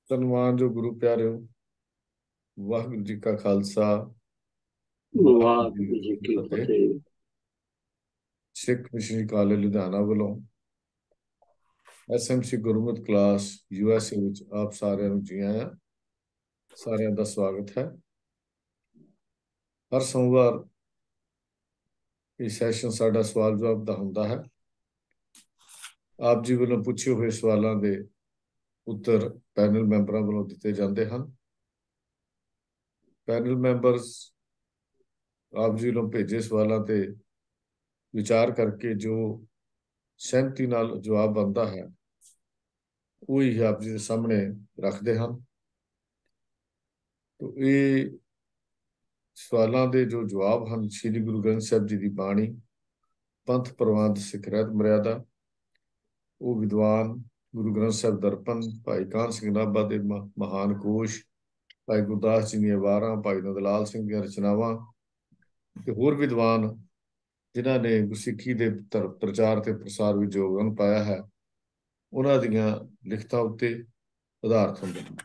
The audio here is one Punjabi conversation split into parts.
ਧੰਨਵਾਨਯੋਗ ਗੁਰੂ ਪਿਆਰਿਓ, ਵਾਹਿਗੁਰੂ ਜੀ ਕਾ ਖਾਲਸਾ, ਵਾਹਿਗੁਰੂ ਜੀ ਕੀ ਫਤਿਹ। ਸਿੱਖ ਮਿਸ਼ਨਰੀ ਕਾਲਜ ਲੁਧਿਆਣਾ ਵੱਲੋਂ ਐਸਐਮਸੀ ਗੁਰਮਤਿ ਕਲਾਸ ਯੂਐਸਏ ਵਿੱਚ ਆਪ ਸਾਰਿਆਂ ਨੂੰ ਜੀ ਆਇਆਂ। ਸਾਰਿਆਂ ਦਾ ਸਵਾਗਤ ਹੈ। ਹਰ ਸੋਮਵਾਰ ਇਹ ਸੈਸ਼ਨ ਸਾਡਾ ਸਵਾਲ ਜਵਾਬ ਦਾ ਹੁੰਦਾ ਹੈ। ਆਪ ਜੀ ਵੱਲੋਂ ਪੁੱਛੇ ਹੋਏ ਸਵਾਲਾਂ ਦੇ ਉੱਤਰ ਪੈਨਲ ਮੈਂਬਰਾਂ ਵੱਲੋਂ ਦਿੱਤੇ ਜਾਂਦੇ ਹਨ। ਪੈਨਲ ਮੈਂਬਰਸ ਆਪ ਜੀ ਵੱਲੋਂ ਭੇਜੇ ਸਵਾਲਾਂ ਤੇ ਵਿਚਾਰ ਕਰਕੇ ਜੋ ਸਹਿਮਤੀ ਨਾਲ ਜਵਾਬ ਬਣਦਾ ਹੈ ਉਹ ਹੀ ਆਪ ਜੀ ਦੇ ਸਾਹਮਣੇ ਰੱਖਦੇ ਹਨ। ਤੋ ਇਹ ਸਵਾਲਾਂ ਦੇ ਜੋ ਜਵਾਬ ਹਨ, ਸ੍ਰੀ ਗੁਰੂ ਗ੍ਰੰਥ ਸਾਹਿਬ ਜੀ ਦੀ ਬਾਣੀ, ਪੰਥ ਪ੍ਰਵਾਨਿਤ ਸਿੱਖ ਰਹਿਤ ਮਰਿਆਦਾ, ਉਹ ਵਿਦਵਾਨ ਗੁਰੂ ਗ੍ਰੰਥ ਸਾਹਿਬ ਦਰਪਨ ਭਾਈ ਕਾਹਨ ਸਿੰਘ ਨਾਭਾ ਦੇ ਮਹਾਨ ਕੋਸ਼, ਭਾਈ ਗੁਰਦਾਸ ਜੀ ਦੀਆਂ ਵਾਰਾਂ, ਭਾਈ ਨੰਦ ਲਾਲ ਸਿੰਘ ਦੀਆਂ ਰਚਨਾਵਾਂ ਤੇ ਹੋਰ ਵਿਦਵਾਨ ਜਿਨ੍ਹਾਂ ਨੇ ਗੁਰਸਿੱਖੀ ਦੇ ਪ੍ਰਚਾਰ ਤੇ ਪ੍ਰਸਾਰ ਵਿੱਚ ਯੋਗਦਾਨ ਪਾਇਆ ਹੈ, ਉਹਨਾਂ ਦੀਆਂ ਲਿਖਤਾਂ ਉੱਤੇ ਆਧਾਰਿਤ ਹੁੰਦੇ ਹਨ।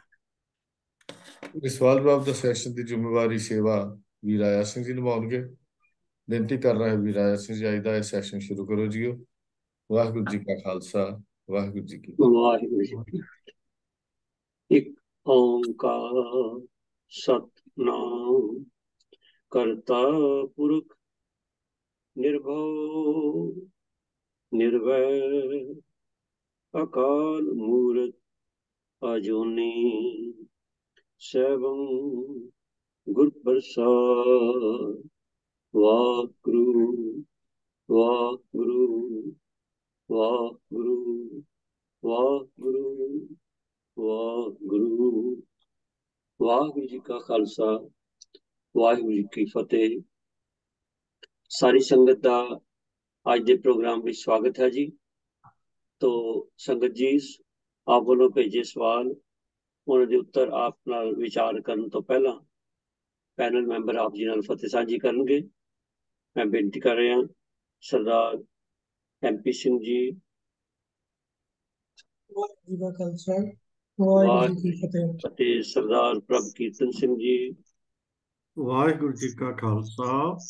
ਇਸ ਸਵਾਲ ਜਵਾਬ ਦਾ ਸੈਸ਼ਨ ਦੀ ਜ਼ਿੰਮੇਵਾਰੀ ਸੇਵਾ ਵੀਰ ਆਇਆ ਸਿੰਘ ਜੀ ਨਿਭਾਉਣਗੇ। ਬੇਨਤੀ ਕਰ ਰਿਹਾ ਵੀਰ ਆਇਆ ਸਿੰਘ ਜੀ, ਅੱਜ ਦਾ ਇਹ ਸੈਸ਼ਨ ਸ਼ੁਰੂ ਕਰੋ ਜੀਓ। ਵਾਹਿਗੁਰੂ ਜੀ ਕਾ ਖਾਲਸਾ, ਵਾਹਿਗੁਰੂ ਜੀ ਕੀ ਫਤਿਹ। ਵਾਹਿਗੁਰੂ ਜੀ। ਇੱਕ ਓੰਕਾਰ ਸਤਿਨਾਮ ਕਰਤਾ ਪੁਰਖ ਨਿਰਭਉ ਨਿਰਵੈਰ ਅਕਾਲ ਮੂਰਤ ਅਜੂਨੀ ਸੈਭੰ ਗੁਰ ਪ੍ਰਸਾਦ। ਵਾਹਿਗੁਰੂ ਵਾਹਿਗੁਰੂ ਵਾਹਿਗੁਰੂ ਵਾਹਿਗੁਰੂ ਵਾਹਿਗੁਰੂ। ਵਾਹਿਗੁਰੂ ਜੀ ਕਾ ਖਾਲਸਾ, ਵਾਹਿਗੁਰੂ ਜੀ ਕੀ ਫਤਿਹ। ਸਾਰੀ ਸੰਗਤ ਦਾ ਅੱਜ ਦੇ ਪ੍ਰੋਗਰਾਮ ਵਿੱਚ ਸਵਾਗਤ ਹੈ ਜੀ। ਤੋ ਸੰਗਤ ਜੀ, ਆਪ ਵੱਲੋਂ ਭੇਜੇ ਸਵਾਲ, ਉਹਨਾਂ ਦੇ ਉੱਤਰ ਆਪ ਨਾਲ ਵਿਚਾਰ ਕਰਨ ਤੋਂ ਪਹਿਲਾਂ ਪੈਨਲ ਮੈਂਬਰ ਆਪ ਜੀ ਨਾਲ ਫਤਿਹ ਸਾਂਝੀ ਕਰਨਗੇ। ਮੈਂ ਬੇਨਤੀ ਕਰ ਰਿਹਾ ਸਰਦਾਰ MP ਸਿੰਘ ਜੀ। ਵਾਹਿਗੁਰੂ ਜੀ ਕਾ ਖਾਲਸਾ, ਵਾਹਿਗੁਰੂ ਜੀ ਕੀ ਫਤਿਹ। ਅਤੇ ਸਰਦਾਰ ਪ੍ਰਭ ਕੀਰਤਨ ਸਿੰਘ ਜੀ। ਵਾਹਿਗੁਰੂ ਜੀ ਕਾ ਖਾਲਸਾ,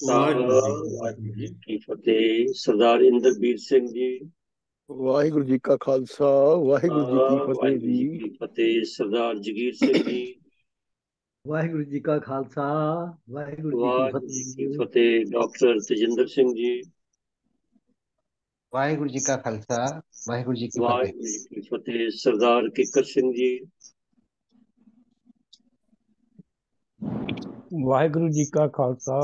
ਵਾਹਿਗੁਰੂ ਜੀ ਕੀ ਫਤਿਹ। ਸਰਦਾਰ ਇੰਦਰਬੀਰ ਸਿੰਘ ਜੀ। ਵਾਹਿਗੁਰੂ ਜੀ ਕਾ ਖਾਲਸਾ, ਵਾਹਿਗੁਰੂ ਜੀ ਕੀ ਫਤਿਹ ਵਾਹਿਗੁਰੂ ਜੀ ਜੀ। ਕੀ ਫਤਿਹ। ਸਰਦਾਰ ਜਗੀਰ ਸਿੰਘ ਜੀ। ਵਾਹਿਗੁਰੂ ਜੀ ਕਾ ਖਾਲਸਾ, ਵਾਹਿਗੁਰੂ ਜੀ ਕੀ ਫਤਿਹ। ਫਤਿਹ। ਡਾਕਟਰ ਤੇਜਿੰਦਰ ਸਿੰਘ ਜੀ। ਵਾਹਿਗੁਰੂ ਜੀ ਕਾ ਖਾਲਸਾ, ਵਾਹਿਗੁਰੂ ਜੀ ਕੀ ਫਤਿਹ। ਵਾਹਿਗੁਰੂ ਜੀ ਕੀ ਫਤਿਹ। ਸਰਦਾਰ ਕਿੱਕਰ ਸਿੰਘ ਜੀ। ਵਾਹਿਗੁਰੂ ਜੀ ਕਾ ਖਾਲਸਾ,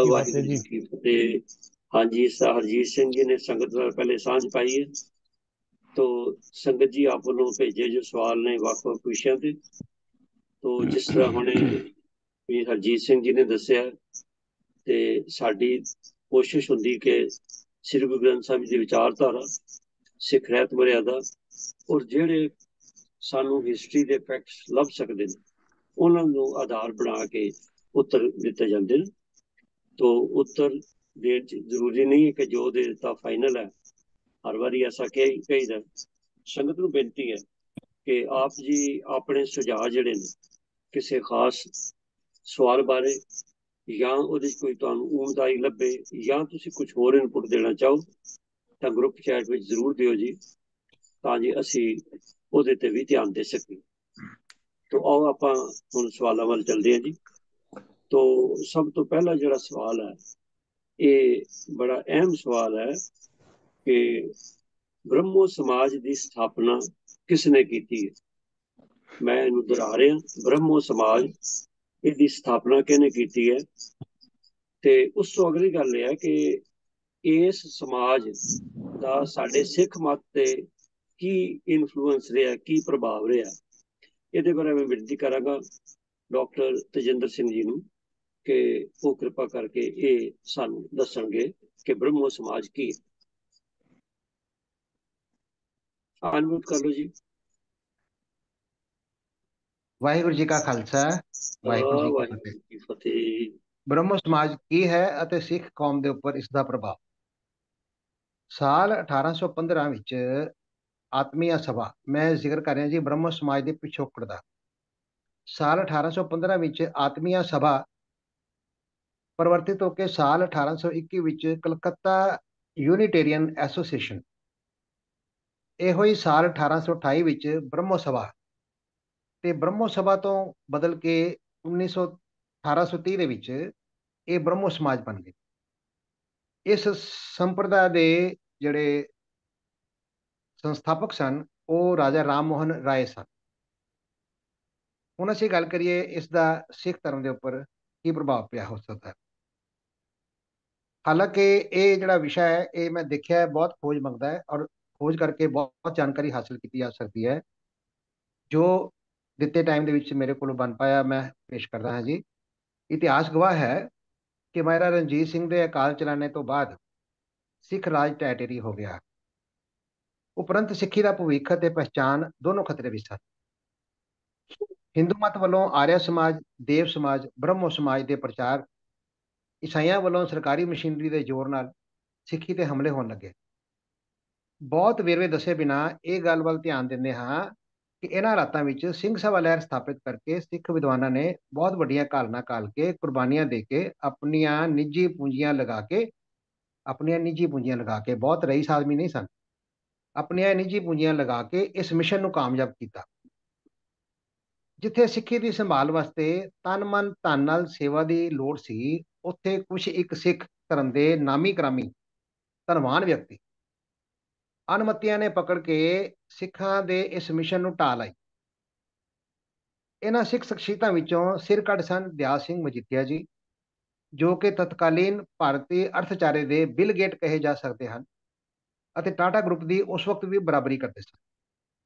ਵਾਹਿਗੁਰੂ ਜੀ ਕੀ ਫਤਿਹ। ਹਾਂਜੀ, ਹਰਜੀਤ ਸਿੰਘ ਜੀ ਨੇ ਸੰਗਤ ਨਾਲ ਪਹਿਲੇ ਸਾਂਝ ਪਾਈ ਹੈ। ਤੋ ਸੰਗਤ ਜੀ, ਆਪ ਵੱਲੋਂ ਭੇਜੇ ਜੋ ਸਵਾਲ ਨੇ ਵੱਖ-ਵੱਖ ਵਿਸ਼ਿਆਂ ਤੇ, ਤੋ ਜਿਸ ਤਰ੍ਹਾਂ ਹੁਣੇ ਵੀ ਹਰਜੀਤ ਸਿੰਘ ਜੀ ਨੇ ਦੱਸਿਆ, ਤੇ ਸਾਡੀ ਕੋਸ਼ਿਸ਼ ਹੁੰਦੀ ਕਿ ਸ੍ਰੀ ਗੁਰੂ ਗ੍ਰੰਥ ਸਾਹਿਬ ਜੀ ਦੀ ਵਿਚਾਰਧਾਰਾ, ਸਿੱਖ ਰਹਿਤ ਮਰਿਆਦਾ, ਔਰ ਜਿਹੜੇ ਸਾਨੂੰ ਹਿਸਟਰੀ ਦੇ ਫੈਕਟਸ ਲੱਭ ਸਕਦੇ ਨੇ ਉਹਨਾਂ ਨੂੰ ਆਧਾਰ ਬਣਾ ਕੇ ਉੱਤਰ ਦਿੱਤੇ ਜਾਂਦੇ ਨੇ। ਤੋ ਉੱਤਰ ਦੇਣ 'ਚ ਜ਼ਰੂਰੀ ਨਹੀਂ ਹੈ ਕਿ ਜੋ ਦੇ ਦਿੱਤਾ ਫਾਈਨਲ ਹੈ। ਹਰ ਵਾਰੀ ਐਸਾ ਕਹੀਦਾ। ਸੰਗਤ ਨੂੰ ਬੇਨਤੀ ਹੈ ਕਿ ਆਪ ਜੀ ਆਪਣੇ ਸੁਝਾਅ ਜਿਹੜੇ ਨੇ ਕਿਸੇ ਖਾਸ ਸਵਾਲ ਬਾਰੇ, ਜਾਂ ਉਹਦੇ 'ਚ ਕੋਈ ਤੁਹਾਨੂੰ ਊਣਦਾਈ ਲੱਭੇ, ਜਾਂ ਤੁਸੀਂ ਕੁਝ ਹੋਰ ਇਨਪੁਟ ਦੇਣਾ ਚਾਹੋ ਤਾਂ ਗਰੁੱਪ ਚੈਟ ਵਿੱਚ ਜ਼ਰੂਰ ਦਿਓ ਜੀ, ਤਾਂ ਜੀ ਅਸੀਂ ਉਹਦੇ ਤੇ ਵੀ ਧਿਆਨ ਦੇ ਸਕੀਏ। ਤੋ ਆਓ ਆਪਾਂ ਹੁਣ ਸਵਾਲਾਂ ਵੱਲ ਚੱਲਦੇ ਹਾਂ ਜੀ। ਤੋ ਸਭ ਤੋਂ ਪਹਿਲਾ ਜਿਹੜਾ ਸਵਾਲ ਹੈ, ਇਹ ਬੜਾ ਅਹਿਮ ਸਵਾਲ ਹੈ ਕਿ ਬ੍ਰਹਮੋ ਸਮਾਜ ਦੀ ਸਥਾਪਨਾ ਕਿਸ ਨੇ ਕੀਤੀ ਹੈ। ਮੈਂ ਇਹਨੂੰ ਦੁਹਰਾ ਰਿਹਾ, ਬ੍ਰਹਮੋ ਸਮਾਜ, ਇਹਦੀ ਸਥਾਪਨਾ ਕਿਹਨੇ ਕੀਤੀ ਹੈ। ਤੇ ਉਸ ਤੋਂ ਅਗਲੀ ਗੱਲ ਇਹ ਹੈ ਕਿ ਇਸ ਸਮਾਜ ਦਾ ਸਾਡੇ ਸਿੱਖ ਮਤ ਤੇ ਕੀ ਇਨਫਲੂਐਂਸ ਰਿਹਾ, ਕੀ ਪ੍ਰਭਾਵ ਰਿਹਾ। ਇਹਦੇ ਬਾਰੇ ਮੈਂ ਬੇਨਤੀ ਕਰਾਂਗਾ ਡਾਕਟਰ ਤੇਜਿੰਦਰ ਸਿੰਘ ਜੀ ਨੂੰ ਕਿ ਉਹ ਕਿਰਪਾ ਕਰਕੇ ਇਹ ਸਾਨੂੰ ਦੱਸਣਗੇ ਕਿ ਬ੍ਰਹਮੋ ਸਮਾਜ ਕੀ ਹੈ। ਅਨਮਿਊਟ ਕਰ ਲਓ ਜੀ। ਵਾਹਿਗੁਰੂ ਜੀ ਕਾ ਖਾਲਸਾ, ਵਾਹਿਗੁਰੂ ਜੀ ਕੀ ਫਤਿਹ। ਬ੍ਰਹਮੋ ਸਮਾਜ ਕੀ ਹੈ ਅਤੇ ਸਿੱਖ ਕੌਮ ਦੇ ਉੱਪਰ ਇਸ ਦਾ ਪ੍ਰਭਾਵ। ਸਾਲ 1815 ਵਿੱਚ ਆਤਮੀਆ ਸਭਾ, ਮੈਂ ਜ਼ਿਕਰ ਕਰ ਰਿਹਾ ਜੀ ਬ੍ਰਹਮੋ ਸਮਾਜ ਦੇ ਪਿਛੋਕੜ ਦਾ। ਸਾਲ 1815 ਵਿੱਚ ਆਤਮੀਆ ਸਭਾ ਪਰਿਵਰਤਿਤ ਹੋ ਕੇ ਸਾਲ 1821 ਵਿੱਚ ਕਲਕੱਤਾ ਯੂਨੀਟੇਰੀਅਨ ਐਸੋਸੀਏਸ਼ਨ, ਇਹੋ ਹੀ ਸਾਲ 1828 ਵਿੱਚ ਬ੍ਰਹਮੋ ਸਭਾ, ਤੇ ਬ੍ਰਹਮੋ ਸਭਾ ਤੋਂ ਬਦਲ ਕੇ 1830 ਦੇ ਵਿੱਚ ਇਹ ਬ੍ਰਹਮੋ ਸਮਾਜ ਬਣ ਗਏ। ਇਸ ਸੰਪਰਦਾ ਦੇ ਜਿਹੜੇ ਸੰਸਥਾਪਕ ਸਨ ਉਹ ਰਾਜਾ ਰਾਮ ਮੋਹਨ ਰਾਏ ਸਨ। ਹੁਣ ਅਸੀਂ ਗੱਲ ਕਰੀਏ ਇਸ ਦਾ ਸਿੱਖ ਧਰਮ ਦੇ ਉੱਪਰ ਕੀ ਪ੍ਰਭਾਵ ਪਿਆ ਹੋ ਸਕਦਾ ਹੈ। ਹਾਲਾਂਕਿ ਇਹ ਜਿਹੜਾ ਵਿਸ਼ਾ ਹੈ ਇਹ ਮੈਂ ਦੇਖਿਆ ਬਹੁਤ ਖੋਜ ਮੰਗਦਾ ਹੈ, ਔਰ ਖੋਜ ਕਰਕੇ ਬਹੁਤ ਜਾਣਕਾਰੀ ਹਾਸਲ ਕੀਤੀ ਜਾ ਸਕਦੀ ਹੈ। ਜੋ ਦਿੱਤੇ ਟਾਈਮ ਦੇ ਵਿੱਚ ਮੇਰੇ ਕੋਲ ਬਣ ਪਾਇਆ ਮੈਂ ਪੇਸ਼ ਕਰਦਾ ਹਾਂ ਜੀ। ਇਤਿਹਾਸ ਗਵਾਹ ਹੈ ਕਿ ਮਹਾਰਾਜਾ ਰਣਜੀਤ ਸਿੰਘ ਦੇ ਅਕਾਲ ਚਲਾਣੇ ਤੋਂ ਬਾਅਦ ਸਿੱਖ ਰਾਜ ਟੈਟੇਰੀ ਹੋ ਗਿਆ। ਉਪਰੰਤ ਸਿੱਖੀ ਦਾ ਭਵਿੱਖ ਅਤੇ ਪਹਿਚਾਨ ਦੋਨੋਂ ਖਤਰੇ ਵਿੱਚ ਸਨ। ਹਿੰਦੂ ਮਤ ਵੱਲੋਂ ਆਰਿਆ ਸਮਾਜ, ਦੇਵ ਸਮਾਜ, ਬ੍ਰਹਮੋ ਸਮਾਜ ਦੇ ਪ੍ਰਚਾਰ, ਈਸਾਈਆਂ ਵੱਲੋਂ ਸਰਕਾਰੀ ਮਸ਼ੀਨਰੀ ਦੇ ਜ਼ੋਰ ਨਾਲ ਸਿੱਖੀ ਤੇ ਹਮਲੇ ਹੋਣ ਲੱਗੇ। ਬਹੁਤ ਵੇਰਵੇ ਦੱਸੇ ਬਿਨਾਂ ਇਹ ਗੱਲ ਵੱਲ ਧਿਆਨ ਦਿੰਦੇ ਹਾਂ ਕਿ ਇਹਨਾਂ ਹਾਲਾਤਾਂ ਵਿੱਚ ਸਿੰਘ ਸਭਾ ਲਹਿਰ ਸਥਾਪਿਤ ਕਰਕੇ ਸਿੱਖ ਵਿਦਵਾਨਾਂ ਨੇ ਬਹੁਤ ਵੱਡੀਆਂ ਘਾਲਣਾ ਘਾਲ ਕੇ, ਕੁਰਬਾਨੀਆਂ ਦੇ ਕੇ, ਆਪਣੀਆਂ ਨਿੱਜੀ ਪੂੰਜੀਆਂ ਲਗਾ ਕੇ, ਬਹੁਤ ਰਈਸ ਆਦਮੀ ਨਹੀਂ ਸਨ, ਆਪਣੀਆਂ ਨਿੱਜੀ ਪੂੰਜੀਆਂ ਲਗਾ ਕੇ ਇਸ ਮਿਸ਼ਨ ਨੂੰ ਕਾਮਯਾਬ ਕੀਤਾ। ਜਿੱਥੇ ਸਿੱਖੀ ਦੀ ਸੰਭਾਲ ਵਾਸਤੇ ਤਨ ਮਨ ਧਨ ਨਾਲ ਸੇਵਾ ਦੀ ਲੋੜ ਸੀ, ਉੱਥੇ ਕੁਛ ਇੱਕ ਸਿੱਖ ਧਰਮ ਦੇ ਨਾਮੀ ਕਰਾਮੀ ਧਨਵਾਨ ਵਿਅਕਤੀ ਅਨਮਤੀਆਂ ਨੇ ਪਕੜ ਕੇ ਸਿੱਖਾਂ ਦੇ ਇਸ ਮਿਸ਼ਨ ਨੂੰ ਢਾਹ ਲਾਈ। ਇਹਨਾਂ ਸਿੱਖ ਸ਼ਖਸੀਅਤਾਂ ਵਿੱਚੋਂ ਸਿਰ ਕੱਢ ਸਨ ਦਿਆਲ ਸਿੰਘ ਮਜੀਠੀਆ ਜੀ, ਜੋ ਕਿ ਤਤਕਾਲੀਨ ਭਾਰਤੀ ਅਰਥਚਾਰੇ ਦੇ ਬਿਲ ਗੇਟ ਕਹੇ ਜਾ ਸਕਦੇ ਹਨ ਅਤੇ ਟਾਟਾ ਗਰੁੱਪ ਦੀ ਉਸ ਵਕਤ ਵੀ ਬਰਾਬਰੀ ਕਰਦੇ ਸਨ।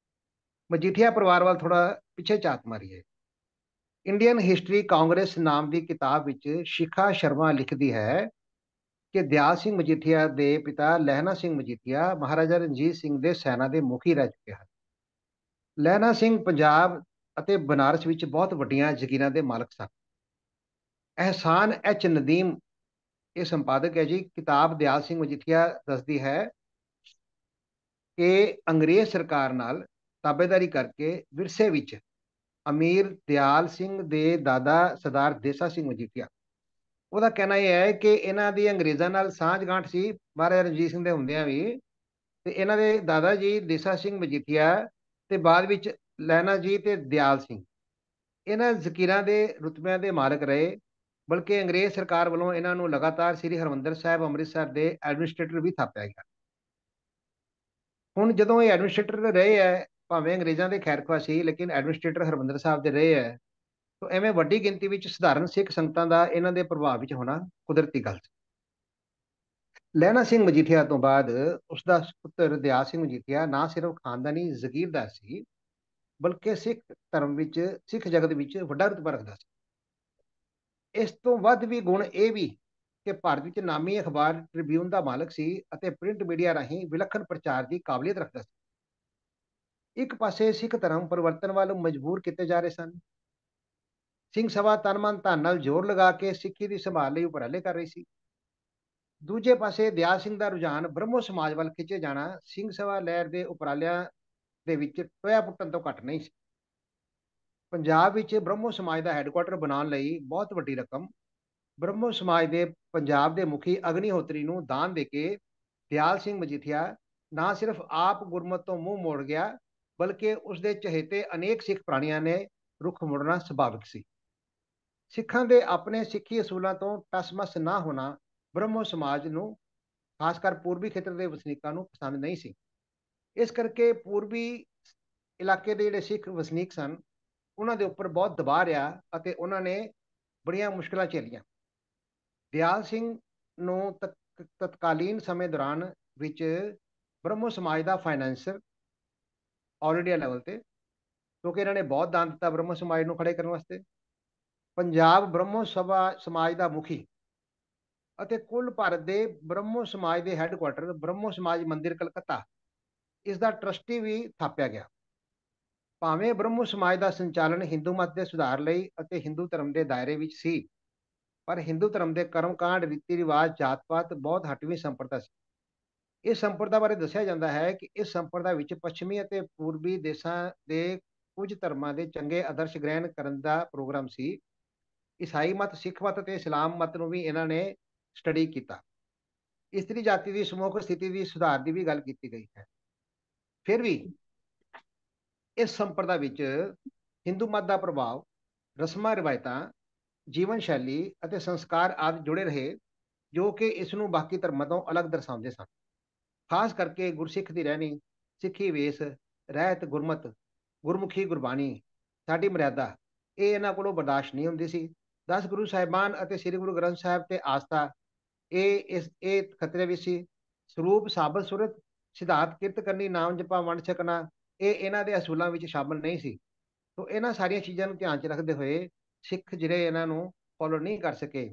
ਮਜੀਠੀਆ ਪਰਿਵਾਰ ਵੱਲ ਥੋੜਾ ਪਿੱਛੇ ਝਾਤ ਮਾਰੀਏ। ਇੰਡੀਅਨ ਹਿਸਟਰੀ ਕਾਂਗਰਸ ਨਾਮ ਦੀ ਕਿਤਾਬ ਵਿੱਚ ਸ਼ਿਖਾ ਸ਼ਰਮਾ ਲਿਖਦੀ ਹੈ ਕਿ ਦਿਆਲ ਸਿੰਘ ਮਜੀਠੀਆ ਦੇ ਪਿਤਾ ਲਹਿਣਾ ਸਿੰਘ ਮਜੀਠੀਆ ਮਹਾਰਾਜਾ ਰਣਜੀਤ ਸਿੰਘ ਦੇ ਸੈਨਾ ਦੇ ਮੁਖੀ ਰਹਿ ਚੁੱਕੇ ਹਨ। ਲਹਿਣਾ ਸਿੰਘ ਪੰਜਾਬ ਅਤੇ ਬਨਾਰਸ ਵਿੱਚ ਬਹੁਤ ਵੱਡੀਆਂ ਜ਼ਗੀਰਾਂ ਦੇ ਮਾਲਕ ਸਨ। ਅਹਿਸਾਨ ਐਚ ਨਦੀਮ ਇਹ ਸੰਪਾਦਕ ਹੈ ਜੀ। ਕਿਤਾਬ ਦਿਆਲ ਸਿੰਘ ਮਜੀਠੀਆ ਦੱਸਦੀ ਹੈ ਕਿ ਅੰਗਰੇਜ਼ ਸਰਕਾਰ ਨਾਲ ਤਾਬੇਦਾਰੀ ਕਰਕੇ ਵਿਰਸੇ ਵਿੱਚ ਅਮੀਰ ਦਿਆਲ ਸਿੰਘ ਦੇ ਦਾਦਾ ਸਰਦਾਰ ਦੇਸਾ ਸਿੰਘ ਮਜੀਠੀਆ, ਉਹਦਾ ਕਹਿਣਾ ਇਹ ਹੈ ਕਿ ਇਹਨਾਂ ਦੀ ਅੰਗਰੇਜ਼ਾਂ ਨਾਲ ਸਾਂਝ ਗਾਂਠ ਸੀ ਮਹਾਰਾਜਾ ਰਣਜੀਤ ਸਿੰਘ ਦੇ ਹੁੰਦਿਆਂ ਵੀ, ਤੇ ਇਹਨਾਂ ਦੇ ਦਾਦਾ ਜੀ ਦੇਸਾ ਸਿੰਘ ਮਜੀਠੀਆ ਤੇ ਬਾਅਦ ਵਿੱਚ ਲਹਿਣਾ ਜੀ ਤੇ ਦਿਆਲ ਸਿੰਘ ਇਹਨਾਂ ਜ਼ਕੀਰਾਂ ਦੇ ਰੁਤਬਿਆਂ ਦੇ ਮਾਲਕ ਰਹੇ, ਬਲਕਿ ਅੰਗਰੇਜ਼ ਸਰਕਾਰ ਵੱਲੋਂ ਇਹਨਾਂ ਨੂੰ ਲਗਾਤਾਰ ਸ੍ਰੀ ਹਰਿਮੰਦਰ ਸਾਹਿਬ ਅੰਮ੍ਰਿਤਸਰ ਦੇ ਐਡਮਿਨਿਸਟ੍ਰੇਟਰ ਵੀ ਥਾਪਿਆ ਗਿਆ। ਹੁਣ ਜਦੋਂ ਇਹ ਐਡਮਿਨਿਸਟ੍ਰੇਟਰ ਰਹੇ ਹੈ, ਭਾਵੇਂ ਅੰਗਰੇਜ਼ਾਂ ਦੇ ਖੈਰਖਵਾਹ ਸੀ, ਲੇਕਿਨ ਐਡਮਿਨਿਸਟ੍ਰੇਟਰ ਹਰਿਮੰਦਰ ਸਾਹਿਬ ਦੇ ਰਹੇ ਹੈ, ਤਾਂ ਐਵੇਂ ਵੱਡੀ ਗਿਣਤੀ ਵਿੱਚ ਸਧਾਰਨ ਸਿੱਖ ਸੰਗਤਾਂ ਦਾ ਇਹਨਾਂ ਦੇ ਪ੍ਰਭਾਵ ਵਿੱਚ ਹੋਣਾ ਕੁਦਰਤੀ ਗੱਲ ਸੀ। ਲਹਿਣਾ ਸਿੰਘ ਮਜੀਠੀਆ ਤੋਂ ਬਾਅਦ ਉਸਦਾ ਪੁੱਤਰ ਦਿਆਲ ਸਿੰਘ ਮਜੀਠੀਆ ਨਾ ਸਿਰਫ ਖਾਨਦਾਨੀ ਜ਼ਗੀਰਦਾਰ ਸੀ, ਬਲਕਿ ਸਿੱਖ ਧਰਮ ਵਿੱਚ, ਸਿੱਖ ਜਗਤ ਵਿੱਚ ਵੱਡਾ ਰੁਤਬਾ ਰੱਖਦਾ ਸੀ। ਇਸ ਤੋਂ ਵੱਧ ਵੀ ਗੁਣ ਇਹ ਵੀ ਕਿ ਭਾਰਤ ਵਿੱਚ ਨਾਮੀ ਅਖਬਾਰ ਟ੍ਰਿਬਿਊਨ ਦਾ ਮਾਲਕ ਸੀ ਅਤੇ ਪ੍ਰਿੰਟ ਮੀਡੀਆ ਰਾਹੀਂ ਵਿਲੱਖਣ ਪ੍ਰਚਾਰ ਦੀ ਕਾਬਲੀਅਤ ਰੱਖਦਾ ਸੀ। ਇੱਕ ਪਾਸੇ ਸਿੱਖ ਧਰਮ ਪਰਿਵਰਤਨ ਵੱਲ ਮਜਬੂਰ ਕੀਤੇ ਜਾ ਰਹੇ ਸਨ। ਸਿੰਘ ਸਭਾ ਤਨ ਮਨ ਧਨ ਨਾਲ ਜ਼ੋਰ ਲਗਾ ਕੇ ਸਿੱਖੀ ਦੀ ਸੰਭਾਲ ਲਈ ਉਪਰਾਲੇ ਕਰ ਰਹੀ ਸੀ। ਦੂਜੇ ਪਾਸੇ ਦਿਆਲ ਸਿੰਘ ਦਾ ਰੁਝਾਨ ਬ੍ਰਹਮੋ ਸਮਾਜ ਵੱਲ ਖਿੱਚੇ ਜਾਣਾ ਸਿੰਘ ਸਭਾ ਲਹਿਰ ਦੇ ਉਪਰਾਲਿਆਂ ਦੇ ਵਿੱਚ ਟੋਇਆ ਪੁੱਟਣ ਤੋਂ ਘੱਟ ਨਹੀਂ ਸੀ। ਪੰਜਾਬ ਵਿੱਚ ਬ੍ਰਹਮੋ ਸਮਾਜ ਦਾ ਹੈੱਡਕੁਆਟਰ ਬਣਾਉਣ ਲਈ ਬਹੁਤ ਵੱਡੀ ਰਕਮ ਬ੍ਰਹਮੋ ਸਮਾਜ ਦੇ ਪੰਜਾਬ ਦੇ ਮੁਖੀ ਅਗਨੀਹੋਤਰੀ ਨੂੰ ਦਾਨ ਦੇ ਕੇ ਦਿਆਲ ਸਿੰਘ ਮਜੀਠੀਆ ਨਾ ਸਿਰਫ ਆਪ ਗੁਰਮਤ ਤੋਂ ਮੂੰਹ ਮੋੜ ਗਿਆ, ਬਲਕਿ ਉਸਦੇ ਚਹੇਤੇ ਅਨੇਕ ਸਿੱਖ ਪ੍ਰਾਣੀਆਂ ਨੇ ਰੁੱਖ ਮੁੜਨਾ ਸੁਭਾਵਿਕ ਸੀ। ਸਿੱਖਾਂ ਦੇ ਆਪਣੇ ਸਿੱਖੀ ਅਸੂਲਾਂ ਤੋਂ ਟਸਮਸ ਨਾ ਹੋਣਾ ਬ੍ਰਹਮੋ ਸਮਾਜ ਨੂੰ, ਖਾਸ ਕਰ ਪੂਰਬੀ ਖੇਤਰ ਦੇ ਵਸਨੀਕਾਂ ਨੂੰ ਪਸੰਦ ਨਹੀਂ ਸੀ। ਇਸ ਕਰਕੇ ਪੂਰਬੀ ਇਲਾਕੇ ਦੇ ਜਿਹੜੇ ਸਿੱਖ ਵਸਨੀਕ ਸਨ ਉਹਨਾਂ ਦੇ ਉੱਪਰ ਬਹੁਤ ਦਬਾਅ ਰਿਹਾ ਅਤੇ ਉਹਨਾਂ ਨੇ ਬੜੀਆਂ ਮੁਸ਼ਕਲਾਂ ਝੇਲੀਆਂ। ਦਿਆਲ ਸਿੰਘ ਨੂੰ ਤਤਕਾਲੀਨ ਸਮੇਂ ਦੌਰਾਨ ਵਿੱਚ ਬ੍ਰਹਮੋ ਸਮਾਜ ਦਾ ਫਾਈਨੈਂਸਰ ਆਲ ਇੰਡੀਆ ਲੈਵਲ ਤੇ, ਕਿਉਂਕਿ ਇਹਨਾਂ ਨੇ ਬਹੁਤ ਦਾਨ ਦਿੱਤਾ ਬ੍ਰਹਮੋ ਸਮਾਜ ਨੂੰ ਖੜੇ ਕਰਨ ਵਾਸਤੇ, ਪੰਜਾਬ ਬ੍ਰਹਮੋ ਸਭਾ ਸਮਾਜ ਦਾ ਮੁਖੀ ਅਤੇ ਕੁੱਲ ਭਾਰਤ ਦੇ ਬ੍ਰਹਮੋ ਸਮਾਜ ਦੇ ਹੈੱਡਕੁਆਟਰ ਬ੍ਰਹਮੋ ਸਮਾਜ ਮੰਦਿਰ ਕਲਕੱਤਾ, ਇਸ ਦਾ ਟਰਸਟੀ ਵੀ ਥਾਪਿਆ ਗਿਆ। ਭਾਵੇਂ ਬ੍ਰਹਮੋ ਸਮਾਜ ਦਾ ਸੰਚਾਲਨ ਹਿੰਦੂ ਮਤ ਦੇ ਸੁਧਾਰ ਲਈ ਅਤੇ ਹਿੰਦੂ ਧਰਮ ਦੇ ਦਾਇਰੇ ਵਿੱਚ ਸੀ, ਪਰ ਹਿੰਦੂ ਧਰਮ ਦੇ ਕਰਮਕਾਂਡ, ਰੀਤੀ ਰਿਵਾਜ, ਜਾਤ ਪਾਤ ਬਹੁਤ ਹਟਵੀਂ ਸੰਪਰਦਾ ਸੀ। ਇਸ ਸੰਪਰਦਾ ਬਾਰੇ ਦੱਸਿਆ ਜਾਂਦਾ ਹੈ ਕਿ ਇਸ ਸੰਪਰਦਾ ਵਿੱਚ ਪੱਛਮੀ ਅਤੇ ਪੂਰਬੀ ਦੇਸ਼ਾਂ ਦੇ ਕੁਝ ਧਰਮਾਂ ਦੇ ਚੰਗੇ ਆਦਰਸ਼ ਗ੍ਰਹਿਣ ਕਰਨ ਦਾ ਪ੍ਰੋਗਰਾਮ ਸੀ। ਈਸਾਈ ਮਤ, ਸਿੱਖ ਮਤ ਅਤੇ ਇਸਲਾਮ ਮਤ ਨੂੰ ਵੀ ਇਹਨਾਂ ਨੇ ਸਟੱਡੀ ਕੀਤਾ। ਇਸਤਰੀ ਜਾਤੀ ਦੀ ਸਮੂਹਕ ਸਥਿਤੀ ਦੀ ਸੁਧਾਰ ਦੀ ਵੀ ਗੱਲ ਕੀਤੀ ਗਈ ਹੈ। ਫਿਰ ਵੀ ਇਸ ਸੰਪਰਦਾ ਵਿੱਚ ਹਿੰਦੂ ਮਤ ਦਾ ਪ੍ਰਭਾਵ, ਰਸਮਾਂ ਰਿਵਾਇਤਾਂ, ਜੀਵਨ ਸ਼ੈਲੀ ਅਤੇ ਸੰਸਕਾਰ ਆਦਿ ਜੁੜੇ ਰਹੇ, ਜੋ ਕਿ ਇਸ ਨੂੰ ਬਾਕੀ ਧਰਮਾਂ ਤੋਂ ਅਲੱਗ ਦਰਸਾਉਂਦੇ ਸਨ। ਖਾਸ ਕਰਕੇ ਗੁਰਸਿੱਖ ਦੀ ਰਹਿਣੀ, ਸਿੱਖੀ ਵੇਸ, ਰਹਿਤ ਗੁਰਮਤ, ਗੁਰਮੁਖੀ ਗੁਰਬਾਣੀ, ਸਾਡੀ ਮਰਿਆਦਾ, ਇਹ ਇਹਨਾਂ ਕੋਲੋਂ ਬਰਦਾਸ਼ਤ ਨਹੀਂ ਹੁੰਦੀ ਸੀ। 10 ਗੁਰੂ ਸਾਹਿਬਾਨ ਅਤੇ ਸ੍ਰੀ ਗੁਰੂ ਗ੍ਰੰਥ ਸਾਹਿਬ ਤੇ ਆਸਥਾ ਇਹ ਖਤਰੇ ਵਿੱਚ ਸੀ। ਸਰੂਪ, ਸਾਬਤ ਸੁਰਤ, ਸਿਧਾਂਤ, ਕਿਰਤ ਕਰਨੀ, ਨਾਮ ਜਪਾ, ਵੰਡ ਛਕਣਾ, ਇਹ ਇਹਨਾਂ ਦੇ ਅਸੂਲਾਂ ਵਿੱਚ ਸ਼ਾਮਲ ਨਹੀਂ ਸੀ। ਤੋ ਇਹਨਾਂ ਸਾਰੀਆਂ ਚੀਜ਼ਾਂ ਨੂੰ ਧਿਆਨ 'ਚ ਰੱਖਦੇ ਹੋਏ ਸਿੱਖ ਜਿਹੜੇ ਇਹਨਾਂ ਨੂੰ ਫੋਲੋ ਨਹੀਂ ਕਰ ਸਕੇ।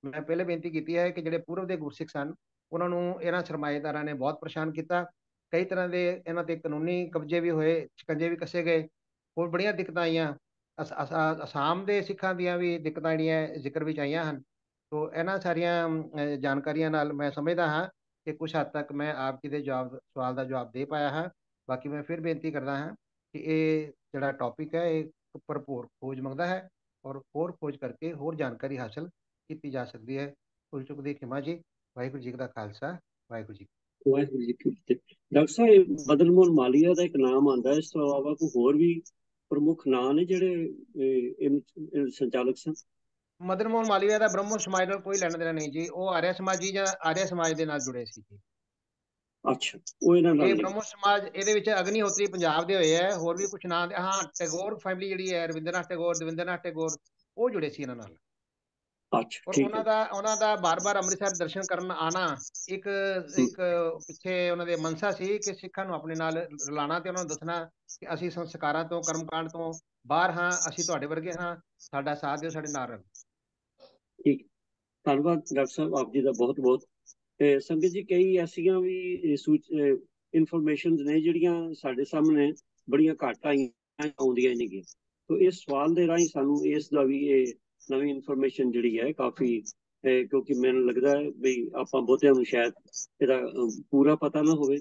ਮੈਂ ਪਹਿਲੇ ਬੇਨਤੀ ਕੀਤੀ ਹੈ ਕਿ ਜਿਹੜੇ ਪੂਰਬ ਦੇ ਗੁਰਸਿੱਖ ਸਨ, ਉਹਨਾਂ ਨੂੰ ਇਹਨਾਂ ਸਰਮਾਏਦਾਰਾਂ ਨੇ ਬਹੁਤ ਪਰੇਸ਼ਾਨ ਕੀਤਾ। ਕਈ ਤਰ੍ਹਾਂ ਦੇ ਇਹਨਾਂ ਤੇ ਕਾਨੂੰਨੀ ਕਬਜ਼ੇ ਵੀ ਹੋਏ, ਸ਼ਿਕੰਜੇ ਵੀ ਕੱਸੇ ਗਏ, ਹੋਰ ਬੜੀਆਂ ਦਿੱਕਤਾਂ ਆਈਆਂ। ਅਸਾਮ ਦੇ ਸਿੱਖਾਂ ਦੀਆਂ ਵੀ ਦਿੱਕਤਾਂ ਜਿਹੜੀਆਂ ਜ਼ਿਕਰ ਵਿੱਚ ਆਈਆਂ ਹਨ। ਤੋ ਇਹਨਾਂ ਸਾਰੀਆਂ ਜਾਣਕਾਰੀਆਂ ਨਾਲ ਮੈਂ ਸਮਝਦਾ ਹਾਂ ਕਿ ਕੁਝ ਹੱਦ ਤੱਕ ਮੈਂ ਆਪ ਜੀ ਦੇ ਸਵਾਲ ਦਾ ਜਵਾਬ ਦੇ ਪਾਇਆ ਹਾਂ। ਬਾਕੀ ਮੈਂ ਫਿਰ ਬੇਨਤੀ ਕਰਦਾ ਹਾਂ ਕਿ ਇਹ ਜਿਹੜਾ ਟੌਪਿਕ ਹੈ ਇਹ ਭਰਪੂਰ ਖੋਜ ਮੰਗਦਾ ਹੈ, ਔਰ ਹੋਰ ਖੋਜ ਕਰਕੇ ਹੋਰ ਜਾਣਕਾਰੀ ਹਾਸਲ ਕੀਤੀ ਜਾ ਸਕਦੀ ਹੈ। ਭੁੱਲ ਚੁੱਕ ਦੀ ਖਿਮਾ ਜੀ। ਵਾਹਿਗੁਰੂ ਜੀ ਦਾ ਖਾਲਸਾ, ਵਾਹਿਗੁਰੂ ਜੀ। ਵਾਹਿਗੁਰੂ ਜੀ ਕੀ ਫਤਿਹ। ਡਾਕਟਰ ਸਾਹਿਬ, ਬਦਨ ਮੋਹਨ ਮਾਲੀਆ ਦਾ ਇੱਕ ਨਾਮ ਆਉਂਦਾ, ਇਸ ਤੋਂ ਇਲਾਵਾ ਕੋਈ ਹੋਰ ਵੀ ਪ੍ਰਮੁੱਖ ਨਾਂ ਨੇ ਜਿਹੜੇ ਸੰਚਾਲਕ ਸਨ? ਮਦਨ ਮੋਹਨ ਮਾਲਵੀਆ ਦਾ ਬ੍ਰਹਮੋ ਸਮਾਜ ਨਾਲ ਕੋਈ ਲੈਣਾ ਦੇਣਾ ਨਹੀਂ ਜੀ। ਉਹ ਆਰਿਆ ਸਮਾਜੀ ਜਾਂ ਆਰਿਆ ਸਮਾਜ ਦੇ ਨਾਲ ਜੁੜੇ ਸੀ ਜੀ। ਅੱਛਾ, ਉਹ ਇਹਨਾਂ ਨਾਲ ਇਹ ਨਹੀਂ। ਬ੍ਰਹਮੋ ਸਮਾਜ, ਇਹਦੇ ਵਿੱਚ ਅਗਨੀਹੋਤਰੀ ਪੰਜਾਬ ਦੇ ਹੋਏ ਹੈ, ਹੋਰ ਵੀ ਕੁਝ ਨਾਂ ਦੇ। ਹਾਂ, ਟੈਗੋਰ ਫੈਮਿਲੀ ਜਿਹੜੀ ਹੈ, ਰਵਿੰਦਰਨਾਥ ਟੈਗੋਰ, ਦਵਿੰਦਰਨਾਥ ਟੈਗੋਰ, ਉਹ ਜੁੜੇ ਸੀ ਇਹਨਾਂ ਨਾਲ। ਅੱਛਾ, ਔਰ ਠੀਕ ਹੈ। ਉਹਨਾਂ ਦਾ ਬਾਰ-ਬਾਰ ਅੰਮ੍ਰਿਤਸਰ ਦਰਸ਼ਨ ਕਰਨ ਆਣਾ ਇੱਕ ਪਿੱਛੇ ਉਹਨਾਂ ਦੇ ਮਨਸਾ ਸੀ ਕਿ ਸਿੱਖਾਂ ਨੂੰ ਆਪਣੇ ਨਾਲ ਰਲਾਣਾ ਤੇ ਉਹਨਾਂ ਨੂੰ ਦੱਸਣਾ ਕਿ ਅਸੀਂ ਸੰਸਕਾਰਾਂ ਤੋਂ, ਕਰਮਕਾਂਡ ਤੋਂ ਬਾਹਰ ਹਾਂ, ਅਸੀਂ ਤੁਹਾਡੇ ਵਰਗੇ ਹਾਂ, ਸਾਡਾ ਸਾਥ ਦਿਓ, ਸਾਡੇ ਨਾਲ ਰਹੋ। ਠੀਕ, ਧੰਨਵਾਦ ਡਾਕਟਰ ਸਾਹਿਬ, ਆਪ ਜੀ ਦਾ ਬਹੁਤ ਬਹੁਤ। ਸੰਗਤ ਜੀ, ਕਈ ਐਸੀਆਂ ਵੀ ਇਨਫੋਰਮੇਸ਼ਨ ਨੇ ਜਿਹੜੀਆਂ ਸਾਡੇ ਸਾਹਮਣੇ ਬੜੀਆਂ ਘੱਟ ਆਉਂਦੀਆਂ ਨਹੀਂ। ਤੋ ਇਸ ਸਵਾਲ ਦੇ ਰਾਹੀਂ ਸਾਨੂੰ ਇਸ ਦਾ ਵੀ ਇਹ ਨਵੀਂ ਇਨਫੋਰਮੇਸ਼ਨ ਜਿਹੜੀ ਹੈ ਕਾਫੀ, ਕਿਉਂਕਿ ਮੈਨੂੰ ਲੱਗਦਾ ਹੈ ਵੀ ਆਪਾਂ ਬਹੁਤਿਆਂ ਨੂੰ ਸ਼ਾਇਦ ਇਹਦਾ ਪੂਰਾ ਪਤਾ ਨਾ ਹੋਵੇ।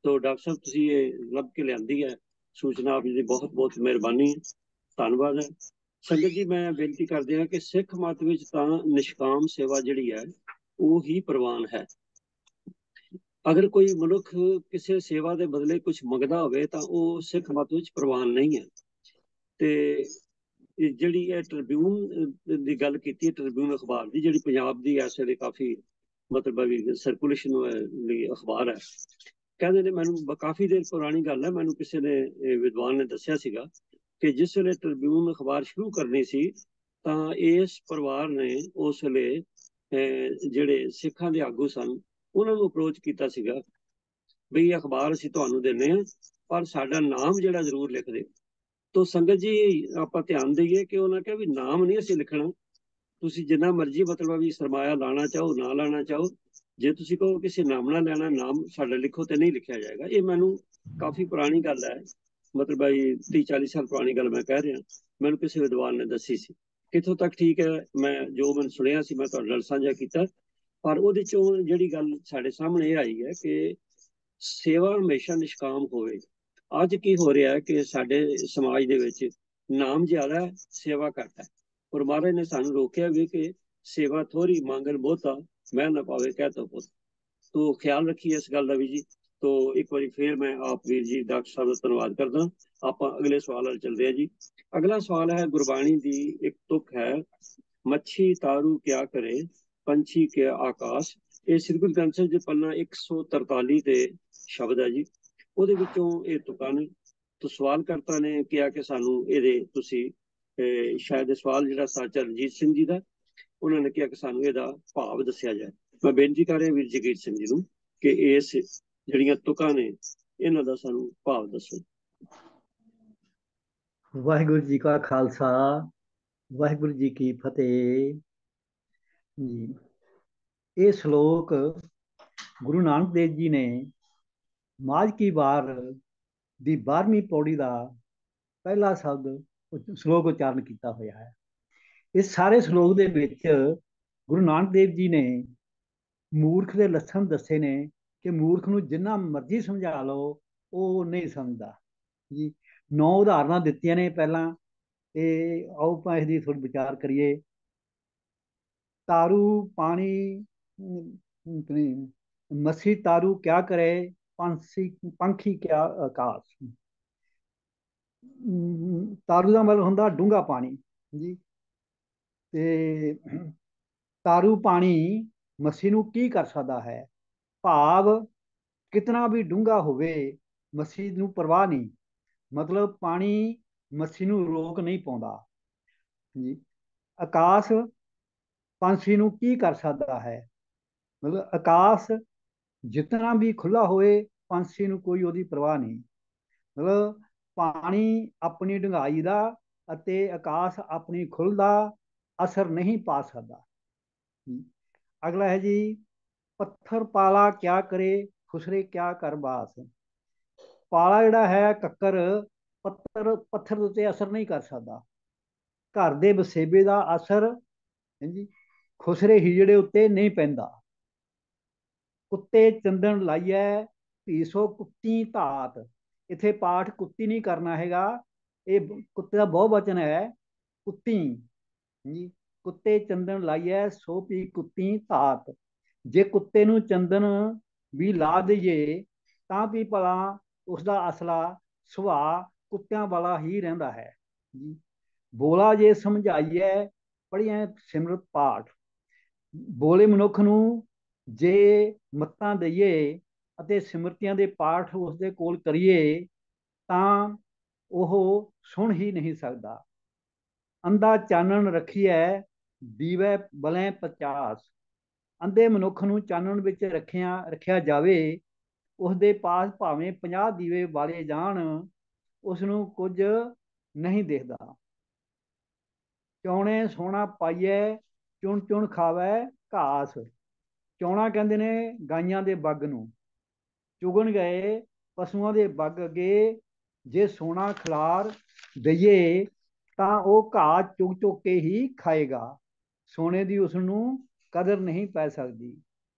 ਤੋ ਡਾਕਟਰ ਸਾਹਿਬ, ਤੁਸੀਂ ਇਹ ਲੱਭ ਕੇ ਲਿਆਂਦੀ ਹੈ ਸੂਚਨਾ, ਆਪ ਜੀ ਦੀ ਬਹੁਤ ਬਹੁਤ ਮਿਹਰਬਾਨੀ ਹੈ, ਧੰਨਵਾਦ ਹੈ। ਸੰਗਤ ਜੀ, ਮੈਂ ਬੇਨਤੀ ਕਰਦੇ ਹਾਂ ਕਿ ਸਿੱਖ ਮਤ ਵਿੱਚ ਤਾਂ ਨਿਸ਼ਕਾਮ ਸੇਵਾ ਜਿਹੜੀ ਹੈ ਉਹ ਹੀ ਪ੍ਰਵਾਨ ਹੈ। ਅਗਰ ਕੋਈ ਮਨੁੱਖ ਕਿਸੇ ਸੇਵਾ ਦੇ ਬਦਲੇ ਕੁਝ ਮੰਗਦਾ ਹੋਵੇ ਤਾਂ ਉਹ ਸਿੱਖ ਮਤ ਵਿੱਚ ਪ੍ਰਵਾਨ ਨਹੀਂ ਹੈ। ਤੇ ਜਿਹੜੀ ਇਹ ਟ੍ਰਿਬਿਊਨ ਦੀ ਗੱਲ ਕੀਤੀ, ਟ੍ਰਿਬਿਊਨ ਅਖਬਾਰ ਦੀ, ਜਿਹੜੀ ਪੰਜਾਬ ਦੀ ਇਸ ਵੇਲੇ ਕਾਫੀ ਮਤਲਬ ਸਰਕੂਲੇਸ਼ਨ ਲਈ ਅਖਬਾਰ ਹੈ, ਕਹਿੰਦੇ ਨੇ, ਮੈਨੂੰ ਕਾਫੀ ਦੇਰ ਪੁਰਾਣੀ ਗੱਲ ਹੈ, ਮੈਨੂੰ ਕਿਸੇ ਨੇ ਵਿਦਵਾਨ ਨੇ ਦੱਸਿਆ ਸੀਗਾ ਕਿ ਜਿਸ ਵੇਲੇ ਟ੍ਰਿਬਿਊਨ ਅਖਬਾਰ ਸ਼ੁਰੂ ਕਰਨੀ ਸੀ ਤਾਂ ਇਸ ਪਰਿਵਾਰ ਨੇ ਉਸ ਵੇਲੇ ਜਿਹੜੇ ਸਿੱਖਾਂ ਦੇ ਆਗੂ ਸਨ ਉਹਨਾਂ ਨੂੰ ਅਪਰੋਚ ਕੀਤਾ ਸੀਗਾ ਵੀ ਅਖਬਾਰ ਅਸੀਂ ਤੁਹਾਨੂੰ ਦਿੰਦੇ ਹਾਂ, ਪਰ ਸਾਡਾ ਨਾਮ ਜਿਹੜਾ ਜ਼ਰੂਰ ਲਿਖ ਦਿਓ। ਤੋ ਸੰਗਤ ਜੀ, ਆਪਾਂ ਧਿਆਨ ਦਈਏ ਕਿ ਉਹਨਾਂ ਕਿਹਾ ਵੀ ਨਾਮ ਨਹੀਂ ਅਸੀਂ ਲਿਖਣਾ, ਤੁਸੀਂ ਜਿੰਨਾ ਮਰਜ਼ੀ ਮਤਲਬ ਵੀ ਸਰਮਾਇਆ ਲਾਣਾ ਚਾਹੋ, ਨਾ ਲਾਣਾ ਚਾਹੋ, ਜੇ ਤੁਸੀਂ ਕਹੋ ਕਿਸੇ ਨਾਮ ਨਾਲ ਲੈਣਾ, ਨਾਮ ਸਾਡਾ ਲਿਖੋ, ਤੇ ਨਹੀਂ ਲਿਖਿਆ ਜਾਏਗਾ। ਇਹ ਮੈਨੂੰ ਕਾਫੀ ਪੁਰਾਣੀ ਗੱਲ ਹੈ, ਮਤਲਬ 30-40 ਸਾਲ ਪੁਰਾਣੀ ਗੱਲ ਮੈਂ ਕਹਿ ਰਿਹਾ, ਮੈਨੂੰ ਕਿਸੇ ਵਿਦਵਾਨ ਨੇ ਦੱਸੀ ਸੀ। ਕਿੱਥੋਂ ਤੱਕ ਠੀਕ ਹੈ, ਮੈਂ ਜੋ ਮੈਨੂੰ ਸੁਣਿਆ ਸੀ ਮੈਂ ਤੁਹਾਡੇ ਨਾਲ ਸਾਂਝਾ ਕੀਤਾ, ਪਰ ਉਹਦੇ ਚੋਂ ਜਿਹੜੀ ਗੱਲ ਸਾਡੇ ਸਾਹਮਣੇ ਇਹ ਆਈ ਹੈ ਕਿ ਸੇਵਾ ਹਮੇਸ਼ਾ ਨਿਸ਼ਕਾਮ ਹੋਵੇ। ਅੱਜ ਕੀ ਹੋ ਰਿਹਾ ਹੈ ਕਿ ਸਾਡੇ ਸਮਾਜ ਦੇ ਵਿੱਚ ਨਾਮ ਜ਼ਿਆਦਾ ਹੈ, ਸੇਵਾ ਘੱਟ ਹੈ। ਔਰ ਮਹਾਰਾਜ ਨੇ ਸਾਨੂੰ ਰੋਕਿਆ ਵੀ ਕਿ ਸੇਵਾ ਥੋੜੀ, ਮੰਗਣ ਬਹੁਤਾ, ਮੈਂ ਨਾ ਪਾਵੇ ਕਹਿ ਤਾ ਪੁੱਤ। ਤੋ ਖਿਆਲ ਰੱਖੀਏ ਇਸ ਗੱਲ ਦਾ ਵੀ ਜੀ। ਤੋ ਇੱਕ ਵਾਰੀ ਫੇਰ ਮੈਂ ਆਪ ਵੀਰ ਜੀ ਡਾਕਟਰ ਸਾਹਿਬ ਦਾ ਧੰਨਵਾਦ ਕਰਦਾ। ਆਪਾਂ ਅਗਲੇ ਸਵਾਲ ਵੱਲ ਚੱਲਦੇ ਹਾਂ ਜੀ। ਅਗਲਾ ਸਵਾਲ ਹੈ, ਗੁਰਬਾਣੀ ਦੀ ਇੱਕ ਤੁਕ ਹੈ, ਮੱਛੀ ਤਾਰੂ ਕਿਆ ਕਰੇ, ਪੰਛੀ ਕੇ ਆਕਾਸ਼। ਇਹ ਸ੍ਰੀ ਗੁਰੂ ਗ੍ਰੰਥ ਸਾਹਿਬ ਜੀ ਪੰਨਾ 143 ਤੇ ਸ਼ਬਦ ਹੈ ਜੀ, ਉਹਦੇ ਵਿੱਚੋਂ ਇਹ ਤੁਕਾਂ ਨੇ। ਤੋ ਸਵਾਲ ਕਰਤਾ ਨੇ ਕਿਹਾ ਕਿ ਸਾਨੂੰ ਇਹਦੇ ਤੁਸੀਂ ਸ਼ਾਇਦ ਸਵਾਲ ਜਿਹੜਾ ਸਾਚਾ ਰਣਜੀਤ ਸਿੰਘ ਜੀ ਦਾ, ਉਹਨਾਂ ਨੇ ਕਿਹਾ ਕਿ ਸਾਨੂੰ ਇਹਦਾ ਭਾਵ ਦੱਸਿਆ ਜਾਏ। ਮੈਂ ਬੇਨਤੀ ਕਰ ਰਿਹਾ ਵੀਰ ਜਗੀਰ ਸਿੰਘ ਜੀ ਨੂੰ ਕਿ ਇਸ ਜਿਹੜੀਆਂ ਤੁਕਾਂ ਨੇ ਇਹਨਾਂ ਦਾ ਸਾਨੂੰ ਭਾਵ ਦੱਸੋ। ਵਾਹਿਗੁਰੂ ਜੀ ਕਾ ਖਾਲਸਾ, ਵਾਹਿਗੁਰੂ ਜੀ ਕੀ ਫਤਿਹ ਜੀ। ਇਹ ਸ਼ਲੋਕ ਗੁਰੂ ਨਾਨਕ ਦੇਵ ਜੀ ਨੇ ਮਾਝ ਕੀ ਵਾਰ ਦੀ 12ਵੀਂ ਪੌੜੀ ਦਾ ਪਹਿਲਾ ਸ਼ਬਦ ਸ਼ਲੋਕ ਉਚਾਰਨ ਕੀਤਾ ਹੋਇਆ ਹੈ। ਇਸ ਸਾਰੇ ਸ਼ਲੋਕ ਦੇ ਵਿੱਚ ਗੁਰੂ ਨਾਨਕ ਦੇਵ ਜੀ ਨੇ ਮੂਰਖ ਦੇ ਲੱਛਣ ਦੱਸੇ ਨੇ ਕਿ ਮੂਰਖ ਨੂੰ ਜਿੰਨਾ ਮਰਜ਼ੀ ਸਮਝਾ ਲਓ ਉਹ ਨਹੀਂ ਸਮਝਦਾ ਜੀ। 9 ਉਦਾਹਰਨਾਂ ਦਿੱਤੀਆਂ ਨੇ ਪਹਿਲਾਂ, ਤੇ ਆਓ ਆਪਾਂ ਇਸ ਦੀ ਥੋੜ੍ਹੀ ਵਿਚਾਰ ਕਰੀਏ। ਤਾਰੂ ਪਾਣੀ ਮੱਛੀ ਤਾਰੂ ਕਿਆ ਕਰੇ, ਪੰਖੀ ਕਿਆ ਆਕਾਸ਼। ਤਾਰੂ ਦਾ ਮਤਲਬ ਹੁੰਦਾ ਡੂੰਘਾ ਪਾਣੀ ਜੀ। ਤੇ ਤਾਰੂ ਪਾਣੀ ਮੱਛੀ ਨੂੰ ਕੀ ਕਰ ਸਕਦਾ ਹੈ, ਭਾਵ ਕਿਤਨਾ ਵੀ ਡੂੰਘਾ ਹੋਵੇ ਮੱਛੀ ਨੂੰ ਪਰਵਾਹ ਨਹੀਂ, ਮਤਲਬ ਪਾਣੀ ਮੱਛੀ ਨੂੰ ਰੋਕ ਨਹੀਂ ਪਾਉਂਦਾ ਜੀ। ਆਕਾਸ਼ ਪੰਛੀ ਨੂੰ ਕੀ ਕਰ ਸਕਦਾ ਹੈ, ਮਤਲਬ ਆਕਾਸ਼ ਜਿਤਨਾ ਵੀ ਖੁੱਲਾ ਹੋਏ ਪੰਛੀ ਨੂੰ ਕੋਈ ਉਹਦੀ ਪਰਵਾਹ ਨਹੀਂ, ਮਤਲਬ ਪਾਣੀ ਆਪਣੀ ਡੂੰਘਾਈ ਦਾ ਅਤੇ ਆਕਾਸ਼ ਆਪਣੀ ਖੁੱਲ੍ਹ ਦਾ ਅਸਰ ਨਹੀਂ ਪਾ ਸਕਦਾ। ਅਗਲਾ ਹੈ ਜੀ, ਪੱਥਰ ਪਾਲਾ ਕਿਆ ਕਰੇ, ਖੁਸਰੇ ਕਿਆ ਕਰ ਬਾਸ। ਪਾਲਾ ਜਿਹੜਾ ਹੈ ਕੱਕਰ, ਪੱਥਰ ਦੇ ਉੱਤੇ ਅਸਰ ਨਹੀਂ ਕਰ ਸਕਦਾ। ਘਰ ਦੇ ਵਸੇਬੇ ਦਾ ਅਸਰ ਜੀ ਖੁਸਰੇ ਹੀਜੜੇ ਉੱਤੇ ਨਹੀਂ ਪੈਂਦਾ। ਕੁੱਤੇ ਚੰਦਨ ਲਾਈਐ, ਭੀਸੋ ਕੁੱਤੀ ਧਾਤ। ਇੱਥੇ ਪਾਠ ਕੁੱਤੀ ਨਹੀਂ ਕਰਨਾ ਹੈਗਾ, ਇਹ ਕੁੱਤੇ ਦਾ ਬਹੁਵਚਨ ਹੈ ਕੁੱਤੀ ਜੀ। ਕੁੱਤੇ ਚੰਦਨ ਲਾਈਐ ਸੋ ਪੀ ਕੁੱਤੀ ਧਾਤ। ਜੇ ਕੁੱਤੇ ਨੂੰ ਚੰਦਨ ਵੀ ਲਾ ਦਈਏ ਤਾਂ ਵੀ ਭਲਾ ਉਸਦਾ ਅਸਲਾ ਸੁਭਾਅ ਕੁੱਤਿਆਂ ਵਾਲਾ ਹੀ ਰਹਿੰਦਾ ਹੈ ਜੀ। ਬੋਲਾ ਜੇ ਸਮਝਾਈਐ, ਪੜ੍ਹੀਐ ਸਿਮਰਤ ਪਾਠ। ਬੋਲੇ ਮਨੁੱਖ ਨੂੰ ਜੇ ਮੱਤਾਂ ਦਈਏ ਅਤੇ ਸਿਮਰਤੀਆਂ ਦੇ ਪਾਠ ਉਸਦੇ ਕੋਲ ਕਰੀਏ ਤਾਂ ਉਹ ਸੁਣ ਹੀ ਨਹੀਂ ਸਕਦਾ। ਅੰਧਾ ਚਾਨਣ ਰੱਖੀਐ, ਦੀਵੈ ਬਲੈ 50। ਅੰਧੇ ਮਨੁੱਖ ਨੂੰ ਚਾਨਣ ਵਿੱਚ ਰੱਖਿਆ ਜਾਵੇ, ਉਸਦੇ ਪਾਸ ਭਾਵੇਂ 50 ਦੀਵੇ ਬਾਲੇ ਜਾਣ, ਉਸ ਨੂੰ ਕੁਝ ਨਹੀਂ ਦਿਖਦਾ। ਚੌਣੇ ਸੋਨਾ ਪਾਈਐ, ਚੁਣ ਚੁਣ ਖਾਵੈ ਘਾਸ। ਚੌਣਾ ਕਹਿੰਦੇ ਨੇ ਗਾਈਆਂ ਦੇ ਬੱਗ ਨੂੰ। ਚੁਗਣ ਗਏ ਪਸ਼ੂਆਂ ਦੇ ਬੱਗ ਅੱਗੇ ਜੇ ਸੋਨਾ ਖਿਲਾਰ ਦਈਏ ਤਾਂ ਉਹ ਘਾਹ ਚੁਗ ਚੁਗ ਕੇ ਹੀ ਖਾਏਗਾ, ਸੋਨੇ ਦੀ ਉਸ ਨੂੰ ਕਦਰ ਨਹੀਂ ਪੈ ਸਕਦੀ।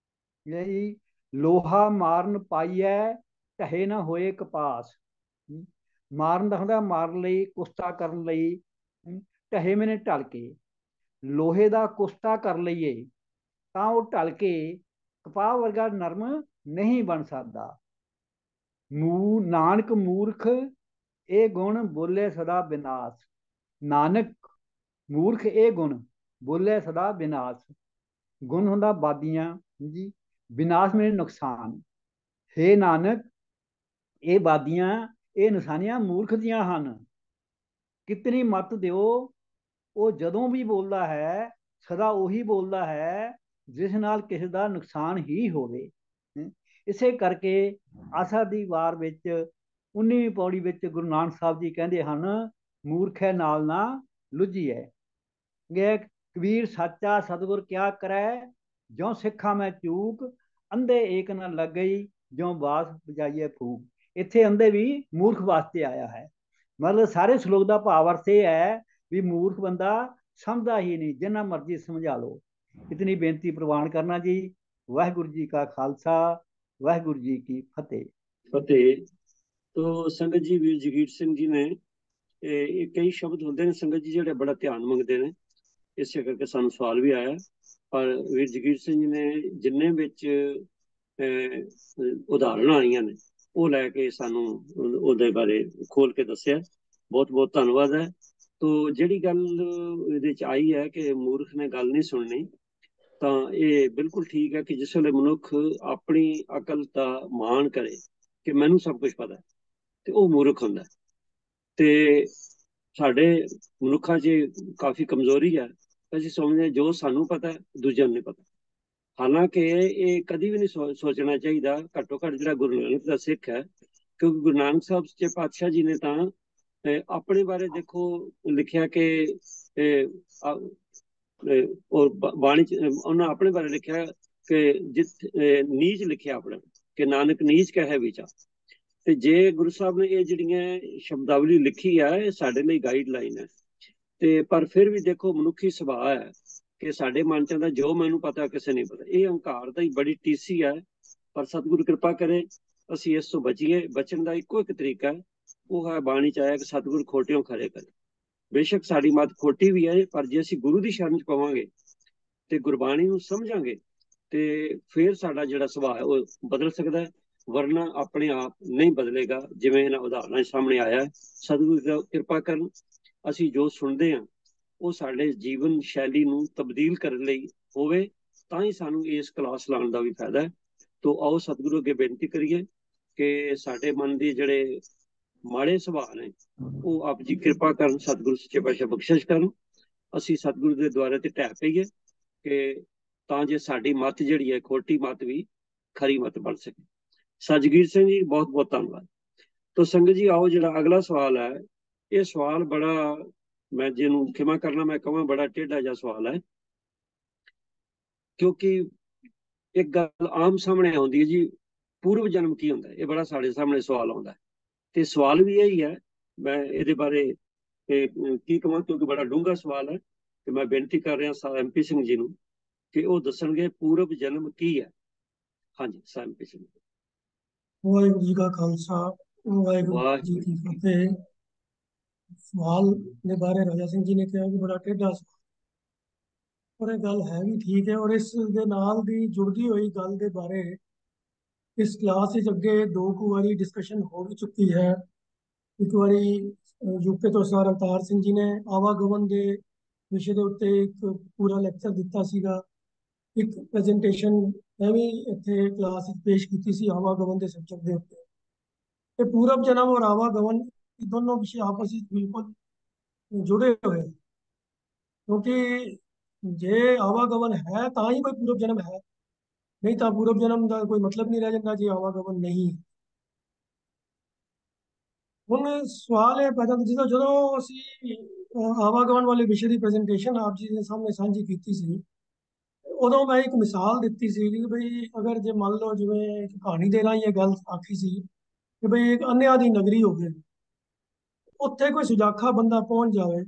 ਜੀ ਲੋਹਾ ਮਾਰਨ ਪਾਈਐ, ਢਹੇ ਨਾ ਹੋਏ ਕਪਾਸ। ਮਾਰਨ ਦਾ ਹੁੰਦਾ ਮਾਰਨ ਲਈ, ਕੁਸ਼ਤਾ ਕਰਨ ਲਈ। ਢਹੇ ਮੈਨੇ ਢਲ ਕੇ, ਲੋਹੇ ਦਾ ਕੁਸ਼ਤਾ ਕਰ ਲਈਏ ਤਾਂ ਉਹ ਢਲ ਕੇ ਕਪਾਹ ਵਰਗਾ ਨਰਮ ਨਹੀਂ ਬਣ ਸਕਦਾ। ਨਾਨਕ ਮੂਰਖ ਇਹ ਗੁਣ ਬੋਲੇ ਸਦਾ ਵਿਨਾਸ਼। ਨਾਨਕ ਮੂਰਖ ਇਹ ਗੁਣ ਬੋਲੇ ਸਦਾ ਵਿਨਾਸ਼। ਗੁਣ ਹੁੰਦਾ ਬਾਦੀਆਂ ਜੀ, ਵਿਨਾਸ਼ ਮੇਰੇ ਨੁਕਸਾਨ। ਹੇ ਨਾਨਕ ਇਹ ਬਾਦੀਆਂ, ਇਹ ਨਿਸ਼ਾਨੀਆਂ ਮੂਰਖ ਦੀਆਂ ਹਨ। ਕਿਤਨੀ ਮੱਤ ਦਿਓ, ਉਹ ਜਦੋਂ ਵੀ ਬੋਲਦਾ ਹੈ ਸਦਾ ਉਹੀ ਬੋਲਦਾ ਹੈ ਜਿਸ ਨਾਲ ਕਿਸੇ ਦਾ ਨੁਕਸਾਨ ਹੀ ਹੋਵੇ। ਇਸੇ ਕਰਕੇ ਆਸਾ ਦੀ ਵਾਰ ਵਿੱਚ 19ਵੀਂ ਪੌੜੀ ਵਿੱਚ ਗੁਰੂ ਨਾਨਕ ਸਾਹਿਬ ਜੀ ਕਹਿੰਦੇ ਹਨ, ਮੂਰਖੈ ਨਾਲ ਨਾ ਲੁੱਝੀਐ। ਕਬੀਰ ਸਾਚਾ ਸਤਿਗੁਰ ਕਿਆ ਕਰੈ, ਜਿਉ ਸਿੱਖਾਂ ਮੈਂ ਚੂਕ। ਅੰਧੇ ਏਕ ਨਾ ਲੱਗਈ, ਜਿਉ ਬਾਸ ਬਜਾਈਏ ਫੂਕ। ਇੱਥੇ ਅੰਧੇ ਵੀ ਮੂਰਖ ਵਾਸਤੇ ਆਇਆ ਹੈ। ਮਤਲਬ ਸਾਰੇ ਸ਼ਲੋਕ ਦਾ ਭਾਵ ਅਰਥ ਇਹ ਹੈ ਵੀ ਮੂਰਖ ਬੰਦਾ ਸਮਝਦਾ ਹੀ ਨਹੀਂ, ਜਿੰਨਾ ਮਰਜ਼ੀ ਸਮਝਾ ਲਓ। ਇਤਨੀ ਬੇਨਤੀ ਪ੍ਰਵਾਨ ਕਰਨਾ ਜੀ। ਵਾਹਿਗੁਰੂ ਜੀ ਕਾ ਖਾਲਸਾ, ਵਾਹਿਗੁਰੂ ਜੀ ਕੀ ਫਤਿਹ। ਫਤਿਹ। ਤੋ ਸੰਗਤ ਜੀ, ਵੀਰ ਜਗੀਰ ਸਿੰਘ ਜੀ ਨੇ ਇਹ ਕਈ ਸ਼ਬਦ ਹੁੰਦੇ ਨੇ ਸੰਗਤ ਜੀ ਜਿਹੜੇ ਬੜਾ ਧਿਆਨ ਮੰਗਦੇ ਨੇ, ਇਸੇ ਕਰਕੇ ਸਾਨੂੰ ਸਵਾਲ ਵੀ ਆਇਆ। ਪਰ ਵੀਰ ਜਗੀਰ ਸਿੰਘ ਜੀ ਨੇ ਜਿੰਨੇ ਵਿੱਚ ਉਦਾਹਰਨਾਂ ਆਈਆਂ ਨੇ ਉਹ ਲੈ ਕੇ ਸਾਨੂੰ ਉਹਦੇ ਬਾਰੇ ਖੋਲ ਕੇ ਦੱਸਿਆ। ਬਹੁਤ ਬਹੁਤ ਧੰਨਵਾਦ ਹੈ। ਤੋ ਜਿਹੜੀ ਗੱਲ ਇਹਦੇ ਚ ਆਈ ਹੈ ਕਿ ਮੂਰਖ ਨੇ ਗੱਲ ਨਹੀਂ ਸੁਣਨੀ, ਤਾਂ ਇਹ ਬਿਲਕੁਲ ਠੀਕ ਹੈ ਕਿ ਜਿਸ ਵੇਲੇ ਮਨੁੱਖ ਆਪਣੀ ਅਕਲ ਦਾ ਮਾਣ ਕਰੇ ਕਿ ਮੈਨੂੰ ਸਭ ਕੁਝ ਪਤਾ ਹੈ, ਤੇ ਉਹ ਮੂਰਖ ਹੁੰਦਾ। ਤੇ ਸਾਡੇ ਮਨੁੱਖਾਂ 'ਚ ਕਾਫੀ ਕਮਜ਼ੋਰੀ ਹੈ, ਅਸੀਂ ਸਮਝਦੇ ਜੋ ਸਾਨੂੰ ਪਤਾ ਦੂਜਿਆਂ ਨੂੰ ਨਹੀਂ ਪਤਾ। ਹਾਲਾਂਕਿ ਇਹ ਕਦੀ ਵੀ ਨਹੀਂ ਸੋਚਣਾ ਚਾਹੀਦਾ। ਘੱਟੋ ਘੱਟ ਜਿਹੜਾ ਗੁਰੂ ਨਾਨਕ ਦਾ ਸਿੱਖ ਹੈ, ਕਿਉਂਕਿ ਗੁਰੂ ਨਾਨਕ ਸਾਹਿਬ ਸੱਚੇ ਪਾਤਸ਼ਾਹ ਜੀ ਨੇ ਤਾਂ ਆਪਣੇ ਬਾਰੇ ਦੇਖੋ ਲਿਖਿਆ ਕਿ ਔਰ ਬਾਣੀ 'ਚ ਉਹਨਾਂ ਆਪਣੇ ਬਾਰੇ ਲਿਖਿਆ ਕਿ ਨੀਚ ਲਿਖਿਆ ਆਪਣਾ ਕਿ ਨਾਨਕ ਨੀਚ ਕਹੇ ਵਿਚਾਰ। ਤੇ ਜੇ ਗੁਰੂ ਸਾਹਿਬ ਨੇ ਇਹ ਜਿਹੜੀਆਂ ਸ਼ਬਦਾਵਲੀ ਲਿਖੀ ਹੈ, ਇਹ ਸਾਡੇ ਲਈ ਗਾਈਡਲਾਈਨ ਹੈ। ਤੇ ਪਰ ਫਿਰ ਵੀ ਦੇਖੋ ਮਨੁੱਖੀ ਸੁਭਾਅ ਹੈ ਕਿ ਸਾਡੇ ਮਨ 'ਚ ਆਉਂਦਾ ਜੋ ਮੈਨੂੰ ਪਤਾ ਕਿਸੇ ਨਹੀਂ ਪਤਾ। ਇਹ ਹੰਕਾਰ ਦਾ ਹੀ ਬੜੀ ਟੀਸੀ ਹੈ ਪਰ ਸਤਿਗੁਰੂ ਕਿਰਪਾ ਕਰੇ ਅਸੀਂ ਇਸ ਤੋਂ ਬਚੀਏ। ਬਚਣ ਦਾ ਇੱਕੋ ਇੱਕ ਤਰੀਕਾ ਹੈ, ਉਹ ਹੈ ਬਾਣੀ ਚ ਆਇਆ ਕਿ ਸਤਿਗੁਰ ਖੋਟਿਓਂ ਖਰੇ ਕਰੇ। ਬੇਸ਼ੱਕ ਸਾਡੀ ਮੱਤ ਖੋਟੀ ਵੀ ਹੈ, ਪਰ ਜੇ ਅਸੀਂ ਗੁਰੂ ਦੀ ਸ਼ਰਨ ਚ ਪਵਾਂਗੇ ਤੇ ਗੁਰਬਾਣੀ ਨੂੰ ਸਮਝਾਂਗੇ ਤੇ ਫਿਰ ਸਾਡਾ ਜਿਹੜਾ ਸੁਭਾਅ ਹੈ ਉਹ ਬਦਲ ਸਕਦਾ ਹੈ, ਵਰਨਾ ਆਪਣੇ ਆਪ ਨਹੀਂ ਬਦਲੇਗਾ। ਜਿਵੇਂ ਇਹਨਾਂ ਉਦਾਹਰਨਾਂ ਸਾਹਮਣੇ ਆਇਆ, ਸਤਿਗੁਰੂ ਕਿਰਪਾ ਕਰਨ ਅਸੀਂ ਜੋ ਸੁਣਦੇ ਹਾਂ ਉਹ ਸਾਡੇ ਜੀਵਨ ਸ਼ੈਲੀ ਨੂੰ ਤਬਦੀਲ ਕਰਨ ਲਈ ਹੋਵੇ, ਤਾਂ ਹੀ ਸਾਨੂੰ ਇਸ ਕਲਾਸ ਲਾਉਣ ਦਾ ਵੀ ਫਾਇਦਾ ਹੈ। ਤੋ ਆਓ ਸਤਿਗੁਰੂ ਅੱਗੇ ਬੇਨਤੀ ਕਰੀਏ ਕਿ ਸਾਡੇ ਮਨ ਦੇ ਜਿਹੜੇ ਮਾੜੇ ਸੁਭਾਅ ਨੇ ਉਹ ਆਪ ਜੀ ਕਿਰਪਾ ਕਰਨ, ਸਤਿਗੁਰੂ ਸੱਚੇ ਪਾਤਸ਼ਾਹ ਬਖਸ਼ਿਸ਼ ਕਰਨ, ਅਸੀਂ ਸਤਿਗੁਰੂ ਦੇ ਦੁਆਰੇ ਤੇ ਢਹਿ ਪਈਏ ਕਿ ਤਾਂ ਜੇ ਸਾਡੀ ਮੱਤ ਜਿਹੜੀ ਹੈ ਖੋਟੀ ਮੱਤ ਵੀ ਖਰੀ ਮੱਤ ਬਣ ਸਕੇ। ਸਤਿਗੁਰੂ ਸਿੰਘ ਜੀ ਬਹੁਤ ਬਹੁਤ ਧੰਨਵਾਦ। ਤੋ ਸੰਗਤ ਜੀ ਆਓ ਜਿਹੜਾ ਅਗਲਾ ਸਵਾਲ ਹੈ, ਇਹ ਸਵਾਲ ਬੜਾ, ਮੈਂ ਜਿਹਨੂੰ ਖਿਮਾ ਕਰਨਾ ਮੈਂ ਕਹਾਂ ਬੜਾ ਟੇਢਾ ਜਿਹਾ ਸਵਾਲ ਹੈ, ਕਿਉਂਕਿ ਇੱਕ ਗੱਲ ਆਮ ਸਾਹਮਣੇ ਆਉਂਦੀ ਹੈ ਜੀ, ਪੂਰਵ ਜਨਮ ਕੀ ਹੁੰਦਾ, ਇਹ ਬੜਾ ਸਾਡੇ ਸਾਹਮਣੇ ਸਵਾਲ ਆਉਂਦਾ ਹੈ। ਤੇ ਸਵਾਲ ਵੀ ਇਹੀ ਹੈ, ਮੈਂ ਇਹਦੇ ਬਾਰੇ ਕੀ ਕਹਾਂ ਕਿਉਂਕਿ ਬੜਾ ਡੂੰਘਾ ਸਵਾਲ ਹੈ, ਤੇ ਮੈਂ ਬੇਨਤੀ ਕਰ ਰਿਹਾ ਸਾਹਿਬ MP ਸਿੰਘ ਜੀ ਨੂੰ ਕਿ ਉਹ ਦੱਸਣਗੇ ਪੂਰਵ ਜਨਮ ਕੀ ਹੈ। ਹਾਂਜੀ ਸਾਹਿਬ MP ਸਿੰਘ। ਵਾਹਿਗੁਰੂ ਜੀ ਕਾ ਖਾਲਸਾ, ਵਾਹਿਗੁਰੂ ਜੀ ਕੀ ਫਤਿਹ। ਸਵਾਲ ਦੇ ਬਾਰੇ ਰਾਜਾ ਸਿੰਘ ਜੀ ਨੇ ਕਿਹਾ ਕਿ ਬੜਾ ਟੇਢਾ ਸਵਾਲ, ਔਰ ਇਹ ਗੱਲ ਹੈ ਵੀ ਠੀਕ ਹੈ। ਔਰ ਇਸ ਦੇ ਨਾਲ ਦੀ ਜੁੜਦੀ ਹੋਈ ਗੱਲ ਦੇ ਬਾਰੇ ਇਸ ਕਲਾਸ ਵਿੱਚ ਅੱਗੇ ਦੋ ਕੁ ਵਾਰੀ ਡਿਸਕਸ਼ਨ ਹੋ ਵੀ ਚੁੱਕੀ ਹੈ। ਇੱਕ ਵਾਰੀ ਯੂਕੇ ਤੋਂ ਸਰ ਅਵਤਾਰ ਸਿੰਘ ਜੀ ਨੇ ਆਵਾਗਮਨ ਦੇ ਵਿਸ਼ੇ ਦੇ ਉੱਤੇ ਇੱਕ ਪੂਰਾ ਲੈਕਚਰ ਦਿੱਤਾ ਸੀਗਾ। ਇੱਕ ਪ੍ਰੈਜੈਂਟੇਸ਼ਨ ਮੈਂ ਵੀ ਇੱਥੇ ਕਲਾਸ ਵਿੱਚ ਪੇਸ਼ ਕੀਤੀ ਸੀ ਆਵਾਗਮਨ ਦੇ ਸਬਜੈਕਟ ਦੇ ਉੱਤੇ। ਤੇ ਪੂਰਵ ਜਨਮ ਔਰ ਆਵਾਗਮਨ ਦੋਨੋਂ ਵਿਸ਼ੇ ਆਪਸ ਵਿੱਚ ਬਿਲਕੁਲ ਜੁੜੇ ਹੋਏ, ਕਿਉਂਕਿ ਜੇ ਆਵਾਗਮਨ ਹੈ ਤਾਂ ਹੀ ਕੋਈ ਪੂਰਵ ਜਨਮ ਹੈ, ਨਹੀਂ ਤਾਂ ਪੂਰਵ ਜਨਮ ਦਾ ਕੋਈ ਮਤਲਬ ਨਹੀਂ ਰਹਿ ਜਾਂਦਾ ਜੇ ਆਵਾਗਮਨ ਨਹੀਂ। ਹੁਣ ਸਵਾਲ ਇਹ ਪੈਦਾ ਹੁੰਦਾ, ਜਦੋਂ ਅਸੀਂ ਆਵਾਗਮਨ ਵਾਲੇ ਵਿਸ਼ੇ ਦੀ ਪ੍ਰੈਜੈਂਟੇਸ਼ਨ ਆਪ ਜੀ ਦੇ ਸਾਹਮਣੇ ਸਾਂਝੀ ਕੀਤੀ ਸੀ, ਉਦੋਂ ਮੈਂ ਇੱਕ ਮਿਸਾਲ ਦਿੱਤੀ ਸੀ ਕਿ ਬਈ ਅਗਰ ਜੇ ਮੰਨ ਲਓ ਜਿਵੇਂ ਕਹਾਣੀ ਦੇ ਰਾਹੀਂ ਇਹ ਗੱਲ ਆਖੀ ਸੀ ਕਿ ਬਈ ਇੱਕ ਅੰਨ੍ਹਿਆਂ ਦੀ ਨਗਰੀ ਹੋਵੇ, ਉੱਥੇ ਕੋਈ ਸੁਜਾਖਾ ਬੰਦਾ ਪਹੁੰਚ ਜਾਵੇ,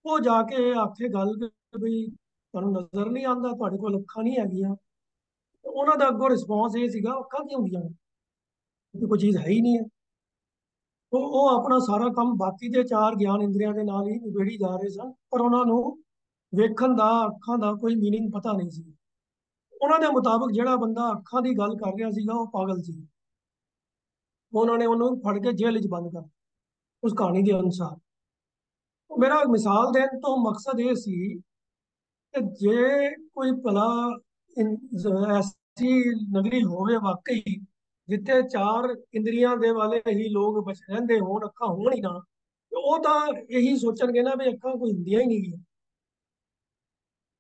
ਉਹ ਜਾ ਕੇ ਆਖੇ ਗੱਲ ਕਿ ਬਈ ਤੁਹਾਨੂੰ ਨਜ਼ਰ ਨਹੀਂ ਆਉਂਦਾ, ਤੁਹਾਡੇ ਕੋਲ ਅੱਖਾਂ ਨਹੀਂ ਹੈਗੀਆਂ। ਉਹਨਾਂ ਦਾ ਅੱਗੋਂ ਰਿਸਪੌਂਸ ਇਹ ਸੀਗਾ ਅੱਖਾਂ ਕਿਉਂ ਹੁੰਦੀਆਂ, ਕਿਉਂਕਿ ਕੋਈ ਚੀਜ਼ ਹੈ ਹੀ ਨਹੀਂ ਹੈ। ਉਹ ਆਪਣਾ ਸਾਰਾ ਕੰਮ ਬਾਕੀ ਦੇ ਚਾਰ ਗਿਆਨ ਇੰਦਰੀਆਂ ਦੇ ਨਾਲ ਹੀ ਨਿਬੇੜੀ ਜਾ ਰਹੇ ਸਨ, ਪਰ ਉਹਨਾਂ ਨੂੰ ਵੇਖਣ ਦਾ, ਅੱਖਾਂ ਦਾ ਕੋਈ ਮੀਨਿੰਗ ਪਤਾ ਨਹੀਂ ਸੀ। ਉਹਨਾਂ ਦੇ ਮੁਤਾਬਕ ਜਿਹੜਾ ਬੰਦਾ ਅੱਖਾਂ ਦੀ ਗੱਲ ਕਰ ਰਿਹਾ ਸੀਗਾ ਉਹ ਪਾਗਲ ਸੀ। ਉਹਨਾਂ ਨੇ ਉਹਨੂੰ ਫੜ ਕੇ ਜੇਲ੍ਹ 'ਚ ਬੰਦ ਕਰ ਉਸ ਕਹਾਣੀ ਦੇ ਅਨੁਸਾਰ। ਮੇਰਾ ਮਿਸਾਲ ਦੇਣ ਤੋਂ ਮਕਸਦ ਇਹ ਸੀ ਕਿ ਜੇ ਕੋਈ ਭਲਾ ਐਸੀ ਨਗਰੀ ਹੋਵੇ ਵਾਕਈ ਜਿੱਥੇ ਚਾਰ ਇੰਦਰੀਆਂ ਦੇ ਵਾਲੇ ਹੀ ਲੋਕ ਬਚ ਰਹਿੰਦੇ ਹੋਣ, ਅੱਖਾਂ ਹੋਣ ਹੀ ਨਾ, ਉਹ ਤਾਂ ਇਹੀ ਸੋਚਣਗੇ ਨਾ ਵੀ ਅੱਖਾਂ ਕੋਈ ਹੁੰਦੀਆਂ ਹੀ ਨਹੀਂ ਗਈਆਂ।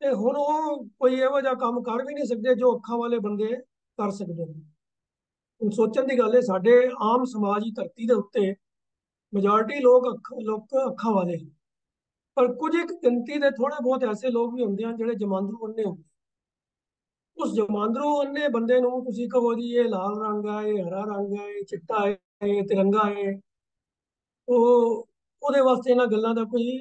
ਤੇ ਹੁਣ ਉਹ ਕੋਈ ਇਹੋ ਜਿਹਾ ਕੰਮ ਕਰ ਵੀ ਨਹੀਂ ਸਕਦੇ ਜੋ ਅੱਖਾਂ ਵਾਲੇ ਬੰਦੇ ਕਰ ਸਕਦੇ ਨੇ। ਹੁਣ ਸੋਚਣ ਦੀ ਗੱਲ ਹੈ, ਸਾਡੇ ਆਮ ਸਮਾਜ ਦੀ ਧਰਤੀ ਦੇ ਉੱਤੇ ਮੈਜੋਰਿਟੀ ਲੋਕ ਅੱਖਾਂ ਵਾਲੇ ਹਨ, ਪਰ ਕੁਝ ਇੱਕ ਗਿਣਤੀ ਦੇ ਥੋੜੇ ਬਹੁਤ ਐਸੇ ਲੋਕ ਵੀ ਹੁੰਦੇ ਹਨ ਜਿਹੜੇ ਜਮਾਂਦਰੂ ਅੰਨੇ ਹੁੰਦੇ। ਉਸ ਜਮਾਂਦਰੂ ਅੰਨੇ ਬੰਦੇ ਨੂੰ ਤੁਸੀਂ ਕਹੋ ਜੀ ਇਹ ਲਾਲ ਰੰਗ ਹੈ, ਇਹ ਹਰਾ ਰੰਗ ਹੈ, ਇਹ ਚਿੱਟਾ ਹੈ, ਇਹ ਤਿਰੰਗਾ ਹੈ, ਉਹਦੇ ਵਾਸਤੇ ਇਹਨਾਂ ਗੱਲਾਂ ਦਾ ਕੋਈ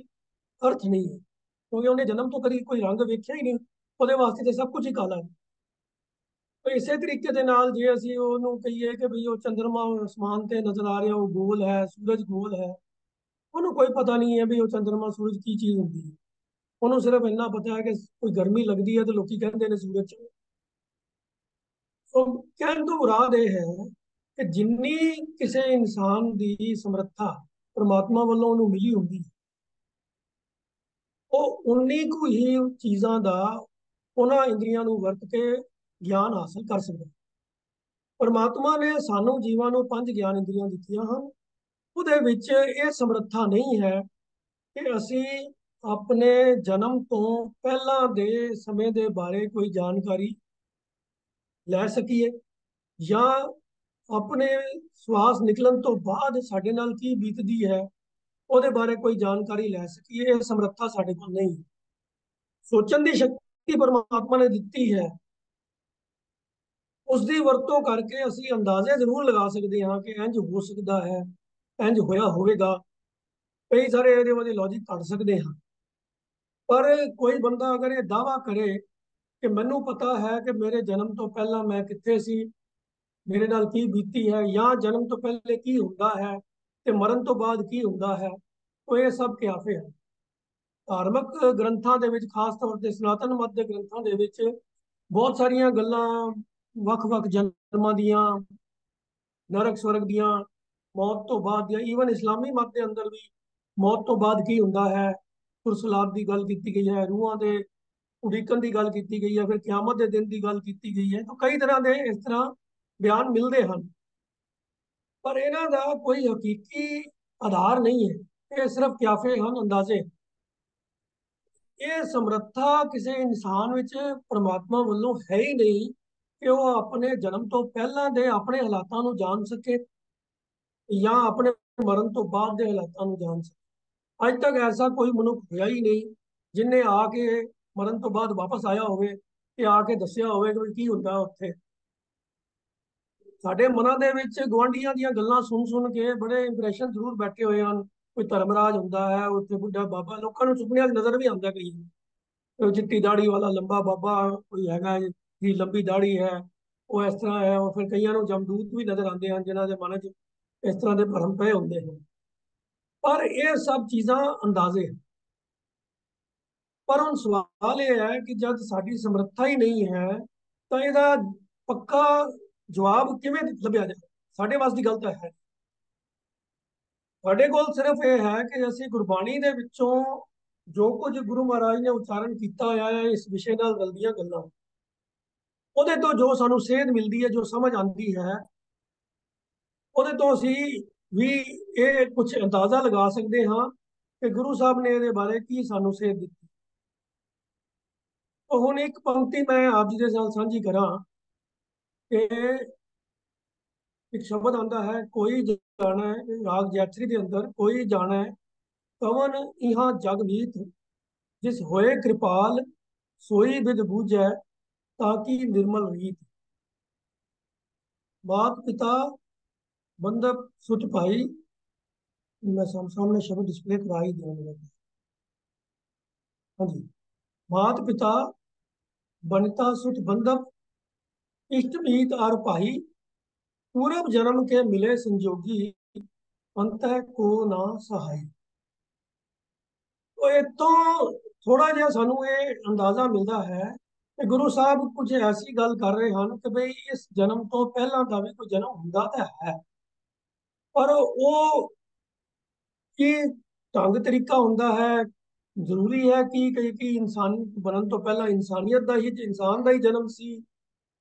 ਅਰਥ ਨਹੀਂ ਹੈ, ਕਿਉਂਕਿ ਉਹਨੇ ਜਨਮ ਤੋਂ ਕਦੀ ਕੋਈ ਰੰਗ ਵੇਖਿਆ ਹੀ ਨਹੀਂ, ਉਹਦੇ ਵਾਸਤੇ ਤੇ ਸਭ ਕੁਝ ਹੀ ਕਾਲਾ ਹੈ। ਇਸੇ ਤਰੀਕੇ ਦੇ ਨਾਲ ਜੇ ਅਸੀਂ ਉਹਨੂੰ ਕਹੀਏ ਕਿ ਵੀ ਉਹ ਚੰਦਰਮਾ ਅਸਮਾਨ ਤੇ ਨਜ਼ਰ ਆ ਰਿਹਾ, ਉਹ ਗੋਲ ਹੈ, ਸੂਰਜ ਗੋਲ ਹੈ, ਉਹਨੂੰ ਕੋਈ ਪਤਾ ਨਹੀਂ ਹੈ ਵੀ ਉਹ ਚੰਦਰਮਾ ਸੂਰਜ ਕੀ ਚੀਜ਼ ਹੁੰਦੀ ਹੈ। ਉਹਨੂੰ ਸਿਰਫ ਇੰਨਾ ਪਤਾ ਹੈ ਕਿ ਕੋਈ ਗਰਮੀ ਲੱਗਦੀ ਹੈ ਤੇ ਲੋਕੀ ਕਹਿੰਦੇ ਨੇ ਸੂਰਜ। ਸੋ ਕਹਿਣ ਤੋਂ ਮੁਰਾਦ ਇਹ ਹੈ ਕਿ ਜਿੰਨੀ ਕਿਸੇ ਇਨਸਾਨ ਦੀ ਸਮਰੱਥਾ ਪਰਮਾਤਮਾ ਵੱਲੋਂ ਉਹਨੂੰ ਮਿਲੀ ਹੁੰਦੀ, ਉਹ ਉਨੀ ਕੁ ਹੀ ਚੀਜ਼ਾਂ ਦਾ ਉਹਨਾਂ ਇੰਦਰੀਆਂ ਨੂੰ ਵਰਤ ਕੇ ਗਿਆਨ ਹਾਸਲ ਕਰ ਸਕਦਾ। ਪਰਮਾਤਮਾ ਨੇ ਸਾਨੂੰ ਜੀਵਾਂ ਨੂੰ 5 ਗਿਆਨ ਇੰਦਰੀਆਂ ਦਿੱਤੀਆਂ ਹਨ। ਉਹਦੇ ਵਿੱਚ ਇਹ ਸਮਰੱਥਾ ਨਹੀਂ ਹੈ ਕਿ ਅਸੀਂ ਆਪਣੇ ਜਨਮ ਤੋਂ ਪਹਿਲਾਂ ਦੇ ਸਮੇਂ ਦੇ ਬਾਰੇ ਕੋਈ ਜਾਣਕਾਰੀ ਲੈ ਸਕੀਏ, ਜਾਂ ਆਪਣੇ ਸਵਾਸ ਨਿਕਲਣ ਤੋਂ ਬਾਅਦ ਸਾਡੇ ਨਾਲ ਕੀ ਬੀਤਦੀ ਹੈ ਉਹਦੇ ਬਾਰੇ ਕੋਈ ਜਾਣਕਾਰੀ ਲੈ ਸਕੀਏ। ਇਹ ਸਮਰੱਥਾ ਸਾਡੇ ਕੋਲ ਨਹੀਂ। ਸੋਚਣ ਦੀ ਸ਼ਕਤੀ ਪਰਮਾਤਮਾ ਨੇ ਦਿੱਤੀ ਹੈ, ਉਸ ਦੀ ਵਰਤੋਂ ਕਰਕੇ ਅਸੀਂ ਅੰਦਾਜ਼ੇ ਜ਼ਰੂਰ ਲਗਾ ਸਕਦੇ ਹਾਂ ਕਿ ਇੰਜ ਹੋ ਸਕਦਾ ਹੈ, ਇੰਜ ਹੋਇਆ ਹੋਵੇਗਾ, ਕਈ ਸਾਰੇ ਇਹਦੇ ਵਾਲੇ ਲੌਜਿਕ ਕੱਢ ਸਕਦੇ ਹਾਂ। ਪਰ ਕੋਈ ਬੰਦਾ ਅਗਰ ਇਹ ਦਾਅਵਾ ਕਰੇ ਕਿ ਮੈਨੂੰ ਪਤਾ ਹੈ ਕਿ ਮੇਰੇ ਜਨਮ ਤੋਂ ਪਹਿਲਾਂ ਮੈਂ ਕਿੱਥੇ ਸੀ, ਮੇਰੇ ਨਾਲ ਕੀ ਬੀਤੀ ਹੈ, ਜਾਂ ਜਨਮ ਤੋਂ ਪਹਿਲੇ ਕੀ ਹੁੰਦਾ ਹੈ ਤੇ ਮਰਨ ਤੋਂ ਬਾਅਦ ਕੀ ਹੁੰਦਾ ਹੈ, ਉਹ ਇਹ ਸਭ ਕਿਆਫੇ ਹੈ। ਧਾਰਮਿਕ ਗ੍ਰੰਥਾਂ ਦੇ ਵਿੱਚ, ਖਾਸ ਤੌਰ ਤੇ ਸਨਾਤਨ ਮਤ ਦੇ ਗ੍ਰੰਥਾਂ ਦੇ ਵਿੱਚ ਬਹੁਤ ਸਾਰੀਆਂ ਗੱਲਾਂ ਵੱਖ-ਵੱਖ ਜਨਮਾਂ ਦੀਆਂ, ਨਰਕ ਸਵਰਗ ਦੀਆਂ, ਮੌਤ ਤੋਂ ਬਾਅਦ ਦੀਆਂ, ਈਵਨ ਇਸਲਾਮੀ ਮਤ ਦੇ ਅੰਦਰ ਵੀ ਮੌਤ ਤੋਂ ਬਾਅਦ ਕੀ ਹੁੰਦਾ ਹੈ, ਪੁਰਸਲਾਬ ਦੀ ਗੱਲ ਕੀਤੀ ਗਈ ਹੈ, ਰੂਹਾਂ ਦੇ ਉਡੀਕਣ ਦੀ ਗੱਲ ਕੀਤੀ ਗਈ ਹੈ, ਫਿਰ ਕਿਆਮਤ ਦੇ ਦਿਨ ਦੀ ਗੱਲ ਕੀਤੀ ਗਈ ਹੈ। ਤਾਂ ਕਈ ਤਰ੍ਹਾਂ ਦੇ ਇਸ ਤਰ੍ਹਾਂ ਬਿਆਨ ਮਿਲਦੇ ਹਨ, ਪਰ ਇਹਨਾਂ ਦਾ ਕੋਈ ਹਕੀਕੀ ਆਧਾਰ ਨਹੀਂ ਹੈ। ਇਹ ਸਿਰਫ ਕਿਆਫੇ ਹਨ, ਅੰਦਾਜ਼ੇ। ਇਹ ਸਮਰੱਥਾ ਕਿਸੇ ਇਨਸਾਨ ਵਿੱਚ ਪਰਮਾਤਮਾ ਵੱਲੋਂ ਹੈ ਹੀ ਨਹੀਂ ਕਿ ਉਹ ਆਪਣੇ ਜਨਮ ਤੋਂ ਪਹਿਲਾਂ ਦੇ ਆਪਣੇ ਹਾਲਾਤਾਂ ਨੂੰ ਜਾਣ ਸਕੇ ਜਾਂ ਆਪਣੇ ਮਰਨ ਤੋਂ ਬਾਅਦ ਦੇ ਹਾਲਾਤਾਂ ਨੂੰ ਜਾਣ ਸਕੇ। ਅੱਜ ਤੱਕ ਐਸਾ ਕੋਈ ਮਨੁੱਖ ਹੋਇਆ ਹੀ ਨਹੀਂ ਜਿਨੇ ਆ ਕੇ ਮਰਨ ਤੋਂ ਬਾਅਦ ਵਾਪਸ ਆਇਆ ਹੋਵੇ ਤੇ ਆ ਕੇ ਦੱਸਿਆ ਹੋਵੇ ਕਿ ਕੀ ਹੁੰਦਾ ਉੱਥੇ। ਸਾਡੇ ਮਨਾਂ ਦੇ ਵਿੱਚ ਗੁਆਂਢੀਆਂ ਦੀਆਂ ਗੱਲਾਂ ਸੁਣ ਕੇ ਬੜੇ ਇੰਪ੍ਰੈਸ਼ਨ ਜ਼ਰੂਰ ਬੈਠੇ ਹੋਏ ਹਨ। ਕੋਈ ਧਰਮਰਾਜ ਹੁੰਦਾ ਹੈ ਉੱਥੇ, ਬੁੱਢਾ ਬਾਬਾ, ਲੋਕਾਂ ਨੂੰ ਸੁਪਨਿਆਂ 'ਚ ਨਜ਼ਰ ਵੀ ਆਉਂਦਾ ਕਈ, ਚਿੱਟੀ ਦਾੜੀ ਵਾਲਾ ਲੰਬਾ ਬਾਬਾ ਕੋਈ ਹੈਗਾ ਜੀ, ਲੰਬੀ ਦਾੜੀ ਹੈ, ਉਹ ਇਸ ਤਰ੍ਹਾਂ ਹੈ। ਉਹ ਫਿਰ ਕਈਆਂ ਨੂੰ ਜਮਦੂਤ ਵੀ ਨਜ਼ਰ ਆਉਂਦੇ ਹਨ ਜਿਨ੍ਹਾਂ ਦੇ ਮਨ 'ਚ ਇਸ ਤਰ੍ਹਾਂ ਦੇ ਭਰਮ ਪਏ ਹੁੰਦੇ ਹਨ। ਪਰ ਇਹ ਸਭ ਚੀਜ਼ਾਂ ਅੰਦਾਜ਼ੇ ਹਨ। ਪਰ ਹੁਣ ਸਵਾਲ ਇਹ ਹੈ ਕਿ ਜਦ ਸਾਡੀ ਸਮਰੱਥਾ ਹੀ ਨਹੀਂ ਹੈ ਤਾਂ ਇਹਦਾ ਪੱਕਾ ਜਵਾਬ ਕਿਵੇਂ ਲੱਭਿਆ ਜਾਏ? ਸਾਡੇ ਵੱਸ ਦੀ ਗੱਲ ਤਾਂ ਹੈ। ਸਾਡੇ ਕੋਲ ਸਿਰਫ ਇਹ ਹੈ ਕਿ ਅਸੀਂ ਗੁਰਬਾਣੀ ਦੇ ਵਿੱਚੋਂ ਜੋ ਕੁਝ ਗੁਰੂ ਮਹਾਰਾਜ ਨੇ ਉਚਾਰਨ ਕੀਤਾ ਹੋਇਆ ਹੈ ਇਸ ਵਿਸ਼ੇ ਨਾਲ ਰਲਦੀਆਂ ਗੱਲਾਂ, ਉਹਦੇ ਤੋਂ ਜੋ ਸਾਨੂੰ ਸੇਧ ਮਿਲਦੀ ਹੈ, ਜੋ ਸਮਝ ਆਉਂਦੀ ਹੈ, ਉਹਦੇ ਤੋਂ ਅਸੀਂ ਵੀ ਇਹ ਕੁਝ ਅੰਦਾਜ਼ਾ ਲਗਾ ਸਕਦੇ ਹਾਂ ਕਿ ਗੁਰੂ ਸਾਹਿਬ ਨੇ ਇਹਦੇ ਬਾਰੇ ਕੀ ਸਾਨੂੰ ਸੇਧ ਦਿੱਤੀ। तो ਹੁਣ ਇੱਕ ਪੰਕਤੀ ਮੈਂ ਆਪ ਜੀ ਦੇ ਨਾਲ ਸਾਂਝੀ ਕਰਾਂ ਕਿ ਇੱਕ ਸ਼ਬਦ ਆਉਂਦਾ ਹੈ, ਕੋਈ ਜਾਣਾ ਹੈ, ਰਾਗ ਜੈਤਰੀ ਦੇ ਅੰਦਰ, ਕੋਈ ਜਾਣਾ ਹੈ ਕਵਨ ਇਹਾਂ ਜਗ ਨੀਤ, ਜਿਸ ਹੋਏ कृपाल सोई बिद बूझै ताकि निर्मल रीत। मात पिता बंधप सुत भाई, मैं सामने शब्द डिस्प्ले करा ही दूंगा। हाँ जी, मात पिता बनिता सुत बंधप, इष्ट मीत आर भाई, पूर्व जन्म के मिले संजोगी, अंत को ना सहाय। तो इतों थोड़ा जिहा सानू ये अंदाजा मिलता है कि गुरु साहब कुछ ऐसी गल कर रहे हैं कि भाई इस जन्म तो पहला का भी कोई जन्म हुंदा तो है, पर वो की ढंग तरीका हुंदा है। जरूरी है कि इंसान बनन तो पहला इंसानियत का ही, इंसान का ही जन्म सी,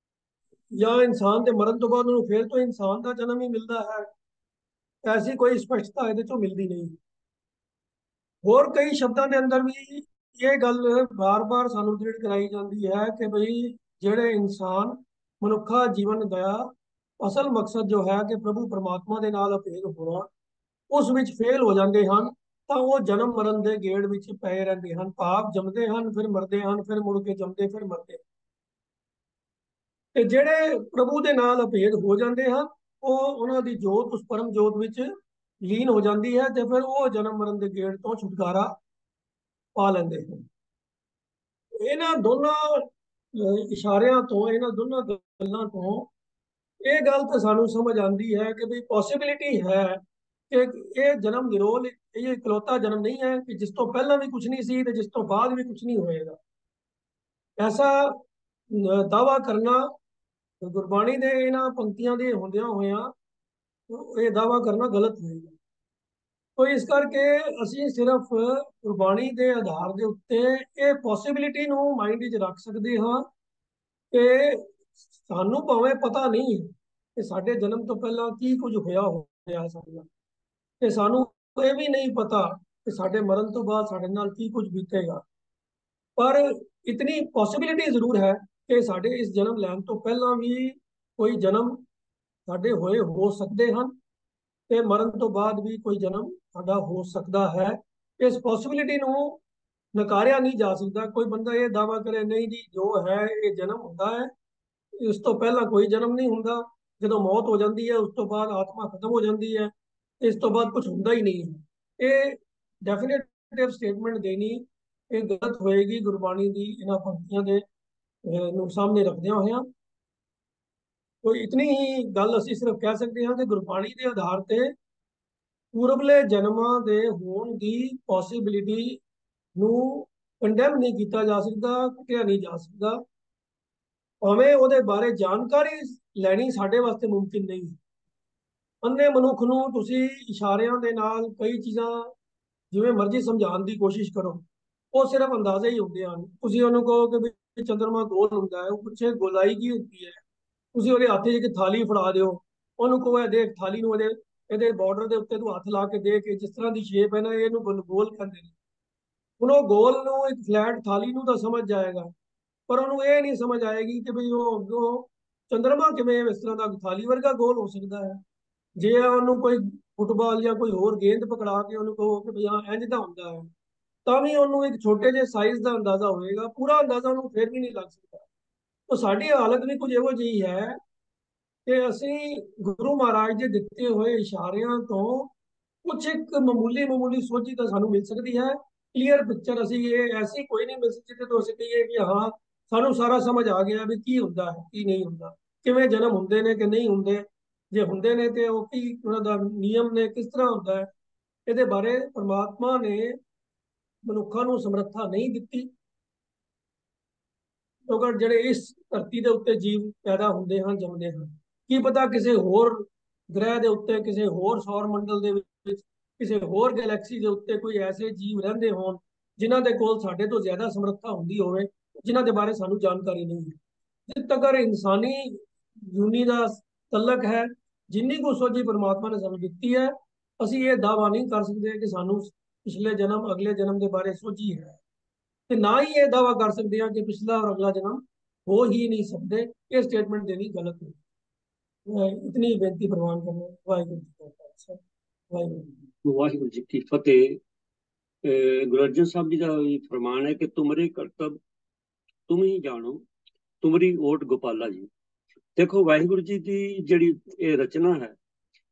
या इंसान के मरण तो बाद उन्होंने फिर तो इंसान का जन्म ही मिलता है? ऐसी कोई स्पष्टता ये मिलती नहीं। होर कई शब्दों के अंदर भी ये गल बार बार सानू दृढ़ कराई जाती है कि भाई जेड़े इंसान मनुखा जीवन का असल मकसद जो है कि प्रभु परमात्मा के नाल अभेद होना, उस विच फेल हो जाते हैं तो वो जन्म मरण के गेड़ विच पए रहते हैं। पाप जमते हैं फिर मरते हैं, फिर मुड़ के जमते फिर मरते। ते जेड़े प्रभु के नाल अभेद हो जाते हैं वो उन्हां दी जोत उस परम जोत विच लीन हो जाती है, तो फिर वो जन्म मरण के गेड़ तो छुटकारा पा लेंदे हैं। इन्हां दोनों इशारियां तो, इन्हां दोनों गल्लां तो ये गल तो सानू समझ आती है कि भाई पॉसिबिलिटी है कि ये जन्म निरोल, ये इकलौता जन्म नहीं है कि जिस तो पहला भी कुछ नहीं सी ते जिस तो बाद भी कुछ नहीं होएगा। ऐसा दावा करना गुरबाणी दे इन्हां पंक्तियां दे होंदियां होया ये दावा करना गलत होएगा। तो इस करके ਅਸੀਂ ਸਿਰਫ ਗੁਰਬਾਣੀ ਦੇ ਆਧਾਰ ਦੇ ਉੱਤੇ ਇਹ ਪੋਸਿਬਿਲਿਟੀ ਨੂੰ ਮਾਈਂਡ ਵਿੱਚ ਰੱਖ ਸਕਦੇ ਹਾਂ ਕਿ ਸਾਨੂੰ ਭਾਵੇਂ ਪਤਾ ਨਹੀਂ ਹੈ ਕਿ ਸਾਡੇ ਜਨਮ ਤੋਂ ਪਹਿਲਾਂ ਕੀ ਕੁਝ ਹੋਇਆ ਸਾਡੇ ਨਾਲ, ਤੇ ਸਾਨੂੰ ਇਹ ਵੀ ਨਹੀਂ ਪਤਾ ਕਿ ਸਾਡੇ ਮਰਨ ਤੋਂ ਬਾਅਦ ਸਾਡੇ ਨਾਲ ਕੀ ਕੁਝ ਬੀਤੇਗਾ, ਪਰ ਇਤਨੀ ਪੋਸਿਬਿਲਿਟੀ ਜ਼ਰੂਰ ਹੈ ਕਿ ਸਾਡੇ ਇਸ ਜਨਮ ਲੈਣ ਤੋਂ ਪਹਿਲਾਂ ਵੀ ਕੋਈ ਜਨਮ ਸਾਡੇ ਹੋਏ ਹੋ ਸਕਦੇ ਹਨ ਤੇ ਮਰਨ ਤੋਂ ਬਾਅਦ ਵੀ ਕੋਈ ਜਨਮ ਸਾਡਾ ਹੋ ਸਕਦਾ ਹੈ। ਇਸ ਪੋਸਿਬਿਲਿਟੀ ਨੂੰ ਨਕਾਰਿਆ ਨਹੀਂ ਜਾ ਸਕਦਾ। ਕੋਈ ਬੰਦਾ ਇਹ ਦਾਵਾ ਕਰੇ ਨਹੀਂ ਜੀ ਜੋ ਹੈ ਇਹ ਜਨਮ ਹੁੰਦਾ ਹੈ, ਇਸ ਤੋਂ ਪਹਿਲਾਂ ਕੋਈ ਜਨਮ ਨਹੀਂ ਹੁੰਦਾ, ਜਦੋਂ ਮੌਤ ਹੋ ਜਾਂਦੀ ਹੈ ਉਸ ਤੋਂ ਬਾਅਦ ਆਤਮਾ ਖਤਮ ਹੋ ਜਾਂਦੀ ਹੈ, ਇਸ ਤੋਂ ਬਾਅਦ ਕੁਝ ਹੁੰਦਾ ਹੀ ਨਹੀਂ ਹੈ। ਇਹ ਡੈਫੀਨੇਟਿਵ ਸਟੇਟਮੈਂਟ ਦੇਣੀ ਇਹ ਗਲਤ ਹੋਏਗੀ ਗੁਰਬਾਣੀ ਦੀ ਇਹਨਾਂ ਪੰਕਤੀਆਂ ਦੇ ਨੂੰ ਸਾਹਮਣੇ ਰੱਖਦਿਆਂ ਹੋਇਆਂ। ਕੋਈ ਇਤਨੀ ਹੀ ਗੱਲ ਅਸੀਂ ਸਿਰਫ ਕਹਿ ਸਕਦੇ ਹਾਂ ਕਿ ਗੁਰਬਾਣੀ ਦੇ ਆਧਾਰ ਤੇ ਪੂਰਬਲੇ ਜਨਮਾਂ ਦੇ ਹੋਣ ਦੀ ਪੋਸਿਬਿਲਿਟੀ ਨੂੰ ਕੰਡੈਮ ਨਹੀਂ ਕੀਤਾ ਜਾ ਸਕਦਾ, ਕੁੱਟਿਆ ਨਹੀਂ ਜਾ ਸਕਦਾ। ਭਾਵੇਂ ਉਹਦੇ ਬਾਰੇ ਜਾਣਕਾਰੀ ਲੈਣੀ ਸਾਡੇ ਵਾਸਤੇ ਮੁਮਕਿਨ ਨਹੀਂ ਹੈ। ਅੰਨੇ ਮਨੁੱਖ ਨੂੰ ਤੁਸੀਂ ਇਸ਼ਾਰਿਆਂ ਦੇ ਨਾਲ ਕਈ ਚੀਜ਼ਾਂ ਜਿਵੇਂ ਮਰਜ਼ੀ ਸਮਝਾਉਣ ਦੀ ਕੋਸ਼ਿਸ਼ ਕਰੋ, ਉਹ ਸਿਰਫ ਅੰਦਾਜ਼ੇ ਹੀ ਹੁੰਦੇ ਹਨ। ਤੁਸੀਂ ਉਹਨੂੰ ਕਹੋ ਕਿ ਵੀ ਚੰਦਰਮਾ ਗੋਲ ਹੁੰਦਾ ਹੈ, ਉਹ ਪੁੱਛੇ ਗੋਲਾਈ ਕੀ ਹੁੰਦੀ ਹੈ, ਤੁਸੀਂ ਉਹਦੇ ਹੱਥ 'ਚ ਇੱਕ ਥਾਲੀ ਫੜਾ ਦਿਓ, ਉਹਨੂੰ ਕਹੋ ਇਹ ਦੇਖ ਥਾਲੀ ਨੂੰ ਇਹਦੇ ਬਾਰਡਰ ਦੇ ਉੱਤੇ ਤੂੰ ਹੱਥ ਲਾ ਕੇ ਦੇਖ ਕੇ ਜਿਸ ਤਰ੍ਹਾਂ ਦੀ ਸ਼ੇਪ ਹੈ ਨਾ, ਇਹਨੂੰ ਗੋਲ ਕਹਿੰਦੇ ਨੇ। ਹੁਣ ਉਹ ਗੋਲ ਨੂੰ ਇੱਕ ਫਲੈਟ ਥਾਲੀ ਨੂੰ ਤਾਂ ਸਮਝ ਜਾਏਗਾ, ਪਰ ਉਹਨੂੰ ਇਹ ਨਹੀਂ ਸਮਝ ਆਏਗੀ ਕਿ ਵੀ ਉਹ ਚੰਦਰਮਾ ਕਿਵੇਂ ਇਸ ਤਰ੍ਹਾਂ ਦਾ ਥਾਲੀ ਵਰਗਾ ਗੋਲ ਹੋ ਸਕਦਾ ਹੈ। ਜੇ ਉਹਨੂੰ ਕੋਈ ਫੁੱਟਬਾਲ ਜਾਂ ਕੋਈ ਹੋਰ ਗੇਂਦ ਪਕੜਾ ਕੇ ਉਹਨੂੰ ਕਹੋ ਕਿ ਵੀ ਹਾਂ ਇੰਝ ਦਾ ਹੁੰਦਾ ਹੈ, ਤਾਂ ਵੀ ਉਹਨੂੰ ਇੱਕ ਛੋਟੇ ਜਿਹੇ ਸਾਈਜ਼ ਦਾ ਅੰਦਾਜ਼ਾ ਹੋਏਗਾ, ਪੂਰਾ ਅੰਦਾਜ਼ਾ ਉਹਨੂੰ ਫਿਰ ਵੀ ਨਹੀਂ ਲੱਗ ਸਕਦਾ। ਤਾਂ ਸਾਡੀ ਹਾਲਤ ਵੀ ਕੁਝ ਇਹੋ ਜਿਹੀ ਹੈ ਕਿ ਅਸੀਂ ਗੁਰੂ ਮਹਾਰਾਜ ਦੇ ਦਿੱਤੇ ਹੋਏ ਇਸ਼ਾਰਿਆਂ ਤੋਂ ਕੁਝ ਇੱਕ ਮਾਮੂਲੀ ਸੋਝੀ ਤਾਂ ਸਾਨੂੰ ਮਿਲ ਸਕਦੀ ਹੈ। ਕਲੀਅਰ ਪਿਕਚਰ ਅਸੀਂ ਇਹ ਐਸੀ ਕੋਈ ਨਹੀਂ ਮਿਲ ਸਕਦੀ ਜਿਹਦੇ ਤੋਂ ਅਸੀਂ ਕਹੀਏ ਕਿ ਹਾਂ ਸਾਨੂੰ ਸਾਰਾ ਸਮਝ ਆ ਗਿਆ ਵੀ ਕੀ ਹੁੰਦਾ ਹੈ ਕੀ ਨਹੀਂ ਹੁੰਦਾ, ਕਿਵੇਂ ਜਨਮ ਹੁੰਦੇ ਨੇ ਕਿ ਨਹੀਂ ਹੁੰਦੇ, ਜੇ ਹੁੰਦੇ ਨੇ ਤੇ ਉਹ ਕੀ ਉਹਨਾਂ ਦਾ ਨਿਯਮ ਨੇ, ਕਿਸ ਤਰ੍ਹਾਂ ਹੁੰਦਾ ਹੈ। ਇਹਦੇ ਬਾਰੇ ਪਰਮਾਤਮਾ ਨੇ ਮਨੁੱਖਾਂ ਨੂੰ ਸਮਰੱਥਾ ਨਹੀਂ ਦਿੱਤੀ, ਕਿਉਂਕਿ ਜਿਹੜੇ ਇਸ ਧਰਤੀ ਦੇ ਉੱਤੇ ਜੀਵ ਪੈਦਾ ਹੁੰਦੇ ਹਨ, ਜੰਮਦੇ ਹਨ, ਕੀ ਪਤਾ ਕਿਸੇ ਹੋਰ ਗ੍ਰਹਿ ਦੇ ਉੱਤੇ, ਕਿਸੇ ਹੋਰ ਸੌਰ ਮੰਡਲ ਦੇ ਵਿੱਚ, ਕਿਸੇ ਹੋਰ ਗੈਲੈਕਸੀ ਦੇ ਉੱਤੇ ਕੋਈ ਐਸੇ ਜੀਵ ਰਹਿੰਦੇ ਹੋਣ ਜਿਨ੍ਹਾਂ ਦੇ ਕੋਲ ਸਾਡੇ ਤੋਂ ਜ਼ਿਆਦਾ ਸਮਰੱਥਾ ਹੁੰਦੀ ਹੋਵੇ, ਜਿਨ੍ਹਾਂ ਦੇ ਬਾਰੇ ਸਾਨੂੰ ਜਾਣਕਾਰੀ ਨਹੀਂ ਹੈ। ਜਿੱਥੇ ਤੱਕ ਇਨਸਾਨੀ ਜੂਨੀ ਦਾ ਤਲਕ ਹੈ, ਜਿੰਨੀ ਕੁ ਸੋਝੀ ਪਰਮਾਤਮਾ ਨੇ ਸਾਨੂੰ ਦਿੱਤੀ ਹੈ, ਅਸੀਂ ਇਹ ਦਾਅਵਾ ਨਹੀਂ ਕਰ ਸਕਦੇ ਕਿ ਸਾਨੂੰ ਪਿਛਲੇ ਜਨਮ ਅਗਲੇ ਜਨਮ ਦੇ ਬਾਰੇ ਸੋਝੀ ਹੈ, ਤੇ ਨਾ ਹੀ ਇਹ ਦਾਅਵਾ ਕਰ ਸਕਦੇ ਹਾਂ ਕਿ ਪਿਛਲਾ और अगला जन्म हो ही नहीं सकते। ये स्टेटमेंट देनी गलत है। मैं इतनी बेनती प्रवान करना। वाहिगुरू जी का खालसा, वाहिगुरू जी की फतेह। गुरु अर्जन साहब जी का फरमान है कि तुमरे करतब तुम ही जानो, तुमरी ओट गोपाला जी। देखो वाहिगुरू जी की जिहड़ी ये रचना है,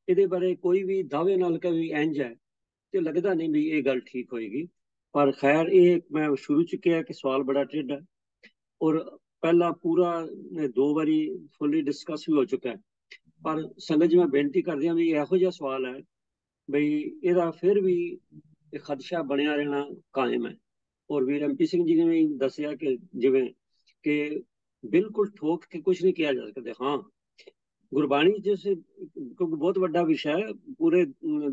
ਇਹਦੇ ਬਾਰੇ ਕੋਈ ਵੀ ਦਾਅਵੇ ਨਾਲ ਕਹੇ ਇੰਜ ਹੈ ਤੇ ਲੱਗਦਾ ਨਹੀਂ ਵੀ ਇਹ ਗੱਲ ਠੀਕ ਹੋਏਗੀ। ਪਰ ਖੈਰ ਇਹ ਮੈਂ ਸ਼ੁਰੂ ਚ ਕਿਹਾ ਕਿ ਸਵਾਲ ਬੜਾ ਟੇਢਾ ਔਰ ਪਹਿਲਾਂ ਪੂਰਾ 2 ਵਾਰੀ ਫੁੱਲੀ ਡਿਸਕਸ ਵੀ ਹੋ ਚੁੱਕਾ ਹੈ। ਪਰ ਸੰਗਤ ਜੀ ਮੈਂ ਬੇਨਤੀ ਕਰਦਿਆਂ ਵੀ ਇਹੋ ਜਿਹਾ ਸਵਾਲ ਹੈ ਬਈ ਇਹਦਾ ਫਿਰ ਵੀ ਖਦਸ਼ਾ ਬਣਿਆ ਰਹਿਣਾ ਕਾਇਮ ਹੈ। ਔਰ ਵੀਰ ਐਮਪੀ ਸਿੰਘ ਜੀ ਨੇ ਵੀ ਦੱਸਿਆ ਕਿ ਜਿਵੇਂ ਕਿ ਬਿਲਕੁਲ ਠੋਕ ਕੇ ਕੁਝ ਨਹੀਂ ਕਿਹਾ ਜਾ ਸਕਦਾ। ਹਾਂ ਗੁਰਬਾਣੀ ਜਿਸ ਕਿਉਂਕਿ ਬਹੁਤ ਵੱਡਾ ਵਿਸ਼ਾ ਹੈ, ਪੂਰੇ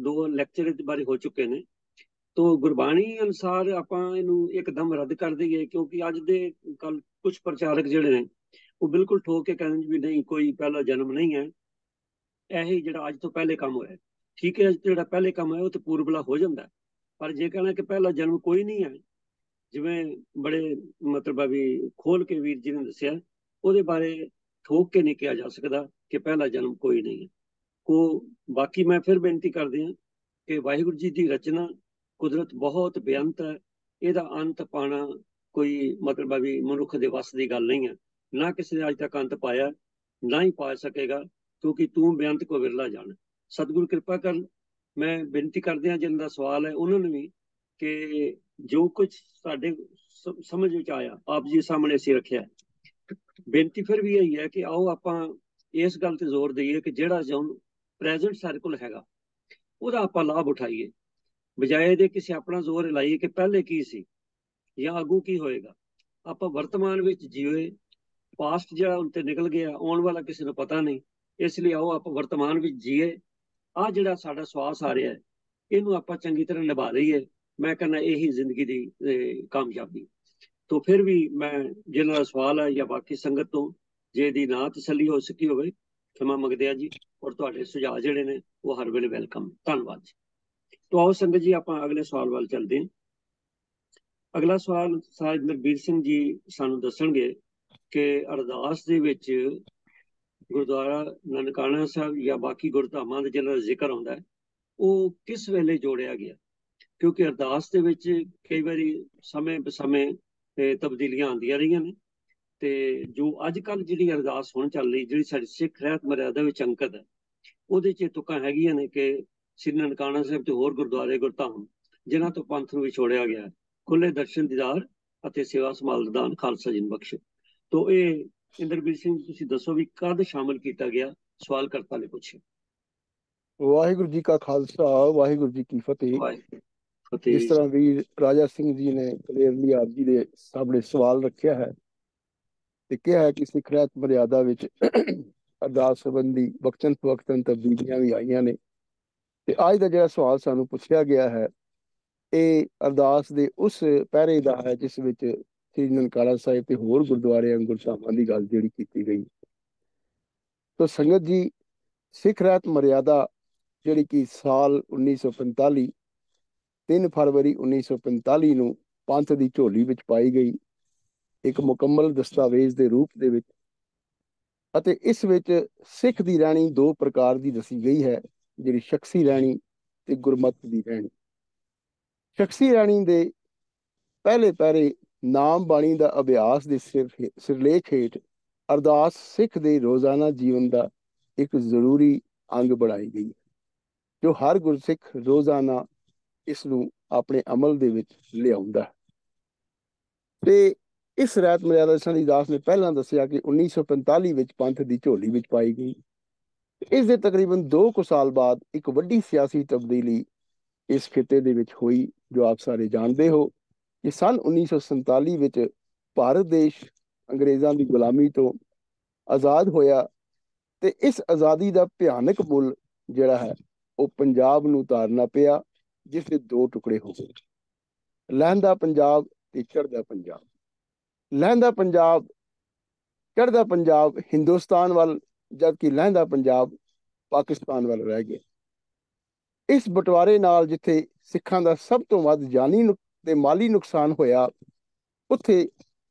2 ਲੈਕਚਰ ਇਸ ਬਾਰੇ ਹੋ ਚੁੱਕੇ ਨੇ, ਤੋ ਗੁਰਬਾਣੀ ਅਨੁਸਾਰ ਆਪਾਂ ਇਹਨੂੰ ਇੱਕਦਮ ਰੱਦ ਕਰ ਦਈਏ, ਕਿਉਂਕਿ ਅੱਜ ਦੇ ਕੱਲ ਕੁਝ ਪ੍ਰਚਾਰਕ ਜਿਹੜੇ ਨੇ ਉਹ ਬਿਲਕੁਲ ਠੋਕ ਕੇ ਕਹਿੰਦੇ ਵੀ ਨਹੀਂ ਕੋਈ ਪਹਿਲਾ ਜਨਮ ਨਹੀਂ ਹੈ, ਇਹੀ ਜਿਹੜਾ ਅੱਜ ਤੋਂ ਪਹਿਲੇ ਕੰਮ ਹੋਇਆ। ਠੀਕ ਹੈ, ਜਿਹੜਾ ਪਹਿਲੇ ਕੰਮ ਹੋਇਆ ਉਹ ਤੇ ਪੂਰਬਲਾ ਹੋ ਜਾਂਦਾ, ਪਰ ਜੇ ਕਹਿਣਾ ਕਿ ਪਹਿਲਾ ਜਨਮ ਕੋਈ ਨਹੀਂ ਹੈ, ਜਿਵੇਂ ਬੜੇ ਮਤਲਬ ਆ ਵੀ ਖੋਲ ਕੇ ਵੀਰ ਜੀ ਨੇ ਦੱਸਿਆ, ਉਹਦੇ ਬਾਰੇ ਠੋਕ ਕੇ ਨਹੀਂ ਕਿਹਾ ਜਾ ਸਕਦਾ ਕਿ ਪਹਿਲਾ ਜਨਮ ਕੋਈ ਨਹੀਂ ਹੈ। ਬਾਕੀ ਮੈਂ ਫਿਰ ਬੇਨਤੀ ਕਰਦੇ ਹਾਂ ਕਿ ਵਾਹਿਗੁਰੂ ਜੀ ਦੀ ਰਚਨਾ ਕੁਦਰਤ ਬਹੁਤ ਬੇਅੰਤ ਹੈ, ਇਹਦਾ ਅੰਤ ਪਾਣਾ ਕੋਈ ਮਤਲਬ ਆ ਵੀ ਮਨੁੱਖ ਦੇ ਵੱਸ ਦੀ ਗੱਲ ਨਹੀਂ ਹੈ। ਨਾ ਕਿਸੇ ਨੇ ਅੱਜ ਤੱਕ ਅੰਤ ਪਾਇਆ, ਨਾ ਹੀ ਪਾ ਸਕੇਗਾ, ਕਿਉਂਕਿ ਤੂੰ ਬੇਅੰਤ ਕੋ ਵਿਰਲਾ ਜਾਣ। ਸਤਿਗੁਰੂ ਕਿਰਪਾ ਕਰਨ। ਮੈਂ ਬੇਨਤੀ ਕਰਦੇ ਹਾਂ ਜਿਹਨਾਂ ਦਾ ਸਵਾਲ ਹੈ ਉਹਨਾਂ ਨੂੰ ਵੀ ਕਿ ਜੋ ਕੁਝ ਸਾਡੇ ਸਮਝ ਵਿੱਚ ਆਇਆ ਆਪ ਜੀ ਸਾਹਮਣੇ ਅਸੀਂ ਰੱਖਿਆ। ਬੇਨਤੀ ਫਿਰ ਵੀ ਇਹੀ ਹੈ ਕਿ ਆਓ ਆਪਾਂ ਇਸ ਗੱਲ ਤੇ ਜ਼ੋਰ ਦਈਏ ਕਿ ਜਿਹੜਾ ਪ੍ਰੈਜ਼ੈਂਟ ਸਾਡੇ ਕੋਲ ਹੈਗਾ ਉਹਦਾ ਆਪਾਂ ਲਾਭ ਉਠਾਈਏ, ਬਜਾਏ ਇਹਦੇ ਕਿਸੇ ਆਪਣਾ ਜ਼ੋਰ ਲਾਈਏ ਕਿ ਪਹਿਲੇ ਕੀ ਸੀ ਜਾਂ ਅੱਗੋਂ ਕੀ ਹੋਏਗਾ। ਆਪਾਂ ਵਰਤਮਾਨ ਵਿੱਚ ਜੀਵੇ, ਪਾਸਟ ਜਿਹੜਾ ਹੁਣ ਤੇ ਨਿਕਲ ਗਿਆ, ਆਉਣ ਵਾਲਾ ਕਿਸੇ ਨੂੰ ਪਤਾ ਨਹੀਂ, ਇਸ ਲਈ ਆਓ ਆਪਾਂ ਵਰਤਮਾਨ ਵਿੱਚ ਜੀਏ। ਆਹ ਜਿਹੜਾ ਸਾਡਾ ਸਵਾਸ ਆ ਰਿਹਾ ਹੈ ਇਹਨੂੰ ਆਪਾਂ ਚੰਗੀ ਤਰ੍ਹਾਂ ਨਿਭਾ ਲਈਏ, ਮੈਂ ਕਹਿੰਦਾ ਇਹੀ ਜ਼ਿੰਦਗੀ ਦੀ ਕਾਮਯਾਬੀ। ਤੋ ਫਿਰ ਵੀ ਮੈਂ ਜਿਹਨਾਂ ਦਾ ਸਵਾਲ ਹੈ ਜਾਂ ਬਾਕੀ ਸੰਗਤ ਤੋਂ ਜੇ ਇਹਦੀ ਨਾ ਤਸੱਲੀ ਹੋ ਸਕੀ ਹੋਵੇ ਖਿਮਾ ਮੰਗਦੇ ਆ ਜੀ, ਔਰ ਤੁਹਾਡੇ ਸੁਝਾਅ ਜਿਹੜੇ ਨੇ ਉਹ ਹਰ ਵੇਲੇ ਵੈਲਕਮ। ਧੰਨਵਾਦ ਜੀ। ਤੋ ਆਓ ਸੰਗਤ ਜੀ ਆਪਾਂ ਅਗਲੇ ਸਵਾਲ ਵੱਲ ਚੱਲਦੇ ਹਾਂ। ਅਗਲਾ ਸਵਾਲ ਸਾਹਿਬ ਨਰਬੀਰ ਸਿੰਘ ਜੀ ਸਾਨੂੰ ਦੱਸਣਗੇ ਕਿ ਅਰਦਾਸ ਦੇ ਵਿੱਚ ਗੁਰਦੁਆਰਾ ਨਨਕਾਣਾ ਸਾਹਿਬ ਜਾਂ ਬਾਕੀ ਗੁਰਧਾਮਾਂ ਦੇ ਜਿਹਨਾਂ ਦਾ ਜ਼ਿਕਰ ਆਉਂਦਾ ਹੈ ਉਹ ਕਿਸ ਵੇਲੇ ਜੋੜਿਆ ਗਿਆ, ਕਿਉਂਕਿ ਅਰਦਾਸ ਦੇ ਵਿੱਚ ਕਈ ਵਾਰੀ ਸਮੇਂ ਬਸਮੇਂ ਤਬਦੀਲੀਆਂ ਆਉਂਦੀਆਂ ਰਹੀਆਂ ਨੇ, ਤੇ ਜੋ ਅੱਜ ਕੱਲ੍ਹ ਜਿਹੜੀ ਅਰਦਾਸ ਹੁਣ ਚੱਲ ਰਹੀ, ਜਿਹੜੀ ਸਾਡੀ ਸਿੱਖ ਰਹਿਤ ਮਰਿਆਦਾ ਵਿੱਚ ਅੰਕਤ ਹੈ, ਉਹਦੇ 'ਚ ਤੁਕਾਂ ਹੈਗੀਆਂ ਨੇ ਕਿ ਸ੍ਰੀ ਨਨਕਾਣਾ ਸਾਹਿਬ ਤੇ ਹੋਰ ਗੁਰਦੁਆਰੇ ਗੁਰਧਾਮ ਜਿਨ੍ਹਾਂ ਤੋਂ ਪੰਥ ਨੂੰ ਵਿਛੋੜਿਆ ਗਿਆ, ਖੁੱਲੇ ਦਰਸ਼ਨ ਦੀਦਾਰ ਅਤੇ ਸੇਵਾ ਸੰਭਾਲ ਦਾਨ ਖਾਲਸਾ ਜੀ ਨੂੰ ਬਖਸ਼ੇ। ਤੋ ਇਹ ਇੰਦਰਬੀਰ ਸਿੰਘ ਤੁਸੀਂ ਦੱਸੋ ਵੀ ਕਦ ਸ਼ਾਮਲ ਕੀਤਾ ਗਿਆ? ਸਵਾਲ ਕਰਤਾ ਨੇ ਪੁੱਛਿਆ। ਵਾਹਿਗੁਰੂ ਜੀ ਕਾ ਖਾਲਸਾ, ਵਾਹਿਗੁਰੂ ਜੀ ਕੀ ਫਤਿਹ। ਵਾਹਿਗੁਰੂ ਜਿਸ ਫਤਿਹ। ਤਰ੍ਹਾਂ ਵੀਰ ਰਾਜਾ ਸਿੰਘ ਜੀ ਨੇ ਕਲੀਅਰਲੀ ਆਪ ਜੀ ਦੇ ਸਾਹਮਣੇ ਸਵਾਲ ਰੱਖਿਆ ਹੈ ਤੇ ਕਿਹਾ ਹੈ ਕਿ ਸਿੱਖ ਰਹਿਤ ਮਰਿਆਦਾ ਵਿੱਚ ਅਰਦਾਸ ਸੰਬੰਧੀ ਵਕਤਨ ਫਵਕਤਨ ਤਬਦੀਲੀਆਂ ਵੀ ਆਈਆਂ ਨੇ। ਤੇ ਅੱਜ ਦਾ ਜਿਹੜਾ ਸਵਾਲ ਸਾਨੂੰ ਪੁੱਛਿਆ ਗਿਆ ਹੈ ਇਹ ਅਰਦਾਸ ਦੇ ਉਸ ਪਹਿਰੇ ਦਾ ਹੈ ਜਿਸ ਵਿੱਚ ਸ੍ਰੀ ਨਨਕਾਣਾ ਸਾਹਿਬ ਤੇ ਹੋਰ ਗੁਰਦੁਆਰਿਆਂ ਗੁਰਧਾਮਾਂ ਦੀ ਗੱਲ ਜਿਹੜੀ ਕੀਤੀ ਗਈ। ਤਾਂ ਸੰਗਤ ਜੀ, ਸਿੱਖ ਰਹਿਤ ਮਰਿਆਦਾ ਜਿਹੜੀ ਕਿ ਸਾਲ 1945 3 ਫਰਵਰੀ 1945 ਨੂੰ ਪੰਥ ਦੀ ਝੋਲੀ ਵਿੱਚ ਪਾਈ ਗਈ, ਇੱਕ ਮੁਕੰਮਲ ਦਸਤਾਵੇਜ਼ ਦੇ ਰੂਪ ਦੇ ਵਿੱਚ। ਅਤੇ ਇਸ ਵਿੱਚ ਸਿੱਖ ਦੀ ਰਹਿਣੀ ਦੋ ਪ੍ਰਕਾਰ ਦੀ ਦੱਸੀ ਗਈ ਹੈ, ਜਿਹੜੀ ਸ਼ਖਸੀ ਰਹਿਣੀ ਤੇ ਗੁਰਮਤ ਦੀ ਰਹਿਣੀ। ਸ਼ਖਸੀ ਰਹਿਣੀ ਦੇ ਪਹਿਲੇ ਪਹਿਰੇ ਨਾਮ ਬਾਣੀ ਦਾ ਅਭਿਆਸ ਦੇ ਸਿਰਲੇਖ ਹੇਠ ਅਰਦਾਸ ਸਿੱਖ ਦੇ ਰੋਜ਼ਾਨਾ ਜੀਵਨ ਦਾ ਇੱਕ ਜ਼ਰੂਰੀ ਅੰਗ ਬਣਾਈ ਗਈ, ਜੋ ਹਰ ਗੁਰਸਿੱਖ ਰੋਜ਼ਾਨਾ ਇਸ ਨੂੰ ਆਪਣੇ ਅਮਲ ਦੇ ਵਿੱਚ ਲਿਆਉਂਦਾ। ਤੇ ਇਸ ਰਹਿਤ ਮਰਿਆਦਾ ਸੰਧੀ ਦਾਸ ਨੇ ਪਹਿਲਾਂ ਦੱਸਿਆ ਕਿ 1945 ਵਿੱਚ ਪੰਥ ਦੀ ਝੋਲੀ ਵਿੱਚ ਪਾਈ ਗਈ। ਇਸ ਦੇ ਤਕਰੀਬਨ 2 ਸਾਲ ਬਾਅਦ ਇੱਕ ਵੱਡੀ ਸਿਆਸੀ ਤਬਦੀਲੀ ਇਸ ਖਿੱਤੇ ਦੇ ਵਿੱਚ ਹੋਈ, ਜੋ ਆਪ ਸਾਰੇ ਜਾਣਦੇ ਹੋ ਕਿ ਸੰਨ 1947 ਵਿੱਚ ਭਾਰਤ ਦੇਸ਼ ਅੰਗਰੇਜ਼ਾਂ ਦੀ ਗੁਲਾਮੀ ਤੋਂ ਆਜ਼ਾਦ ਹੋਇਆ ਤੇ ਇਸ ਆਜ਼ਾਦੀ ਦਾ ਭਿਆਨਕ ਮੁੱਲ ਜਿਹੜਾ ਹੈ ਉਹ ਪੰਜਾਬ ਨੂੰ ਉਤਾਰਨਾ ਪਿਆ, ਜਿਸ ਦੇ 2 ਟੁਕੜੇ ਹੋ ਗਏ, ਲਹਿੰਦਾ ਪੰਜਾਬ ਤੇ ਚੜ੍ਹਦਾ ਪੰਜਾਬ। ਲਹਿੰਦਾ ਪੰਜਾਬ, ਚੜ੍ਹਦਾ ਪੰਜਾਬ ਹਿੰਦੁਸਤਾਨ ਵੱਲ, ਜਦਕਿ ਲਹਿੰਦਾ ਪੰਜਾਬ ਪਾਕਿਸਤਾਨ ਵੱਲ ਰਹਿ ਗਿਆ। ਇਸ ਬਟਵਾਰੇ ਨਾਲ ਜਿੱਥੇ ਸਿੱਖਾਂ ਦਾ ਸਭ ਤੋਂ ਵੱਧ ਜਾਨੀ ਤੇ ਮਾਲੀ ਨੁਕਸਾਨ ਹੋਇਆ, ਉੱਥੇ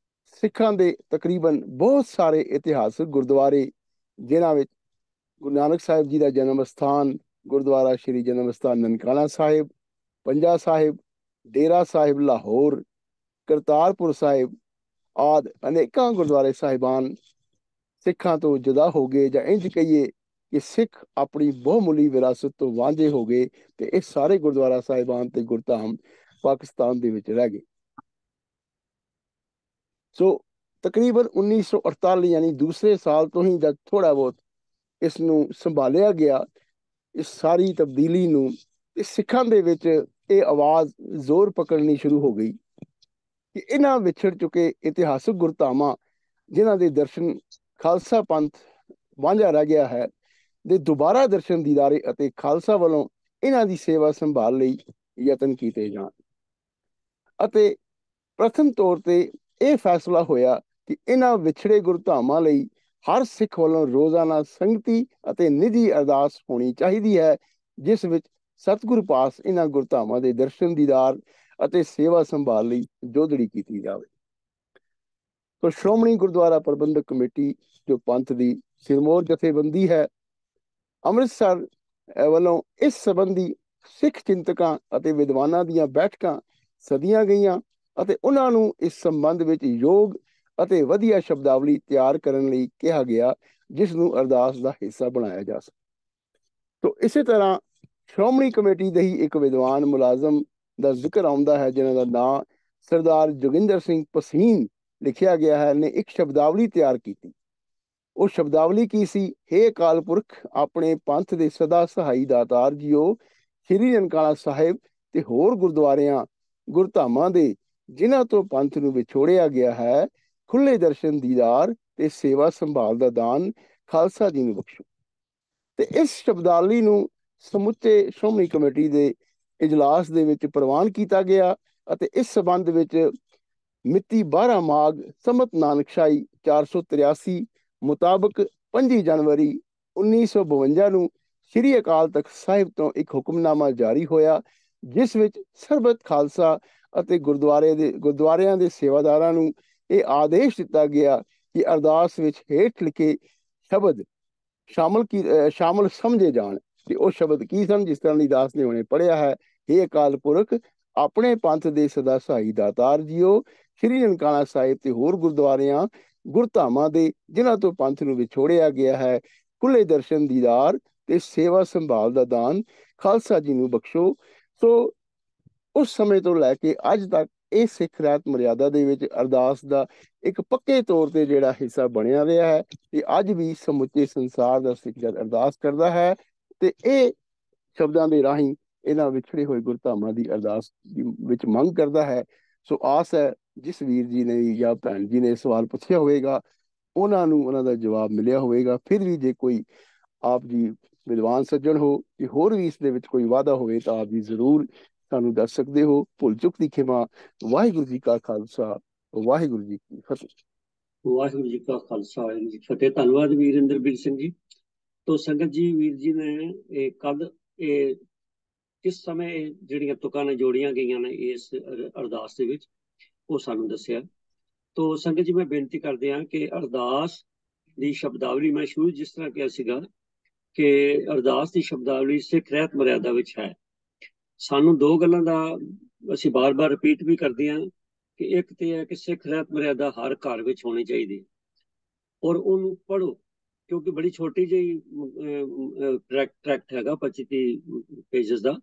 ਸਿੱਖਾਂ ਦੇ ਤਕਰੀਬਨ ਬਹੁਤ ਸਾਰੇ ਇਤਿਹਾਸਕ ਗੁਰਦੁਆਰੇ, ਜਿਨ੍ਹਾਂ ਵਿੱਚ ਗੁਰੂ ਨਾਨਕ ਸਾਹਿਬ ਜੀ ਦਾ ਜਨਮ ਅਸਥਾਨ ਗੁਰਦੁਆਰਾ ਸ਼੍ਰੀ ਜਨਮ ਅਸਥਾਨ ਨਨਕਾਣਾ ਸਾਹਿਬ, ਪੰਜਾ ਸਾਹਿਬ, ਡੇਰਾ ਸਾਹਿਬ ਲਾਹੌਰ, ਕਰਤਾਰਪੁਰ ਸਾਹਿਬ ਆਦਿ ਅਨੇਕਾਂ ਗੁਰਦੁਆਰੇ ਸਾਹਿਬਾਨ ਸਿੱਖਾਂ ਤੋਂ ਜੁਦਾ ਹੋ ਗਏ, ਜਾਂ ਇੰਝ ਕਹੀਏ ਕਿ ਸਿੱਖ ਆਪਣੀ ਬਹੁਮੁੱਲੀ ਵਿਰਾਸਤ ਤੋਂ ਵਾਂਝੇ ਹੋ ਗਏ ਤੇ ਇਹ ਸਾਰੇ ਗੁਰਦੁਆਰਾ ਸਾਹਿਬਾਨ ਤੇ ਗੁਰਧਾਮ ਪਾਕਿਸਤਾਨ ਦੇ ਵਿੱਚ ਰਹਿ ਗਏ। ਸੋ ਤਕਰੀਬਨ 1948 ਯਾਨੀ ਦੂਸਰੇ ਸਾਲ ਤੋਂ ਹੀ ਜਦ ਥੋੜਾ ਬਹੁਤ ਇਸ ਨੂੰ ਸੰਭਾਲਿਆ ਗਿਆ, ਇਸ ਸਾਰੀ ਤਬਦੀਲੀ ਨੂੰ, ਤੇ ਸਿੱਖਾਂ ਦੇ ਵਿੱਚ ਇਹ ਆਵਾਜ਼ ਜ਼ੋਰ ਪਕੜਨੀ ਸ਼ੁਰੂ ਹੋ ਗਈ ਕਿ ਇਹਨਾਂ ਵਿਛੜ ਚੁੱਕੇ ਇਤਿਹਾਸਕ ਗੁਰਧਾਮਾਂ, ਜਿਨ੍ਹਾਂ ਦੇ ਦਰਸ਼ਨ ਖਾਲਸਾ ਪੰਥ ਵਾਂਝਾ ਰਹਿ ਗਿਆ ਹੈ, ਦੇ ਦੁਬਾਰਾ ਦਰਸ਼ਨ ਦੀਦਾਰੇ ਅਤੇ ਖਾਲਸਾ ਵੱਲੋਂ ਇਹਨਾਂ ਦੀ ਸੇਵਾ ਸੰਭਾਲ ਲਈ ਯਤਨ ਕੀਤੇ ਜਾਣ। ਅਤੇ ਪ੍ਰਥਮ ਤੌਰ ਤੇ ਇਹ ਫੈਸਲਾ ਹੋਇਆ ਕਿ ਇਹਨਾਂ ਵਿਛੜੇ ਗੁਰਧਾਮਾਂ ਲਈ ਹਰ ਸਿੱਖ ਵੱਲੋਂ ਰੋਜ਼ਾਨਾ ਸੰਗਤੀ ਅਤੇ ਨਿੱਜੀ ਅਰਦਾਸ ਹੋਣੀ ਚਾਹੀਦੀ ਹੈ, ਜਿਸ ਵਿੱਚ ਸਤਿਗੁਰੂ ਪਾਸ ਇਹਨਾਂ ਗੁਰਧਾਮਾਂ ਦੇ ਦਰਸ਼ਨ ਦੀਦਾਰ ਅਤੇ ਸੇਵਾ ਸੰਭਾਲ ਲਈ ਜੋਦੜੀ ਕੀਤੀ ਜਾਵੇ। ਤਾਂ ਸ਼੍ਰੋਮਣੀ ਗੁਰਦੁਆਰਾ ਪ੍ਰਬੰਧਕ ਕਮੇਟੀ, ਜੋ ਪੰਥ ਦੀ ਸਿਰਮੌਰ ਜਥੇਬੰਦੀ ਹੈ, ਅੰਮ੍ਰਿਤਸਰ ਵੱਲੋਂ ਇਸ ਸੰਬੰਧੀ ਸਿੱਖ ਚਿੰਤਕਾਂ ਅਤੇ ਵਿਦਵਾਨਾਂ ਦੀਆਂ ਬੈਠਕਾਂ ਸੱਦੀਆਂ ਗਈਆਂ ਅਤੇ ਉਹਨਾਂ ਨੂੰ ਇਸ ਸੰਬੰਧ ਵਿੱਚ ਯੋਗ ਅਤੇ ਵਧੀਆ ਸ਼ਬਦਾਵਲੀ ਤਿਆਰ ਕਰਨ ਲਈ ਕਿਹਾ ਗਿਆ, ਜਿਸ ਨੂੰ ਅਰਦਾਸ ਦਾ ਹਿੱਸਾ ਬਣਾਇਆ ਜਾ ਸਕੇ। ਤਾਂ ਇਸੇ ਤਰ੍ਹਾਂ ਸ਼੍ਰੋਮਣੀ ਕਮੇਟੀ ਦੇ ਹੀ ਇੱਕ ਵਿਦਵਾਨ ਮੁਲਾਜ਼ਮ ਦਾ ਜ਼ਿਕਰ ਆਉਂਦਾ ਹੈ, ਜਿਨ੍ਹਾਂ ਦਾ ਨਾਂ ਸਰਦਾਰ ਜੋਗਿੰਦਰ ਸਿੰਘ ਪਸੀਨ ਲਿਖਿਆ ਗਿਆ ਹੈ, ਨੇ ਇੱਕ ਸ਼ਬਦਾਵਲੀ ਤਿਆਰ ਕੀਤੀ। ਉਹ ਸ਼ਬਦਾਵਲੀ ਕੀ ਸੀ? ਹੇ ਅਕਾਲ ਪੁਰਖ, ਆਪਣੇ ਪੰਥ ਦੇ ਸਦਾ ਸਹਾਈ ਦਾਤਾਰ ਜੀਓ, ਸ਼੍ਰੀ ਨਨਕਾਣਾ ਸਾਹਿਬ ਤੇ ਹੋਰ ਗੁਰਦੁਆਰਿਆਂ ਗੁਰਧਾਮਾਂ ਦੇ ਜਿਨ੍ਹਾਂ ਤੋਂ ਪੰਥ ਨੂੰ ਵਿਛੋੜਿਆ ਗਿਆ ਹੈ, ਖੁੱਲੇ ਦਰਸ਼ਨ ਦੀਦਾਰ ਤੇ ਸੇਵਾ ਸੰਭਾਲ ਦਾ ਦਾਨ ਖਾਲਸਾ ਜੀ ਨੂੰ ਬਖਸ਼ੋ। ਤੇ ਇਸ ਸ਼ਬਦਾਵਲੀ ਨੂੰ ਸਮੁੱਚੇ ਸ਼੍ਰੋਮਣੀ ਕਮੇਟੀ ਦੇ ਇਜਲਾਸ ਦੇ ਵਿੱਚ ਪ੍ਰਵਾਨ ਕੀਤਾ ਗਿਆ ਅਤੇ ਇਸ ਸੰਬੰਧ ਵਿੱਚ ਮਿਤੀ 12 ਮਾਘ ਸੰਮਤ ਨਾਨਕਸ਼ਾਹੀ 483 ਮੁਤਾਬਕ 25 ਜਨਵਰੀ 1952 ਨੂੰ ਸ਼੍ਰੀ ਅਕਾਲ ਤਖਤ ਸਾਹਿਬ ਤੋਂ ਇੱਕ ਹੁਕਮਨਾਮਾ ਜਾਰੀ ਹੋਇਆ, ਜਿਸ ਵਿੱਚ ਸਰਬਤ ਖਾਲਸਾ ਅਤੇ ਗੁਰਦੁਆਰਿਆਂ ਦੇ ਸੇਵਾਦਾਰਾਂ ਨੂੰ ਇਹ ਆਦੇਸ਼ ਦਿੱਤਾ ਗਿਆ ਕਿ ਅਰਦਾਸ ਵਿੱਚ ਹੇਠ ਲਿਖੇ ਸ਼ਬਦ ਸ਼ਾਮਲ ਸਮਝੇ ਜਾਣ। ਤੇ ਉਹ ਸ਼ਬਦ ਕੀ ਸਨ, ਜਿਸ ਤਰ੍ਹਾਂ ਦੀ ਦਾਸ ਨੇ ਹੁਣੇ ਪੜ੍ਹਿਆ ਹੈ? ਹੇ ਅਕਾਲ ਪੁਰਖ, ਆਪਣੇ ਪੰਥ ਦੇ ਸਦਾ ਸਹਾਈ ਦਾਤਾਰ ਜੀਓ, ਸ਼੍ਰੀ ਨਨਕਾਣਾ ਸਾਹਿਬ ਤੇ ਹੋਰ ਗੁਰਦੁਆਰਿਆਂ ਗੁਰਧਾਮਾਂ ਦੇ ਜਿਨ੍ਹਾਂ ਤੋਂ ਪੰਥ ਨੂੰ ਵਿਛੋੜਿਆ ਗਿਆ ਹੈ, ਖੁੱਲੇ ਦਰਸ਼ਨ ਦੀਦਾਰ ਤੇ ਸੇਵਾ ਸੰਭਾਲ ਦਾ ਦਾਨ ਖਾਲਸਾ ਜੀ ਨੂੰ ਬਖਸ਼ੋ। ਸੋ ਉਸ ਸਮੇਂ ਤੋਂ ਲੈ ਕੇ ਅੱਜ ਤੱਕ ਇਹ ਸਿੱਖ ਰਹਿਤ ਮਰਿਆਦਾ ਦੇ ਵਿੱਚ ਅਰਦਾਸ ਦਾ ਇੱਕ ਪੱਕੇ ਤੌਰ ਤੇ ਜਿਹੜਾ ਹਿੱਸਾ ਬਣਿਆ ਰਿਹਾ ਹੈ ਤੇ ਅੱਜ ਵੀ ਸਮੁੱਚੇ ਸੰਸਾਰ ਦਾ ਸਿੱਖ ਜਨ ਅਰਦਾਸ ਕਰਦਾ ਹੈ ਤੇ ਇਹ ਸ਼ਬਦਾਂ ਦੇ ਰਾਹੀਂ ਇਹਨਾਂ ਵਿਛੜੇ ਹੋਏ ਗੁਰਧਾਮਾਂ ਦੀ ਅਰਦਾਸ ਵਿੱਚ ਮੰਗ ਕਰਦਾ ਹੈ। ਸੋ ਆਸ ਹੈ ਜਿਸ ਵੀਰ ਜੀ ਨੇ ਜਾਂ ਭੈਣ ਜੀ ਨੇ ਸਵਾਲ ਪੁੱਛਿਆ ਹੋਵੇਗਾ ਉਹਨਾਂ ਨੂੰ ਉਹਨਾਂ ਦਾ ਜਵਾਬ ਮਿਲਿਆ ਹੋਵੇਗਾ। ਫਿਰ ਵੀ ਜੇ ਕੋਈ ਆਪ ਜੀ ਵਿਦਵਾਨ ਸੱਜਣ ਹੋ ਕਿ ਹੋਰ ਵੀ ਇਸ ਦੇ ਵਿੱਚ ਕੋਈ ਵਾਧਾ ਹੋਵੇ ਤਾਂ ਆਪ ਜੀ ਜ਼ਰੂਰ ਸਾਨੂੰ ਦੱਸ ਸਕਦੇ ਹੋ। ਭੁੱਲ ਚੁੱਕ ਦੀ ਖਿਮਾ। ਵਾਹਿਗੁਰੂ ਜੀ ਕਾ ਖਾਲਸਾ, ਵਾਹਿਗੁਰੂ ਜੀ ਕੀ ਫਤਿਹ। ਵਾਹਿਗੁਰੂ ਜੀ ਕਾ ਖਾਲਸਾ, ਵਾਹਿਗੁਰੂ ਜੀ ਕੀ ਫਤਿਹ। ਧੰਨਵਾਦ ਵੀਰ ਇੰਦਰਬੀਰ ਸਿੰਘ ਜੀ। ਤੋ ਸੰਗਤ ਜੀ, ਵੀਰ ਜੀ ਨੇ ਇਹ ਕਦ ਇਹ ਕਿਸ ਸਮੇਂ ਜਿਹੜੀਆਂ ਤੁਕਾਂ ਨੇ ਜੋੜੀਆਂ ਗਈਆਂ ਨੇ ਇਸ ਅਰਦਾਸ ਦੇ ਵਿੱਚ ਉਹ ਸਾਨੂੰ ਦੱਸਿਆ। ਤੋ ਸੰਗਤ ਜੀ, ਮੈਂ ਬੇਨਤੀ ਕਰਦੇ ਹਾਂ ਕਿ ਅਰਦਾਸ ਦੀ ਸ਼ਬਦਾਵਲੀ ਮੈਂ ਸ਼ੁਰੂ ਜਿਸ ਤਰ੍ਹਾਂ ਕਿਹਾ ਸੀਗਾ ਕਿ ਅਰਦਾਸ ਦੀ ਸ਼ਬਦਾਵਲੀ ਸਿੱਖ ਰਹਿਤ ਮਰਿਆਦਾ ਵਿੱਚ ਹੈ। ਸਾਨੂੰ ਦੋ ਗੱਲਾਂ ਦਾ ਅਸੀਂ ਬਾਰ-ਬਾਰ ਰਿਪੀਟ ਵੀ ਕਰਦੇ ਹਾਂ ਕਿ ਇੱਕ ਤੇ ਹੈ ਕਿ ਸਿੱਖ ਰਹਿਤ ਮਰਿਆਦਾ ਹਰ ਘਰ ਵਿੱਚ ਹੋਣੀ ਚਾਹੀਦੀ ਹੈ ਔਰ ਉਹਨੂੰ ਪੜ੍ਹੋ, ਕਿਉਂਕਿ ਬੜੀ ਛੋਟੀ ਜਿਹੀ ਟਰੈਕਟ ਹੈਗਾ 25-30 ਪੇਜਸ ਦਾ।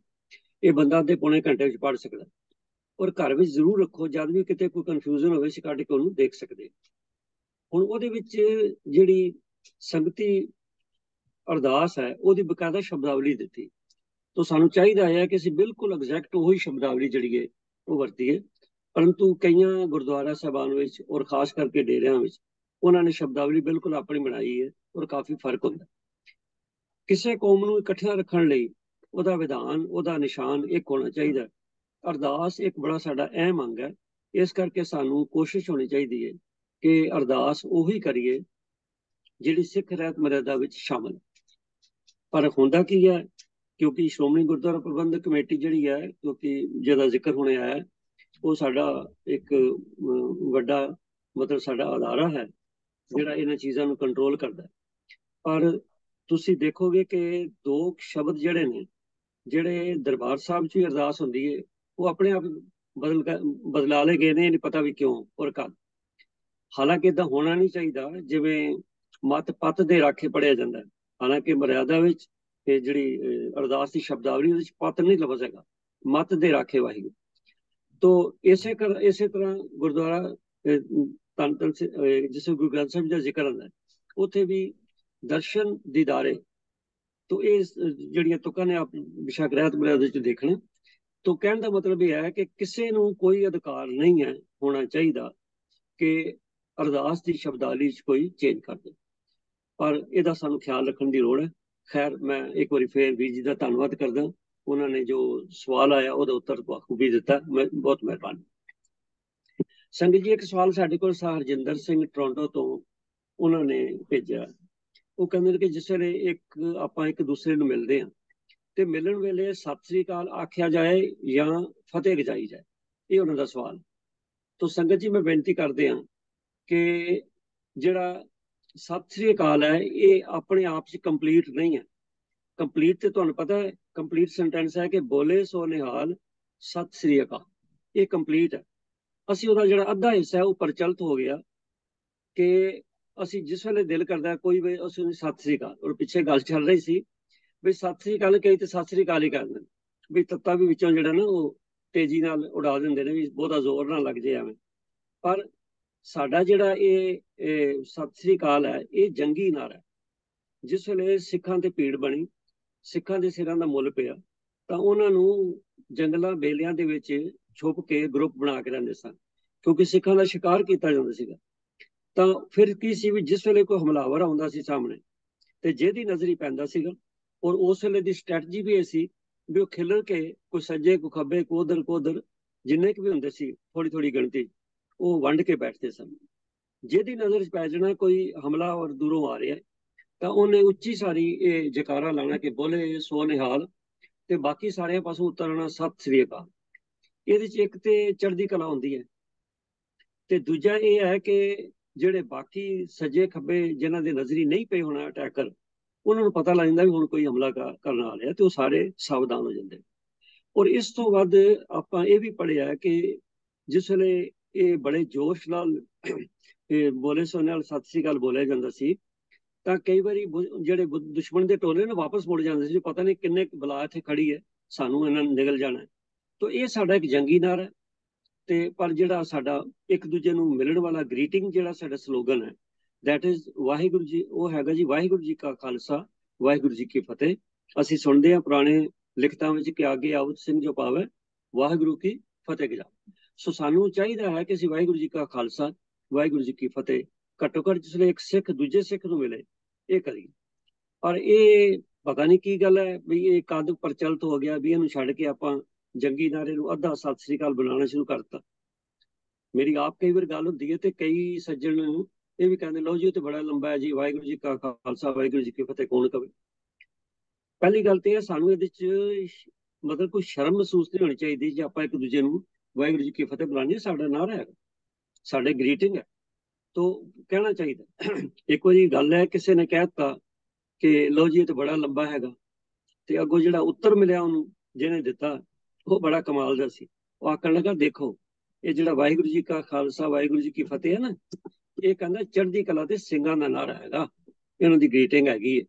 ਇਹ ਬੰਦਾ ਅੱਧੇ ਪੌਣੇ ਘੰਟੇ ਵਿੱਚ ਪੜ੍ਹ ਸਕਦਾ ਔਰ ਘਰ ਵਿੱਚ ਜ਼ਰੂਰ ਰੱਖੋ। ਜਦ ਵੀ ਕਿਤੇ ਕੋਈ ਕਨਫਿਊਜ਼ਨ ਹੋਵੇ ਅਸੀਂ ਕੱਢ ਕੇ ਉਹਨੂੰ ਦੇਖ ਸਕਦੇ। ਹੁਣ ਉਹਦੇ ਵਿੱਚ ਜਿਹੜੀ ਸੰਗਤੀ ਅਰਦਾਸ ਹੈ ਉਹਦੀ ਬਕਾਇਦਾ ਸ਼ਬਦਾਵਲੀ ਦਿੱਤੀ। ਤੋ ਸਾਨੂੰ ਚਾਹੀਦਾ ਹੈ ਕਿ ਅਸੀਂ ਬਿਲਕੁਲ ਐਗਜ਼ੈਕਟ ਉਹੀ ਸ਼ਬਦਾਵਲੀ ਜਿਹੜੀ ਹੈ ਉਹ ਵਰਤੀਏ। ਪਰੰਤੂ ਕਈਆਂ ਗੁਰਦੁਆਰਾ ਸਾਹਿਬਾਨ ਵਿੱਚ ਔਰ ਖਾਸ ਕਰਕੇ ਡੇਰਿਆਂ ਵਿੱਚ ਉਹਨਾਂ ਨੇ ਸ਼ਬਦਾਵਲੀ ਬਿਲਕੁਲ ਆਪਣੀ ਬਣਾਈ ਹੈ ਔਰ ਕਾਫੀ ਫਰਕ ਹੁੰਦਾ। ਕਿਸੇ ਕੌਮ ਨੂੰ ਇਕੱਠਿਆਂ ਰੱਖਣ ਲਈ ਉਹਦਾ ਵਿਧਾਨ, ਉਹਦਾ ਨਿਸ਼ਾਨ ਇੱਕ ਹੋਣਾ ਚਾਹੀਦਾ। ਅਰਦਾਸ ਇੱਕ ਬੜਾ ਸਾਡਾ ਅਹਿਮ ਅੰਗ ਹੈ। ਇਸ ਕਰਕੇ ਸਾਨੂੰ ਕੋਸ਼ਿਸ਼ ਹੋਣੀ ਚਾਹੀਦੀ ਹੈ ਕਿ ਅਰਦਾਸ ਉਹੀ ਕਰੀਏ ਜਿਹੜੀ ਸਿੱਖ ਰਹਿਤ ਮਰਿਆਦਾ ਵਿੱਚ ਸ਼ਾਮਲ। ਪਰ ਹੁੰਦਾ ਕੀ ਹੈ, ਕਿਉਂਕਿ ਸ਼੍ਰੋਮਣੀ ਗੁਰਦੁਆਰਾ ਪ੍ਰਬੰਧਕ ਕਮੇਟੀ ਜਿਹੜੀ ਹੈ, ਕਿਉਂਕਿ ਜਿਹਦਾ ਜ਼ਿਕਰ ਹੁਣੇ ਆਇਆ, ਉਹ ਸਾਡਾ ਇੱਕ ਵੱਡਾ ਮਤਲਬ ਸਾਡਾ ਅਦਾਰਾ ਹੈ ਜਿਹੜਾ ਇਹਨਾਂ ਚੀਜ਼ਾਂ ਨੂੰ ਕੰਟਰੋਲ ਕਰਦਾ। ਪਰ ਤੁਸੀਂ ਦੇਖੋਗੇ ਕਿ ਦੋ ਸ਼ਬਦ ਜਿਹੜੇ ਨੇ, ਜਿਹੜੇ ਦਰਬਾਰ ਸਾਹਿਬ 'ਚ ਵੀ ਅਰਦਾਸ ਹੁੰਦੀ ਹੈ, ਉਹ ਆਪਣੇ ਆਪ ਬਦਲਾ ਲਏ ਗਏ ਨੇ, ਨਹੀਂ ਪਤਾ ਵੀ ਕਿਉਂ ਔਰ ਕਦ। ਹਾਲਾਂਕਿ ਇਦਾਂ ਹੋਣਾ ਨਹੀਂ ਚਾਹੀਦਾ। ਜਿਵੇਂ ਮਤ ਪੱਤ ਦੇ ਰਾਖੇ ਪੜਿਆ ਜਾਂਦਾ, ਹਾਲਾਂਕਿ ਮਰਿਆਦਾ ਵਿੱਚ ਇਹ ਜਿਹੜੀ ਅਰਦਾਸ ਦੀ ਸ਼ਬਦਾਵਲੀ ਉਹਦੇ ਵਿੱਚ ਪੱਤ ਨਹੀਂ ਲਫ਼ਜ਼ ਹੈਗਾ, ਮਤ ਦੇ ਰਾਖੇ ਵਾਹਿਗੁਰੂ। ਤੋ ਇਸੇ ਤਰ੍ਹਾਂ ਗੁਰਦੁਆਰਾ ਧੰਨ ਧੰਨ ਜਿਸ ਗੁਰੂ ਗ੍ਰੰਥ ਸਾਹਿਬ ਦਾ ਜ਼ਿਕਰ ਆਉਂਦਾ, ਉੱਥੇ ਵੀ ਦਰਸ਼ਨ ਦੀਦਾਰੇ। ਤੋ ਇਹ ਜਿਹੜੀਆਂ ਤੁਕਾਂ ਨੇ ਆਪ ਬਿਸ਼ੱਕ ਰਹਿਤ ਮਰਿਆਦਾ 'ਚ ਦੇਖਣਾ। ਤੋ ਕਹਿਣ ਦਾ ਮਤਲਬ ਇਹ ਹੈ ਕਿ ਕਿਸੇ ਨੂੰ ਕੋਈ ਅਧਿਕਾਰ ਨਹੀਂ ਹੈ ਹੋਣਾ ਚਾਹੀਦਾ ਕਿ ਅਰਦਾਸ ਦੀ ਸ਼ਬਦਾਵਲੀ 'ਚ ਕੋਈ ਚੇਂਜ ਕਰ ਦੇ, ਪਰ ਇਹਦਾ ਸਾਨੂੰ ਖਿਆਲ ਰੱਖਣ ਦੀ ਲੋੜ ਹੈ। ਖੈਰ, ਮੈਂ ਇੱਕ ਵਾਰੀ ਫੇਰ ਵੀਰ ਜੀ ਦਾ ਧੰਨਵਾਦ ਕਰਦਾ। ਉਹਨਾਂ ਨੇ ਜੋ ਸਵਾਲ ਆਇਆ ਉਹਦਾ ਉੱਤਰ ਬਖੂਬੀ ਦਿੱਤਾ। ਮੈਂ ਬਹੁਤ ਮਿਹਰਬਾਨੀ। ਸੰਗਤ ਜੀ, ਇੱਕ ਸਵਾਲ ਸਾਡੇ ਕੋਲ ਹਰਜਿੰਦਰ ਸਿੰਘ ਟੋਰਾਂਟੋ ਤੋਂ ਉਹਨਾਂ ਨੇ ਭੇਜਿਆ। ਉਹ ਕਹਿੰਦੇ ਨੇ ਕਿ ਜਿਸ ਵੇਲੇ ਆਪਾਂ ਇੱਕ ਦੂਸਰੇ ਨੂੰ ਮਿਲਦੇ ਹਾਂ ਤੇ ਮਿਲਣ ਵੇਲੇ ਸਤਿ ਸ੍ਰੀ ਅਕਾਲ ਆਖਿਆ ਜਾਏ ਜਾਂ ਫਤਿਹ ਗਜਾਈ ਜਾਏ, ਇਹ ਉਹਨਾਂ ਦਾ ਸਵਾਲ। ਤੋ ਸੰਗਤ ਜੀ, ਮੈਂ ਬੇਨਤੀ ਕਰਦੇ ਹਾਂ ਕਿ ਜਿਹੜਾ ਸਤਿ ਸ੍ਰੀ ਅਕਾਲ ਹੈ ਇਹ ਆਪਣੇ ਆਪ 'ਚ ਕੰਪਲੀਟ ਨਹੀਂ ਹੈ। ਕੰਪਲੀਟ ਤੇ ਤੁਹਾਨੂੰ ਪਤਾ ਹੈ, ਕੰਪਲੀਟ ਸੈਂਟੈਂਸ ਹੈ ਕਿ ਬੋਲੇ ਸੋ ਨਿਹਾਲ ਸਤਿ ਸ੍ਰੀ ਅਕਾਲ, ਇਹ ਕੰਪਲੀਟ ਹੈ। ਅਸੀਂ ਉਹਦਾ ਜਿਹੜਾ ਅੱਧਾ ਹਿੱਸਾ ਹੈ ਉਹ ਪ੍ਰਚਲਿਤ ਹੋ ਗਿਆ ਕਿ ਅਸੀਂ ਜਿਸ ਵੇਲੇ ਦਿਲ ਕਰਦਾ ਕੋਈ ਵੀ ਅਸੀਂ ਉਹਨੂੰ ਸਤਿ ਸ੍ਰੀ ਅਕਾਲ। ਔਰ ਪਿੱਛੇ ਗੱਲ ਚੱਲ ਰਹੀ ਸੀ ਵੀ ਸਤਿ ਸ੍ਰੀ ਅਕਾਲ ਕਹੀ ਤੇ ਸਤਿ ਸ੍ਰੀ ਅਕਾਲ ਹੀ ਕਰਦੇ ਨੇ, ਵੀ ਤੱਤਾ ਵੀ ਵਿੱਚੋਂ ਜਿਹੜਾ ਨਾ ਉਹ ਤੇਜ਼ੀ ਨਾਲ ਉਡਾ ਦਿੰਦੇ ਨੇ ਵੀ ਬਹੁਤਾ ਜ਼ੋਰ ਨਾ ਲੱਗ ਜੇ ਐਵੇਂ। ਪਰ ਸਾਡਾ ਜਿਹੜਾ ਇਹ ਸਤਿ ਸ੍ਰੀ ਅਕਾਲ ਹੈ ਇਹ ਜੰਗੀ ਨਾਰਾ ਹੈ। ਜਿਸ ਵੇਲੇ ਸਿੱਖਾਂ ਤੇ ਭੀੜ ਬਣੀ, ਸਿੱਖਾਂ ਦੇ ਸਿਰਾਂ ਦਾ ਮੁੱਲ ਪਿਆ, ਤਾਂ ਉਹਨਾਂ ਨੂੰ ਜੰਗਲਾਂ ਬੇਲਿਆਂ ਦੇ ਵਿੱਚ ਛੁਪ ਕੇ ਗਰੁੱਪ ਬਣਾ ਕੇ ਰਹਿੰਦੇ ਸਨ, ਕਿਉਂਕਿ ਸਿੱਖਾਂ ਦਾ ਸ਼ਿਕਾਰ ਕੀਤਾ ਜਾਂਦਾ ਸੀਗਾ। ਤਾਂ ਫਿਰ ਕੀ ਸੀ ਵੀ ਜਿਸ ਵੇਲੇ ਕੋਈ ਹਮਲਾਵਰ ਆਉਂਦਾ ਸੀ ਸਾਹਮਣੇ ਤੇ ਜਿਹਦੀ ਨਜ਼ਰੀ ਪੈਂਦਾ ਸੀਗਾ, ਔਰ ਉਸ ਵੇਲੇ ਦੀ ਸਟ੍ਰੈਟਜੀ ਵੀ ਇਹ ਸੀ ਵੀ ਉਹ ਖਿਲਰ ਕੇ ਕੋਈ ਸੱਜੇ ਕੋਈ ਖੱਬੇ ਕੋਈ ਉਧਰ ਜਿੰਨੇ ਕੁ ਵੀ ਹੁੰਦੇ ਸੀ ਥੋੜੀ ਗਿਣਤੀ ਉਹ ਵੰਡ ਕੇ ਬੈਠਦੇ ਸਨ। ਜਿਹਦੀ ਨਜ਼ਰ 'ਚ ਪੈ ਜਾਣਾ ਕੋਈ ਹਮਲਾ ਔਰ ਦੂਰੋਂ ਆ ਰਿਹਾ ਤਾਂ ਉਹਨੇ ਉੱਚੀ ਸਾਰੀ ਇਹ ਜਕਾਰਾ ਲਾਣਾ ਕਿ ਬੋਲੇ ਸੋ ਨਿਹਾਲ, ਤੇ ਬਾਕੀ ਸਾਰਿਆਂ ਪਾਸੋਂ ਉਤਰਨਾ ਸਤਿ ਸ੍ਰੀ ਅਕਾਲ। ਇਹਦੇ 'ਚ ਇੱਕ ਤੇ ਚੜ੍ਹਦੀ ਕਲਾ ਹੁੰਦੀ ਹੈ ਤੇ ਦੂਜਾ ਇਹ ਹੈ ਕਿ ਜਿਹੜੇ ਬਾਕੀ ਸੱਜੇ ਖੱਬੇ ਜਿਨ੍ਹਾਂ ਦੇ ਨਜ਼ਰੀ ਨਹੀਂ ਪਏ ਹੋਣਾ ਅਟੈਕਰ, ਉਹਨਾਂ ਨੂੰ ਪਤਾ ਲੱਗ ਜਾਂਦਾ ਵੀ ਹੁਣ ਕੋਈ ਹਮਲਾ ਕਰਨ ਆ ਰਿਹਾ ਤੇ ਉਹ ਸਾਰੇ ਸਾਵਧਾਨ ਹੋ ਜਾਂਦੇ। ਔਰ ਇਸ ਤੋਂ ਵੱਧ ਆਪਾਂ ਇਹ ਵੀ ਪੜ੍ਹਿਆ ਕਿ ਜਿਸ ਵੇਲੇ ਇਹ ਬੜੇ ਜੋਸ਼ ਨਾਲ ਬੋਲੇ ਸੋ ਨਾਲ ਸਤਿ ਸ੍ਰੀ ਅਕਾਲ ਬੋਲਿਆ ਜਾਂਦਾ ਸੀ ਤਾਂ ਕਈ ਵਾਰੀ ਜਿਹੜੇ ਦੁਸ਼ਮਣ ਦੇ ਟੋਲੇ ਨੇ ਵਾਪਸ ਮੁੜ ਜਾਂਦੇ ਸੀ, ਪਤਾ ਨਹੀਂ ਕਿੰਨੇ ਬਲਾ ਇੱਥੇ ਖੜੀ ਹੈ, ਸਾਨੂੰ ਇਹਨਾਂ ਨੂੰ ਨਿਗਲ ਜਾਣਾ। ਤਾਂ ਇਹ ਸਾਡਾ ਇੱਕ ਜੰਗੀ ਨਾਰਾ ਹੈ ਤੇ ਪਰ ਜਿਹੜਾ ਸਾਡਾ ਇੱਕ ਦੂਜੇ ਨੂੰ ਮਿਲਣ ਵਾਲਾ ਗ੍ਰੀਟਿੰਗ ਜਿਹੜਾ ਸਾਡਾ ਸਲੋਗਨ ਹੈ, ਦੈਟ ਇਜ਼ ਵਾਹਿਗੁਰੂ ਜੀ, ਉਹ ਹੈਗਾ ਜੀ ਵਾਹਿਗੁਰੂ ਜੀ ਕਾ ਖਾਲਸਾ ਵਾਹਿਗੁਰੂ ਜੀ ਕੀ ਫਤਿਹ। ਅਸੀਂ ਸੁਣਦੇ ਹਾਂ ਪੁਰਾਣੇ ਲਿਖਤਾਂ ਵਿੱਚ ਕਿ ਆਗੇ ਆਉਤ ਸਿੰਘ ਜੋ ਪਾਵੇ ਵਾਹਿਗੁਰੂ ਕੀ ਫਤਿਹ ਗਜਾ। ਸੋ ਸਾਨੂੰ ਚਾਹੀਦਾ ਹੈ ਕਿ ਅਸੀਂ ਵਾਹਿਗੁਰੂ ਜੀ ਕਾ ਖਾਲਸਾ ਵਾਹਿਗੁਰੂ ਜੀ ਕੀ ਫਤਿਹ ਘੱਟੋ ਘੱਟ ਜਿਸਲੇ ਇੱਕ ਸਿੱਖ ਦੂਜੇ ਸਿੱਖ ਨੂੰ ਮਿਲੇ ਇਹ ਕਰੀਏ। ਪਰ ਇਹ ਪਤਾ ਨਹੀਂ ਕੀ ਗੱਲ ਹੈ ਵੀ ਇਹ ਕਦ ਪ੍ਰਚਲਿਤ ਹੋ ਗਿਆ ਵੀ ਇਹਨੂੰ ਛੱਡ ਕੇ ਆਪਾਂ ਜੰਗੀ ਨਾਰੇ ਨੂੰ ਅੱਧਾ ਸਤਿ ਸ੍ਰੀ ਅਕਾਲ ਬੁਲਾਉਣਾ ਸ਼ੁਰੂ ਕਰਤਾ। ਮੇਰੀ ਆਪ ਕਈ ਵਾਰ ਗੱਲ ਹੁੰਦੀ ਹੈ ਤੇ ਕਈ ਸੱਜਣ ਇਹ ਵੀ ਕਹਿੰਦੇ ਲਓ ਜੀ ਇਹ ਤੇ ਬੜਾ ਲੰਬਾ ਹੈ ਜੀ, ਵਾਹਿਗੁਰੂ ਜੀ ਕਾ ਖਾਲਸਾ ਵਾਹਿਗੁਰੂ ਜੀ ਕੀ ਫਤਿਹ ਕੌਣ ਕਵੇ। ਪਹਿਲੀ ਗੱਲ ਤੇ ਇਹ ਸਾਨੂੰ ਇਹਦੇ ਚ ਮਤਲਬ ਕੋਈ ਸ਼ਰਮ ਮਹਿਸੂਸ ਨਹੀਂ ਹੋਣੀ ਚਾਹੀਦੀ ਜੇ ਆਪਾਂ ਇੱਕ ਦੂਜੇ ਨੂੰ ਵਾਹਿਗੁਰੂ ਜੀ ਕੀ ਫਤਿਹ ਬੁਲਾਉਂਦੇ। ਸਾਡਾ ਨਾਰਾ ਹੈਗਾ, ਸਾਡੇ ਗ੍ਰੀਟਿੰਗ ਹੈ, ਤੋਂ ਕਹਿਣਾ ਚਾਹੀਦਾ। ਇੱਕ ਵਾਰੀ ਗੱਲ ਹੈ ਕਿਸੇ ਨੇ ਕਹਿ ਦਿੱਤਾ ਕਿ ਲਓ ਜੀ ਇਹ ਤੇ ਬੜਾ ਲੰਬਾ ਹੈਗਾ, ਤੇ ਅੱਗੋਂ ਜਿਹੜਾ ਉੱਤਰ ਮਿਲਿਆ ਉਹਨੂੰ ਜਿਹਨੇ ਦਿੱਤਾ ਉਹ ਬੜਾ ਕਮਾਲ ਦਾ ਸੀ। ਉਹ ਆਖਣ ਲੱਗਾ ਦੇਖੋ ਇਹ ਜਿਹੜਾ ਵਾਹਿਗੁਰੂ ਜੀ ਕਾ ਖਾਲਸਾ ਵਾਹਿਗੁਰੂ ਜੀ ਕੀ ਫਤਿਹ ਹੈ ਨਾ, ਇਹ ਕਹਿੰਦਾ ਚੜ੍ਹਦੀ ਕਲਾ ਦੇ ਸਿੰਘਾਂ ਦਾ ਨਾਰਾ ਹੈਗਾ, ਇਹਨਾਂ ਦੀ ਗ੍ਰੀਟਿੰਗ ਹੈਗੀ ਹੈ।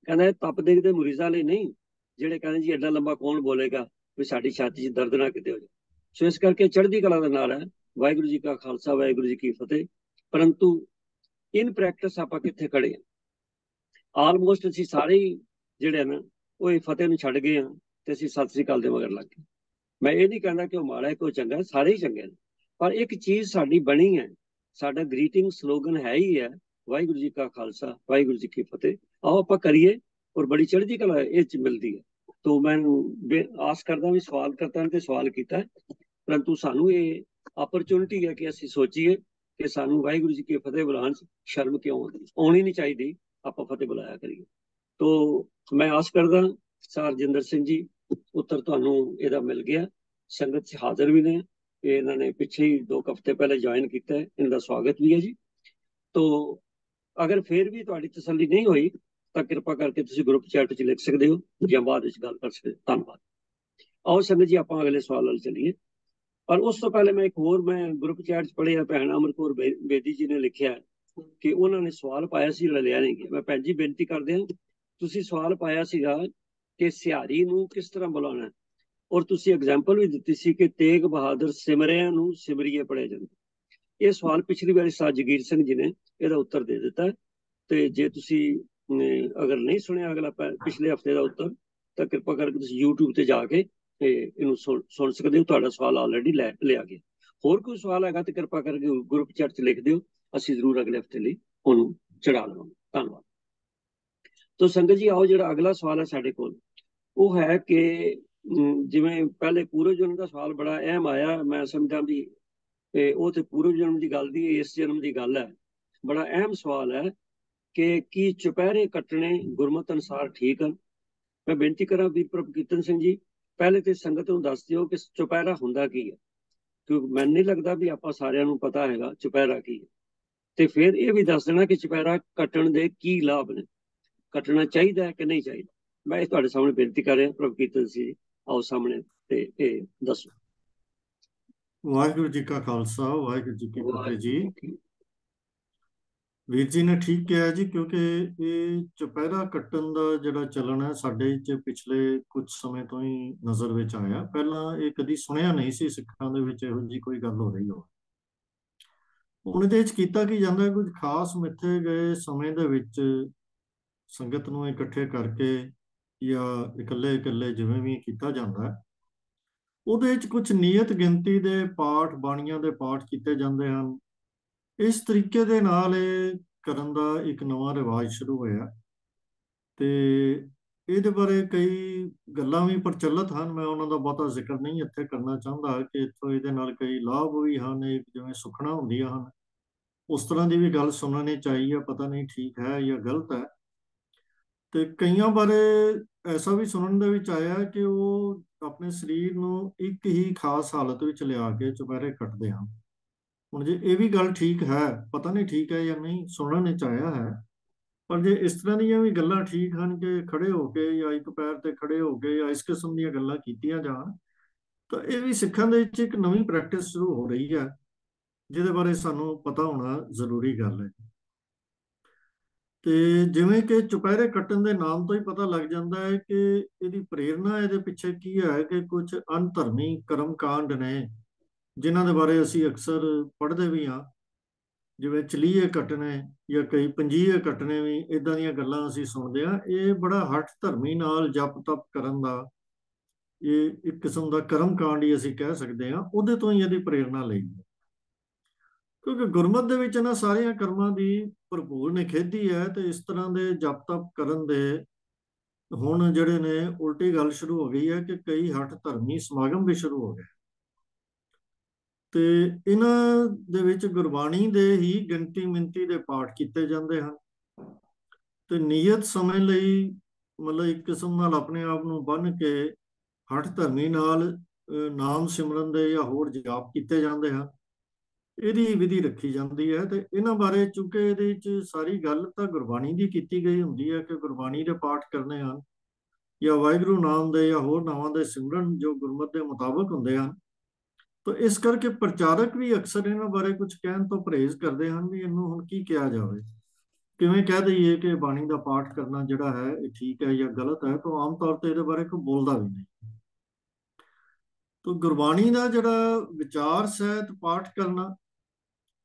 ਕਹਿੰਦਾ ਇਹ ਤਪ ਦੇਖਦੇ ਮੁਰੀਜ਼ਾਂ ਲਈ ਨਹੀਂ ਜਿਹੜੇ ਕਹਿੰਦੇ ਜੀ ਐਡਾ ਲੰਬਾ ਕੌਣ ਬੋਲੇਗਾ ਵੀ ਸਾਡੀ ਛਾਤੀ 'ਚ ਦਰਦ ਨਾ ਕਿਤੇ ਹੋ ਜਾਏ। ਸੋ ਇਸ ਕਰਕੇ ਚੜ੍ਹਦੀ ਕਲਾ ਦਾ ਨਾਰਾ ਹੈ ਵਾਹਿਗੁਰੂ ਜੀ ਕਾ ਖਾਲਸਾ ਵਾਹਿਗੁਰੂ ਜੀ ਕੀ ਫਤਿਹ। ਪਰੰਤੂ ਇਨ ਪ੍ਰੈਕਟਿਸ ਆਪਾਂ ਕਿੱਥੇ ਖੜੇ ਹਾਂ? ਆਲਮੋਸਟ ਅਸੀਂ ਸਾਰੇ ਹੀ ਜਿਹੜੇ ਨਾ ਉਹ ਇਹ ਫਤਿਹ ਨੂੰ ਛੱਡ ਗਏ ਹਾਂ ਤੇ ਅਸੀਂ ਸਤਿ ਸ੍ਰੀ ਅਕਾਲ ਦੇ ਮਗਰ ਲੱਗ ਗਏ। ਮੈਂ ਇਹ ਨਹੀਂ ਕਹਿੰਦਾ ਕਿ ਉਹ ਮਾੜਾ ਹੈ ਕੋਈ ਚੰਗਾ, ਸਾਰੇ ਹੀ ਚੰਗੇ ਨੇ, ਪਰ ਇੱਕ ਚੀਜ਼ ਸਾਡੀ ਬਣੀ ਹੈ, ਸਾਡਾ ਗ੍ਰੀਟਿੰਗ ਸਲੋਗਨ ਹੈ ਹੀ ਹੈ ਵਾਹਿਗੁਰੂ ਜੀ ਕਾ ਖਾਲਸਾ ਵਾਹਿਗੁਰੂ ਜੀ ਕੀ ਫਤਿਹ। ਆਓ ਆਪਾਂ ਕਰੀਏ ਔਰ ਬੜੀ ਚੜ੍ਹਦੀ ਕਲਾ ਇਹ ਚ ਮਿਲਦੀ ਹੈ। ਤੋਂ ਮੈਂ ਆਸ ਕਰਦਾ ਵੀ ਸਵਾਲ ਕਰਤਾ ਤੇ ਸਵਾਲ ਕੀਤਾ, ਪਰੰਤੂ ਸਾਨੂੰ ਇਹ ਆਪਰਚੁਨਿਟੀ ਹੈ ਕਿ ਅਸੀਂ ਸੋਚੀਏ ਕਿ ਸਾਨੂੰ ਵਾਹਿਗੁਰੂ ਜੀ ਕੀ ਫਤਿਹ ਬੁਲਾਉਣ 'ਚ ਸ਼ਰਮ ਕਿਉਂ ਆਉਣੀ ਨਹੀਂ ਚਾਹੀਦੀ, ਆਪਾਂ ਫਤਿਹ ਬੁਲਾਇਆ ਕਰੀਏ। ਤੋਂ ਮੈਂ ਆਸ ਕਰਦਾ ਸਰ ਰਜਿੰਦਰ ਸਿੰਘ ਜੀ ਉੱਤਰ ਤੁਹਾਨੂੰ ਇਹਦਾ ਮਿਲ ਗਿਆ। ਸੰਗਤ 'ਚ ਹਾਜ਼ਰ ਵੀ ਨੇ, ਇਹਨਾਂ ਨੇ ਪਿੱਛੇ ਹੀ 2 ਹਫ਼ਤੇ ਪਹਿਲੇ ਜੁਆਇਨ ਕੀਤਾ ਹੈ, ਇਹਨਾਂ ਦਾ ਸਵਾਗਤ ਵੀ ਹੈ ਜੀ। ਤੋਂ ਅਗਰ ਫਿਰ ਵੀ ਤੁਹਾਡੀ ਤਸੱਲੀ ਨਹੀਂ ਹੋਈ ਤਾਂ ਕਿਰਪਾ ਕਰਕੇ ਤੁਸੀਂ ਗਰੁੱਪ ਚੈਟ 'ਚ ਲਿਖ ਸਕਦੇ ਹੋ ਜਾਂ ਬਾਅਦ ਵਿੱਚ ਗੱਲ ਕਰ ਸਕਦੇ ਹੋ। ਧੰਨਵਾਦ। ਆਓ ਸੰਗਤ ਜੀ ਆਪਾਂ ਅਗਲੇ ਸਵਾਲ ਵੱਲ ਚੱਲੀਏ। ਪਰ ਉਸ ਤੋਂ ਪਹਿਲੇ ਮੈਂ ਗਰੁੱਪ ਚੈਟ 'ਚ ਪੜ੍ਹਿਆ, ਭੈਣ ਅਮਰਕੌਰ ਬੇਦੀ ਜੀ ਨੇ ਲਿਖਿਆ ਕਿ ਉਹਨਾਂ ਨੇ ਸਵਾਲ ਪਾਇਆ ਸੀ ਜਿਹੜਾ ਲਿਆ ਨਹੀਂ ਗਿਆ। ਮੈਂ ਭੈਣ ਜੀ ਬੇਨਤੀ ਕਰਦੇ ਹਾਂ, ਤੁਸੀਂ ਸਵਾਲ ਪਾਇਆ ਸੀਗਾ ਕਿ ਸਿਹਾਰੀ ਨੂੰ ਕਿਸ ਤਰ੍ਹਾਂ ਬੁਲਾਉਣਾ, ਔਰ ਤੁਸੀਂ ਐਗਜ਼ਾਮਪਲ ਵੀ ਦਿੱਤੀ ਸੀ ਕਿ ਤੇਗ ਬਹਾਦਰ ਸਿਮਰਿਆਂ ਨੂੰ ਸਿਮਰੀਏ ਪੜ੍ਹਿਆ ਜਾਂਦਾ। ਇਹ ਸਵਾਲ ਪਿਛਲੀ ਵਾਰੀ ਸਾਧ ਜਗੀਰ ਸਿੰਘ ਜੀ ਨੇ ਇਹਦਾ ਉੱਤਰ ਦੇ ਦਿੱਤਾ, ਤੇ ਜੇ ਤੁਸੀਂ ਅਗਰ ਨਹੀਂ ਸੁਣਿਆ ਅਗਲਾ ਪਿਛਲੇ ਹਫ਼ਤੇ ਦਾ ਉੱਤਰ ਤਾਂ ਕਿਰਪਾ ਕਰਕੇ ਤੁਸੀਂ YouTube ਤੇ ਜਾ ਕੇ ਇਹਨੂੰ ਸੁਣ ਸਕਦੇ ਹੋ। ਤੁਹਾਡਾ ਸਵਾਲ ਆਲਰੇਡੀ ਲਿਆ ਗਿਆ। ਹੋਰ ਕੋਈ ਸਵਾਲ ਹੈਗਾ ਤਾਂ ਕਿਰਪਾ ਕਰਕੇ ਗਰੁੱਪ ਚੈਟ 'ਚ ਲਿਖ ਦਿਓ, ਅਸੀਂ ਜ਼ਰੂਰ ਅਗਲੇ ਹਫ਼ਤੇ ਲਈ ਉਹਨੂੰ ਚੜਾ ਲਵਾਂਗੇ। ਧੰਨਵਾਦ। ਤੋ ਸੰਗਤ ਜੀ ਆਓ ਜਿਹੜਾ ਅਗਲਾ ਸਵਾਲ ਹੈ ਸਾਡੇ ਕੋਲ ਉਹ ਹੈ ਕਿ ਜਿਵੇਂ ਪਹਿਲੇ ਪੂਰਵ ਜਨਮ ਦਾ ਸਵਾਲ ਬੜਾ ਅਹਿਮ ਆਇਆ, ਮੈਂ ਸਮਝਦਾ ਵੀ ਉਹ ਤੇ ਪੂਰਵ ਜਨਮ ਦੀ ਗੱਲ ਦੀ ਇਸ ਜਨਮ ਦੀ ਗੱਲ ਹੈ। ਬੜਾ ਅਹਿਮ ਸਵਾਲ ਹੈ ਕਿ ਕੀ ਚੁਪਹਿਰੇ ਕੱਟਣੇ ਗੁਰਮਤਿ ਅਨੁਸਾਰ ਠੀਕ ਹਨ? ਮੈਂ ਬੇਨਤੀ ਕਰਾਂ ਵੀਰ ਪ੍ਰਭ ਕੀਰਤਨ ਸਿੰਘ ਜੀ, ਪਹਿਲੇ ਤੇ ਸੰਗਤ ਨੂੰ ਦੱਸ ਦਿਓ ਕਿ ਚੁਪਹਿਰਾ ਹੁੰਦਾ ਕੀ ਹੈ, ਕਿਉਂਕਿ ਮੈਨੂੰ ਨਹੀਂ ਲੱਗਦਾ ਵੀ ਆਪਾਂ ਸਾਰਿਆਂ ਨੂੰ ਪਤਾ ਹੈਗਾ ਚੁਪਹਿਰਾ ਕੀ ਹੈ। ਤੇ ਫਿਰ ਇਹ ਵੀ ਦੱਸ ਦੇਣਾ ਕਿ ਚੁਪਹਿਰਾ ਕੱਟਣ ਦੇ ਕੀ ਲਾਭ ਨੇ, ਕੱਟਣਾ ਚਾਹੀਦਾ ਹੈ ਕਿ ਨਹੀਂ ਚਾਹੀਦਾ। ਮੈਂ ਇਹ ਤੁਹਾਡੇ ਸਾਹਮਣੇ ਬੇਨਤੀ ਕਰ ਰਿਹਾ। ਪ੍ਰਭ ਕੀਰਤਨ ਸਿੰਘ ਜੀ ਆਓ ਸਾਹਮਣੇ ਤੇ ਇਹ ਦੱਸੋ। ਵਾਹਿਗੁਰੂ ਜੀ ਕਾ ਖਾਲਸਾ ਵਾਹਿਗੁਰੂ ਜੀ ਕੀ ਫਤਿਹ ਜੀ। ਵੀਰ ਜੀ ਨੇ ਠੀਕ ਕਿਹਾ ਜੀ, ਕਿਉਂਕਿ ਇਹ ਚੁਪਹਿਰਾ ਕੱਟਣ ਦਾ ਜਿਹੜਾ ਚੱਲਣ ਹੈ ਸਾਡੇ 'ਚ ਪਿਛਲੇ ਕੁਝ ਸਮੇਂ ਤੋਂ ਹੀ ਨਜ਼ਰ ਵਿੱਚ ਆਇਆ। ਪਹਿਲਾਂ ਇਹ ਕਦੀ ਸੁਣਿਆ ਨਹੀਂ ਸੀ ਸਿੱਖਾਂ ਦੇ ਵਿੱਚ ਇਹੋ ਜਿਹੀ ਕੋਈ ਗੱਲ ਹੋ ਰਹੀ ਹੋ। ਹੁਣ ਇਹਦੇ 'ਚ ਕੀਤਾ ਕੀ ਜਾਂਦਾ, ਕੁਝ ਖਾਸ ਮਿੱਥੇ ਗਏ ਸਮੇਂ ਦੇ ਵਿੱਚ ਸੰਗਤ ਨੂੰ ਇਕੱਠੇ ਕਰਕੇ ਜਾਂ ਇਕੱਲੇ ਜਿਵੇਂ ਵੀ ਕੀਤਾ ਜਾਂਦਾ, ਉਹਦੇ 'ਚ ਕੁਝ ਨਿਯਤ ਗਿਣਤੀ ਦੇ ਪਾਠ ਬਾਣੀਆਂ ਦੇ ਪਾਠ ਕੀਤੇ ਜਾਂਦੇ ਹਨ। ਇਸ ਤਰੀਕੇ ਦੇ ਨਾਲ ਇਹ ਕਰਨ ਦਾ ਇੱਕ ਨਵਾਂ ਰਿਵਾਜ ਸ਼ੁਰੂ ਹੋਇਆ ਤੇ ਇਹਦੇ ਬਾਰੇ ਕਈ ਗੱਲਾਂ ਵੀ ਪ੍ਰਚਲਿਤ ਹਨ। ਮੈਂ ਉਹਨਾਂ ਦਾ ਬਹੁਤਾ ਜ਼ਿਕਰ ਨਹੀਂ ਇੱਥੇ ਕਰਨਾ ਚਾਹੁੰਦਾ ਕਿ ਇੱਥੋਂ ਇਹਦੇ ਨਾਲ ਕਈ ਲਾਭ ਵੀ ਹਨ, ਜਿਵੇਂ ਸੁਖਣਾ ਹੁੰਦੀਆਂ ਹਨ, ਉਸ ਤਰ੍ਹਾਂ ਦੀ ਵੀ ਗੱਲ ਸੁਣਨੀ ਚਾਹੀਦੀ ਹੈ। ਪਤਾ ਨਹੀਂ ਠੀਕ ਹੈ ਜਾਂ ਗਲਤ ਹੈ। ਤੇ ਕਈਆਂ ਬਾਰੇ ਐਸਾ ਵੀ ਸੁਣਨ ਦੇ ਵਿੱਚ ਆਇਆ ਕਿ ਉਹ ਆਪਣੇ ਸਰੀਰ ਨੂੰ ਇੱਕ ਹੀ ਖਾਸ ਹਾਲਤ ਵਿੱਚ ਲਿਆ ਕੇ ਚੁਪਹਿਰੇ ਕੱਟਦੇ ਹਨ। ਹੁਣ ਜੇ ਇਹ ਵੀ ਗੱਲ ਠੀਕ ਹੈ, ਪਤਾ ਨਹੀਂ ਠੀਕ ਹੈ ਜਾਂ ਨਹੀਂ, ਸੁਣਨ ਵਿੱਚ ਆਇਆ ਹੈ। ਪਰ ਜੇ ਇਸ ਤਰ੍ਹਾਂ ਦੀਆਂ ਵੀ ਗੱਲਾਂ ਠੀਕ ਹਨ ਕਿ ਖੜੇ ਹੋ ਕੇ ਜਾਂ ਇੱਕ ਪੈਰ ਤੇ ਖੜੇ ਹੋ ਕੇ ਜਾਂ ਇਸ ਕਿਸਮ ਦੀਆਂ ਗੱਲਾਂ ਕੀਤੀਆਂ ਜਾਣ, ਤਾਂ ਇਹ ਵੀ ਸਿੱਖਾਂ ਦੇ ਵਿੱਚ ਇੱਕ ਨਵੀਂ ਪ੍ਰੈਕਟਿਸ ਸ਼ੁਰੂ ਹੋ ਰਹੀ ਹੈ, ਜਿਹਦੇ ਬਾਰੇ ਸਾਨੂੰ ਪਤਾ ਹੋਣਾ ਜ਼ਰੂਰੀ ਗੱਲ ਹੈ। ਤੇ ਜਿਵੇਂ ਕਿ ਚੁਪਹਿਰੇ ਕੱਟਣ ਦੇ ਨਾਮ ਤੋਂ ਹੀ ਪਤਾ ਲੱਗ ਜਾਂਦਾ ਹੈ ਕਿ ਇਹਦੀ ਪ੍ਰੇਰਨਾ ਇਹਦੇ ਪਿੱਛੇ ਕੀ ਹੈ, ਕਿ ਕੁਝ ਅਨਧਰਮੀ ਕਰਮ ਕਾਂਡ ਨੇ ਜਿਨ੍ਹਾਂ ਦੇ ਬਾਰੇ ਅਸੀਂ ਅਕਸਰ ਪੜ੍ਹਦੇ ਵੀ ਹਾਂ, ਜਿਵੇਂ ਚਲੀਏ ਕੱਟਣੇ ਜਾਂ ਕਈ ਪੰਜੀਏ ਕੱਟਣੇ, ਵੀ ਇਦਾਂ ਦੀਆਂ ਗੱਲਾਂ ਅਸੀਂ ਸੁਣਦੇ ਹਾਂ। ਇਹ ਬੜਾ ਹਠ ਧਰਮੀ ਨਾਲ ਜਪ ਤਪ ਕਰਨ ਦਾ, ਇਹ ਇੱਕ ਕਿਸਮ ਦਾ ਕਰਮ ਕਾਂਡ ਹੀ ਅਸੀਂ ਕਹਿ ਸਕਦੇ ਹਾਂ। ਉਹਦੇ ਤੋਂ ਹੀ ਇਹਦੀ ਪ੍ਰੇਰਨਾ ਲਈ, ਕਿਉਂਕਿ ਗੁਰਮਤ ਦੇ ਵਿੱਚ ਇਹਨਾਂ ਸਾਰੀਆਂ ਕਰਮਾਂ ਦੀ ਭਰਪੂਰ ਨਿਖੇਧੀ ਹੈ। ਤੇ ਇਸ ਤਰ੍ਹਾਂ ਦੇ ਜਪ ਤਪ ਕਰਨ ਦੇ ਹੁਣ ਜਿਹੜੇ ਨੇ ਉਲਟੀ ਗੱਲ ਸ਼ੁਰੂ ਹੋ ਗਈ ਹੈ ਕਿ ਕਈ ਹਠ ਧਰਮੀ ਸਮਾਗਮ ਵੀ ਸ਼ੁਰੂ ਹੋ ਗਏ। ਤੇ ਇਹਨਾਂ ਦੇ ਵਿੱਚ ਗੁਰਬਾਣੀ ਦੇ ਹੀ ਗਿਣਤੀ ਮਿੰਤੀ ਦੇ ਪਾਠ ਕੀਤੇ ਜਾਂਦੇ ਹਨ, ਤੇ ਨਿਯਤ ਸਮੇਂ ਲਈ ਮਤਲਬ ਇੱਕ ਕਿਸਮ ਨਾਲ ਆਪਣੇ ਆਪ ਨੂੰ ਬੰਨ੍ਹ ਕੇ ਹਠ ਧਰਮੀ ਨਾਲ ਨਾਮ ਸਿਮਰਨ ਦੇ ਜਾਂ ਹੋਰ ਜਾਪ ਕੀਤੇ ਜਾਂਦੇ ਹਨ। ਇਹਦੀ ਵਿਧੀ ਰੱਖੀ ਜਾਂਦੀ ਹੈ। ਤੇ ਇਹਨਾਂ ਬਾਰੇ ਚੂੰਕਿ ਇਹਦੇ ਵਿੱਚ ਸਾਰੀ ਗੱਲ ਤਾਂ ਗੁਰਬਾਣੀ ਦੀ ਕੀਤੀ ਗਈ ਹੁੰਦੀ ਹੈ ਕਿ ਗੁਰਬਾਣੀ ਦੇ ਪਾਠ ਕਰਨੇ ਹਨ ਜਾਂ ਵਾਹਿਗੁਰੂ ਨਾਮ ਦੇ ਜਾਂ ਹੋਰ ਨਾਵਾਂ ਦੇ ਸਿਮਰਨ ਜੋ ਗੁਰਮਤ ਦੇ ਮੁਤਾਬਕ ਹੁੰਦੇ ਹਨ। ਤਾਂ ਇਸ ਕਰਕੇ ਪ੍ਰਚਾਰਕ ਵੀ ਅਕਸਰ ਇਹਨਾਂ ਬਾਰੇ ਕੁਝ ਕਹਿਣ ਤੋਂ ਪਰਹੇਜ਼ ਕਰਦੇ ਹਨ ਵੀ ਇਹਨੂੰ ਹੁਣ ਕੀ ਕਿਹਾ ਜਾਵੇ, ਕਿਵੇਂ ਕਹਿ ਦਈਏ ਕਿ ਬਾਣੀ ਦਾ ਪਾਠ ਕਰਨਾ ਜਿਹੜਾ ਹੈ ਇਹ ਠੀਕ ਹੈ ਜਾਂ ਗਲਤ ਹੈ। ਤਾਂ ਆਮ ਤੌਰ ਤੇ ਇਹਦੇ ਬਾਰੇ ਕੋਈ ਬੋਲਦਾ ਵੀ ਨਹੀਂ। ਤਾਂ ਗੁਰਬਾਣੀ ਦਾ ਜਿਹੜਾ ਵਿਚਾਰ ਸਹਿਤ ਪਾਠ ਕਰਨਾ,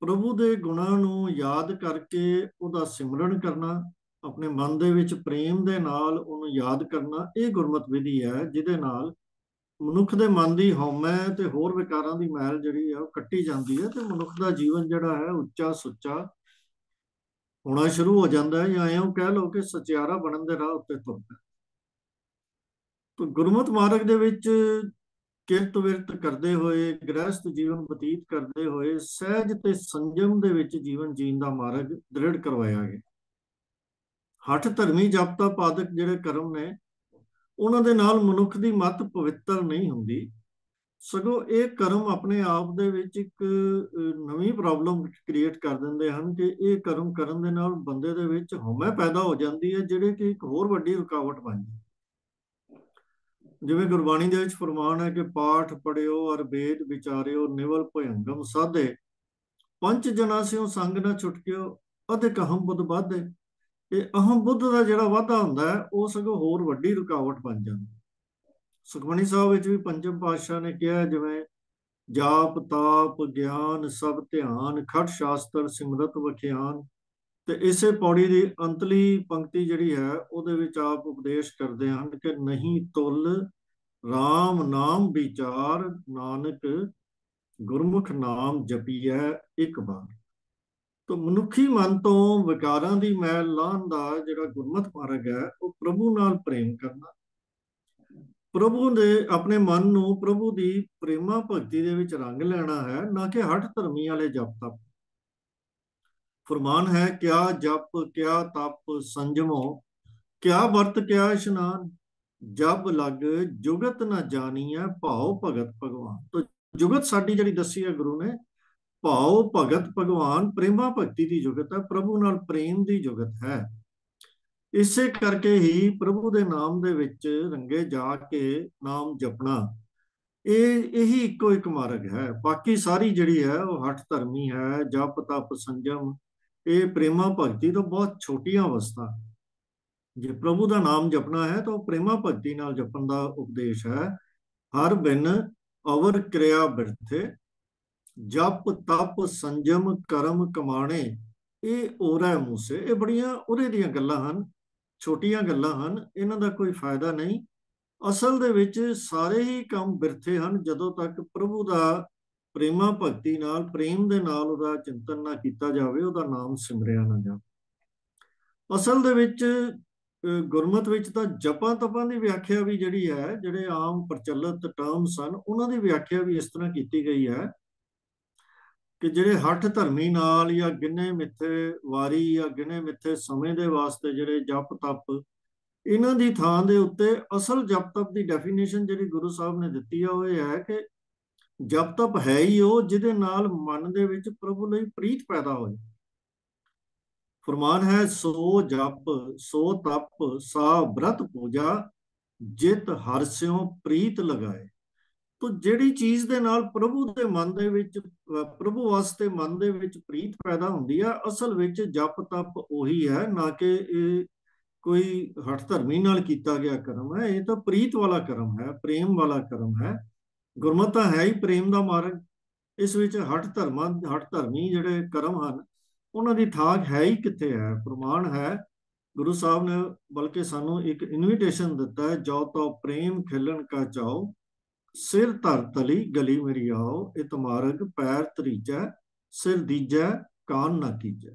ਪ੍ਰਭੂ ਦੇ ਗੁਣਾਂ ਨੂੰ ਯਾਦ ਕਰਕੇ ਉਹਦਾ ਸਿਮਰਨ ਕਰਨਾ, ਆਪਣੇ ਮਨ ਦੇ ਵਿੱਚ ਪ੍ਰੇਮ ਦੇ ਨਾਲ ਉਹਨੂੰ ਯਾਦ ਕਰਨਾ, ਇਹ ਗੁਰਮਤ ਵਿਧੀ ਹੈ ਜਿਹਦੇ ਨਾਲ ਮਨੁੱਖ ਦੇ ਮਨ ਦੀ ਹਉਮੈ ਤੇ ਹੋਰ ਵਿਕਾਰਾਂ ਦੀ ਮੈਲ ਜਿਹੜੀ ਹੈ ਉਹ ਕੱਟੀ ਜਾਂਦੀ ਹੈ ਤੇ ਮਨੁੱਖ ਦਾ ਜੀਵਨ ਜਿਹੜਾ ਹੈ ਉੱਚਾ ਸੁੱਚਾ ਹੋਣਾ ਸ਼ੁਰੂ ਹੋ ਜਾਂਦਾ ਹੈ, ਜਾਂ ਇਉਂ ਕਹਿ ਲਓ ਕਿ ਸਚਿਆਰਾ ਬਣਨ ਦੇ ਰਾਹ ਉੱਤੇ ਤੁਰਦਾ। ਤਾਂ ਗੁਰਮਤ ਮਾਰਗ ਦੇ ਵਿੱਚ ਕਿਰਤ ਵਿਰਤ ਕਰਦੇ ਹੋਏ, ਗ੍ਰਹਿਸਥ ਜੀਵਨ ਬਤੀਤ ਕਰਦੇ ਹੋਏ ਸਹਿਜ ਤੇ ਸੰਜਮ ਦੇ ਵਿੱਚ ਜੀਵਨ ਜੀਣ ਦਾ ਮਾਰਗ ਦ੍ਰਿੜ ਕਰਵਾਇਆ ਗਿਆ। ਹਠ ਧਰਮੀ ਜਪ ਤਪ ਆਦਿਕ ਜਿਹੜੇ ਕਰਮ ਨੇ, ਉਹਨਾਂ ਦੇ ਨਾਲ ਮਨੁੱਖ ਦੀ ਮੱਤ ਪਵਿੱਤਰ ਨਹੀਂ ਹੁੰਦੀ, ਸਗੋਂ ਇਹ ਕਰਮ ਆਪਣੇ ਆਪ ਦੇ ਵਿੱਚ ਇੱਕ ਨਵੀਂ ਪ੍ਰੋਬਲਮ ਕ੍ਰੀਏਟ ਕਰ ਦਿੰਦੇ ਹਨ ਕਿ ਇਹ ਕਰਮ ਕਰਨ ਦੇ ਨਾਲ ਬੰਦੇ ਦੇ ਵਿੱਚ ਹਉਮੈ ਪੈਦਾ ਹੋ ਜਾਂਦੀ ਹੈ, ਜਿਹੜੇ ਕਿ ਇੱਕ ਹੋਰ ਵੱਡੀ ਰੁਕਾਵਟ ਬਣ ਜਾਂਦੀ। ਜਿਵੇਂ ਗੁਰਬਾਣੀ ਦੇ ਵਿੱਚ ਫਰਮਾਨ ਹੈ ਕਿ ਪਾਠ ਪੜਿਓ ਔਰ ਵੇਦ ਵਿਚਾਰਿਓ, ਨਿਵਲ ਭਯੰਗਮ ਸਾਧੇ, ਪੰਜ ਜਨਾ ਸਿਓ ਸੰਗ ਨਾ ਛੁਟਕਿਓ, ਅਧਿਕ ਅਹਮ ਬੁੱਧ ਬਾਧੇ। ਇਹ ਅਹਮ ਬੁੱਧ ਦਾ ਜਿਹੜਾ ਵਾਧਾ ਹੁੰਦਾ ਹੈ ਉਹ ਸਗੋਂ ਹੋਰ ਵੱਡੀ ਰੁਕਾਵਟ ਬਣ ਜਾਂਦੀ। ਸੁਖਮਨੀ ਸਾਹਿਬ ਵਿੱਚ ਵੀ ਪੰਚਮ ਪਾਤਸ਼ਾਹ ਨੇ ਕਿਹਾ, ਜਿਵੇਂ ਜਾਪ ਤਾਪ ਗਿਆਨ ਸਭ ਧਿਆਨ, ਖਟ ਸ਼ਾਸਤਰ ਸਿਮਰਤ ਵਖਿਆਨ। ਤੇ ਇਸੇ ਪੌੜੀ ਦੀ ਅੰਤਲੀ ਪੰਕਤੀ ਜਿਹੜੀ ਹੈ ਉਹਦੇ ਵਿੱਚ ਆਪ ਉਪਦੇਸ਼ ਕਰਦੇ ਹਨ ਕਿ ਨਹੀਂ ਤੁਲ ਰਾਮ ਨਾਮ ਵਿਚਾਰ, ਨਾਨਕ ਗੁਰਮੁਖ ਨਾਮ ਜਪੀਐ ਇੱਕ ਵਾਰ। ਤਾਂ ਮਨੁੱਖੀ ਮਨ ਤੋਂ ਵਿਕਾਰਾਂ ਦੀ ਮੈਲ ਲਾਹਣ ਦਾ ਜਿਹੜਾ ਗੁਰਮਤ ਮਾਰਗ ਹੈ ਉਹ ਪ੍ਰਭੂ ਨਾਲ ਪ੍ਰੇਮ ਕਰਨਾ, ਪ੍ਰਭੂ ਦੇ ਆਪਣੇ ਮਨ ਨੂੰ ਪ੍ਰਭੂ ਦੀ ਪ੍ਰੇਮਾ ਭਗਤੀ ਦੇ ਵਿੱਚ ਰੰਗ ਲੈਣਾ ਹੈ, ਨਾ ਕਿ ਹਠ ਧਰਮੀ ਵਾਲੇ ਜਪ ਤਪ। ਫਰਮਾਨ ਹੈ, ਕਿਆ ਜਪ ਕਿਆ ਤਪ ਸੰਜਮੋ, ਕਿਆ ਵਰਤ ਕਿਆ ਇਸ਼ਨਾਨ, ਜਬ ਲਗ ਜੁਗਤ ਨਾ ਜਾਣੀਐ ਭਾਉ ਭਗਤ ਭਗਵਾਨ। ਤਾਂ ਜੁਗਤ ਸਾਡੀ ਜਿਹੜੀ ਦੱਸੀ ਹੈ ਗੁਰੂ ਨੇ, ਭਾਉ ਭਗਤ ਭਗਵਾਨ, ਪ੍ਰੇਮਾ ਭਗਤੀ ਦੀ ਜੁਗਤ ਹੈ, ਪ੍ਰਭੂ ਨਾਲ ਪ੍ਰੇਮ ਦੀ ਜੁਗਤ ਹੈ। ਇਸੇ ਕਰਕੇ ਹੀ ਪ੍ਰਭੂ ਦੇ ਨਾਮ ਦੇ ਵਿੱਚ ਰੰਗੇ ਜਾ ਕੇ ਨਾਮ ਜਪਣਾ, ਇਹੀ ਇੱਕੋ ਇੱਕ ਮਾਰਗ ਹੈ। ਬਾਕੀ ਸਾਰੀ ਜਿਹੜੀ ਹੈ ਉਹ ਹਠ ਧਰਮੀ ਹੈ, ਜਪ ਤਪ ਸੰਜਮ, ਇਹ ਪ੍ਰੇਮਾ ਭਗਤੀ ਤੋਂ ਬਹੁਤ ਛੋਟੀਆਂ ਅਵਸਥਾ। ਜੇ ਪ੍ਰਭੂ ਦਾ ਨਾਮ ਜਪਣਾ ਹੈ ਤਾਂ ਉਹ ਪ੍ਰੇਮਾ ਭਗਤੀ ਨਾਲ ਜਪਣ ਦਾ ਉਪਦੇਸ਼ ਹੈ। ਹਰ ਬਿਨ ਅਵਰ ਕਿਰਿਆ ਬਿਰਥੇ, ਜਪ ਤਪ ਸੰਜਮ ਕਰਮ ਕਮਾਣੇ, ਇਹ ਓਰੈ ਮੂਸੇ। ਇਹ ਬੜੀਆਂ ਉਹਦੇ ਦੀਆਂ ਗੱਲਾਂ ਹਨ, ਛੋਟੀਆਂ ਗੱਲਾਂ ਹਨ, ਇਹਨਾਂ ਦਾ ਕੋਈ ਫਾਇਦਾ ਨਹੀਂ। ਅਸਲ ਦੇ ਵਿੱਚ ਸਾਰੇ ਹੀ ਕੰਮ ਬਿਰਥੇ ਹਨ ਜਦੋਂ ਤੱਕ ਪ੍ਰਭੂ ਦਾ ਪ੍ਰੇਮਾ ਭਗਤੀ ਨਾਲ, ਪ੍ਰੇਮ ਦੇ ਨਾਲ ਉਹਦਾ ਚਿੰਤਨ ਨਾ ਕੀਤਾ ਜਾਵੇ, ਉਹਦਾ ਨਾਮ ਸਿਮਰਿਆ ਨਾ ਜਾਵੇ। ਅਸਲ ਦੇ ਵਿੱਚ ਗੁਰਮਤ ਵਿੱਚ ਤਾਂ ਜਪਾਂ ਤਪਾਂ ਦੀ ਵਿਆਖਿਆ ਵੀ ਜਿਹੜੀ ਹੈ, ਜਿਹੜੇ ਆਮ ਪ੍ਰਚਲਿਤ ਟਰਮਸ ਹਨ, ਉਹਨਾਂ ਦੀ ਵਿਆਖਿਆ ਵੀ ਇਸ ਤਰ੍ਹਾਂ ਕੀਤੀ ਗਈ ਹੈ ਕਿ ਜਿਹੜੇ ਹਠ ਧਰਮੀ ਨਾਲ ਜਾਂ ਗਿਣੇ ਮਿੱਥੇ ਵਾਰੀ ਜਾਂ ਗਿਣੇ ਮਿੱਥੇ ਸਮੇਂ ਦੇ ਵਾਸਤੇ ਜਿਹੜੇ ਜਪ ਤਪ, ਇਹਨਾਂ ਦੀ ਥਾਂ ਦੇ ਉੱਤੇ ਅਸਲ ਜਪ ਤਪ ਦੀ ਡੈਫੀਨੇਸ਼ਨ ਜਿਹੜੀ ਗੁਰੂ ਸਾਹਿਬ ਨੇ ਦਿੱਤੀ ਹੈ ਉਹ ਇਹ ਹੈ ਕਿ ਜਪ ਤਪ ਹੈ ਹੀ ਉਹ ਜਿਹਦੇ ਨਾਲ ਮਨ ਦੇ ਵਿੱਚ ਪ੍ਰਭੂ ਲਈ ਪ੍ਰੀਤ ਪੈਦਾ ਹੋਏ। ਫਰਮਾਨ ਹੈ, ਸੋ ਜਪ ਸੋ ਤਪ ਸਾ ਬ੍ਰਤ ਪੂਜਾ, ਜਿਤ ਹਰਿ ਸਿਉ ਪ੍ਰੀਤ ਲਗਾਏ। ਤੋ ਜਿਹੜੀ ਚੀਜ਼ ਦੇ ਨਾਲ ਪ੍ਰਭੂ ਦੇ ਮਨ ਦੇ ਵਿੱਚ, ਪ੍ਰਭੂ ਵਾਸਤੇ ਮਨ ਦੇ ਵਿੱਚ ਪ੍ਰੀਤ ਪੈਦਾ ਹੁੰਦੀ ਹੈ, ਅਸਲ ਵਿੱਚ ਜਪ ਤਪ ਉਹੀ ਹੈ, ਨਾ ਕਿ ਇਹ ਕੋਈ ਹਠ ਧਰਮੀ ਨਾਲ ਕੀਤਾ ਗਿਆ ਕਰਮ ਹੈ। ਇਹ ਤਾਂ ਪ੍ਰੀਤ ਵਾਲਾ ਕਰਮ ਹੈ, ਪ੍ਰੇਮ ਵਾਲਾ ਕਰਮ ਹੈ। ਗੁਰਮਤਿ ਹੈ ਹੀ ਪ੍ਰੇਮ ਦਾ ਮਾਰਗ। ਇਸ ਵਿੱਚ ਹਠ ਧਰਮੀ ਜਿਹੜੇ ਕਰਮ ਹਨ ਉਹਨਾਂ ਦੀ ਠਾਕ ਹੈ ਹੀ ਕਿੱਥੇ ਹੈ? ਪ੍ਰਮਾਣ ਹੈ ਗੁਰੂ ਸਾਹਿਬ ਨੇ ਬਲਕਿ ਸਾਨੂੰ ਇੱਕ ਇਨਵੀਟੇਸ਼ਨ ਦਿੱਤਾ ਹੈ, ਜੋ ਤੋ ਪ੍ਰੇਮ ਖਿਲਣ ਕਾ ਚਾਓ, ਸਿਰ ਧਰ ਤਲੀ ਗਲੀ ਮੇਰੀ ਆਓ, ਇਤ ਮਾਰਗ ਪੈਰ ਤਰੀਜੈ, ਸਿਰ ਦੀਜੈ ਕਾਨ ਨਾ ਕੀਜੈ।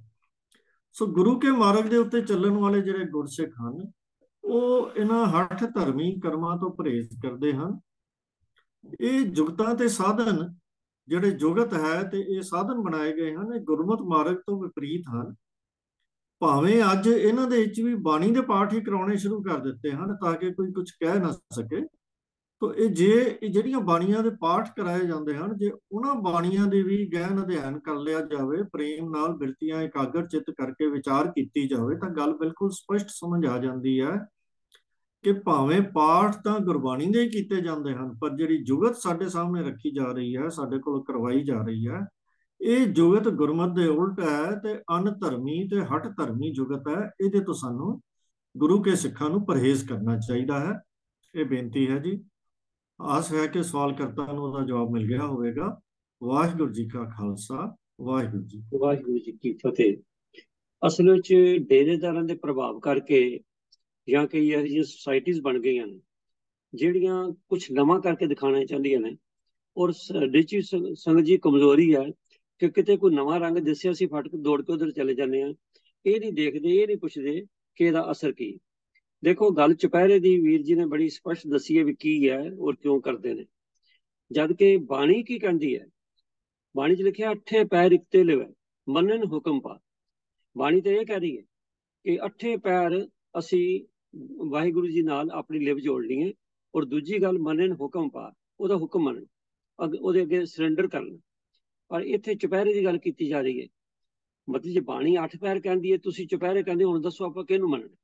ਸੋ ਗੁਰੂ ਕੇ ਮਾਰਗ ਦੇ ਉੱਤੇ ਚੱਲਣ ਵਾਲੇ ਜਿਹੜੇ ਗੁਰਸਿੱਖ ਹਨ ਉਹ ਇਹਨਾਂ ਹਠ ਧਰਮੀ ਕਰਮਾਂ ਤੋਂ ਪਰਹੇਜ਼ ਕਰਦੇ ਹਨ। ਇਹ ਜੁਗਤਾਂ ਤੇ ਸਾਧਨ ਜਿਹੜੇ ਜੁਗਤ ਹੈ ਤੇ ਇਹ ਸਾਧਨ ਬਣਾਏ ਗਏ ਹਨ, ਇਹ ਗੁਰਮਤ ਮਾਰਗ ਤੋਂ ਵਿਪਰੀਤ ਹਨ। ਭਾਵੇਂ ਅੱਜ ਇਹਨਾਂ ਦੇ ਵਿੱਚ ਵੀ ਬਾਣੀ ਦੇ ਪਾਠ ਹੀ ਕਰਾਉਣੇ ਸ਼ੁਰੂ ਕਰ ਦਿੱਤੇ ਹਨ ਤਾਂ ਕਿ ਕੋਈ ਕੁਝ ਕਹਿ ਨਾ ਸਕੇ। ਤੋ ਇਹ ਜਿਹੜੀਆਂ ਬਾਣੀਆਂ ਦੇ ਪਾਠ ਕਰਾਏ ਜਾਂਦੇ ਹਨ, ਜੇ ਉਹਨਾਂ ਬਾਣੀਆਂ ਦੇ ਵੀ ਗਹਿਨ ਅਧਿਐਨ ਕਰ ਲਿਆ ਜਾਵੇ, ਪ੍ਰੇਮ ਨਾਲ ਬਿਰਤੀਆਂ ਇਕਾਗਰ ਚਿੱਤ ਕਰਕੇ ਵਿਚਾਰ ਕੀਤੀ ਜਾਵੇ ਤਾਂ ਗੱਲ ਬਿਲਕੁਲ ਸਪਸ਼ਟ ਸਮਝ ਆ ਜਾਂਦੀ ਹੈ ਕਿ ਭਾਵੇਂ ਪਾਠ ਤਾਂ ਗੁਰਬਾਣੀ ਦੇ ਹੀ ਕੀਤੇ ਜਾਂਦੇ ਹਨ, ਪਰ ਜਿਹੜੀ ਜੁਗਤ ਸਾਡੇ ਸਾਹਮਣੇ ਰੱਖੀ ਜਾ ਰਹੀ ਹੈ, ਸਾਡੇ ਕੋਲ ਕਰਵਾਈ ਜਾ ਰਹੀ ਹੈ, ਇਹ ਜੁਗਤ ਗੁਰਮਤ ਦੇ ਉਲਟ ਹੈ ਤੇ ਅਨ ਧਰਮੀ ਤੇ ਹਠ ਧਰਮੀ ਜੁਗਤ ਹੈ। ਇਹਦੇ ਤੋਂ ਸਾਨੂੰ ਗੁਰੂ ਕੇ ਸਿੱਖਾਂ ਨੂੰ ਪਰਹੇਜ਼ ਕਰਨਾ ਚਾਹੀਦਾ ਹੈ। ਇਹ ਬੇਨਤੀ ਹੈ ਜੀ। ਆਸ ਹੈ ਕਿ ਸਵਾਲ ਕਰਤਾ ਨੂੰ ਉਹਦਾ ਜਵਾਬ ਮਿਲ ਗਿਆ ਹੋਵੇਗਾ। ਵਾਹਿਗੁਰੂ ਜੀ ਕਾ ਖਾਲਸਾ, ਵਾਹਿਗੁਰੂ ਜੀ ਕੀ ਫਤਿਹ। ਅਸਲ ਵਿੱਚ ਡੇਰੇਦਾਰਾਂ ਦੇ ਪ੍ਰਭਾਵ ਕਰਕੇ ਜਾਂ ਕਈ ਇਹੋ ਜਿਹੀਆਂ ਸੁਸਾਇਟੀਜ਼ ਬਣ ਗਈਆਂ ਨੇ ਜਿਹੜੀਆਂ ਕੁਝ ਨਵਾਂ ਕਰਕੇ ਦਿਖਾਣਾ ਚਾਹੁੰਦੀਆਂ ਨੇ, ਔਰ ਸਾਡੀ ਚ ਸੰਗਤ ਜੀ ਕਮਜ਼ੋਰੀ ਹੈ ਕਿ ਕਿਤੇ ਕੋਈ ਨਵਾਂ ਰੰਗ ਦਿਸਿਆ ਅਸੀਂ ਫਟ ਕੇ ਦੌੜ ਕੇ ਉਧਰ ਚਲੇ ਜਾਂਦੇ ਹਾਂ। ਇਹ ਨਹੀਂ ਦੇਖਦੇ, ਇਹ ਨਹੀਂ ਪੁੱਛਦੇ ਕਿ ਇਹਦਾ ਅਸਰ ਕੀ। ਦੇਖੋ, ਗੱਲ ਚੁਪਹਿਰੇ ਦੀ ਵੀਰ ਜੀ ਨੇ ਬੜੀ ਸਪਸ਼ਟ ਦੱਸੀ ਹੈ ਵੀ ਕੀ ਹੈ ਔਰ ਕਿਉਂ ਕਰਦੇ ਨੇ, ਜਦ ਕਿ ਬਾਣੀ ਕੀ ਕਹਿੰਦੀ ਹੈ। ਬਾਣੀ 'ਚ ਲਿਖਿਆ ਅੱਠੇ ਪੈਰ ਇਕਤੇ ਲਿਵੈ ਮੰਨਣ ਹੁਕਮ ਪਾ। ਬਾਣੀ ਤੇ ਇਹ ਕਹਿ ਰਹੀ ਹੈ ਕਿ ਅੱਠੇ ਪੈਰ ਅਸੀਂ ਵਾਹਿਗੁਰੂ ਜੀ ਨਾਲ ਆਪਣੀ ਲਿਵ ਜੋੜਨੀ ਹੈ, ਔਰ ਦੂਜੀ ਗੱਲ ਮੰਨਣ ਹੁਕਮ ਪਾ, ਉਹਦਾ ਹੁਕਮ ਮੰਨਣ, ਉਹਦੇ ਅੱਗੇ ਸਰੈਂਡਰ ਕਰਨਾ। ਪਰ ਇੱਥੇ ਚੁਪਹਿਰੇ ਦੀ ਗੱਲ ਕੀਤੀ ਜਾ ਰਹੀ ਹੈ। ਮਤਲਬ ਜੇ ਬਾਣੀ 8 ਪੈਰ ਕਹਿੰਦੀ ਹੈ, ਤੁਸੀਂ ਚੁਪਹਿਰੇ ਕਹਿੰਦੇ, ਹੁਣ ਦੱਸੋ ਆਪਾਂ ਕਿਹਨੂੰ ਮੰਨਣਾ।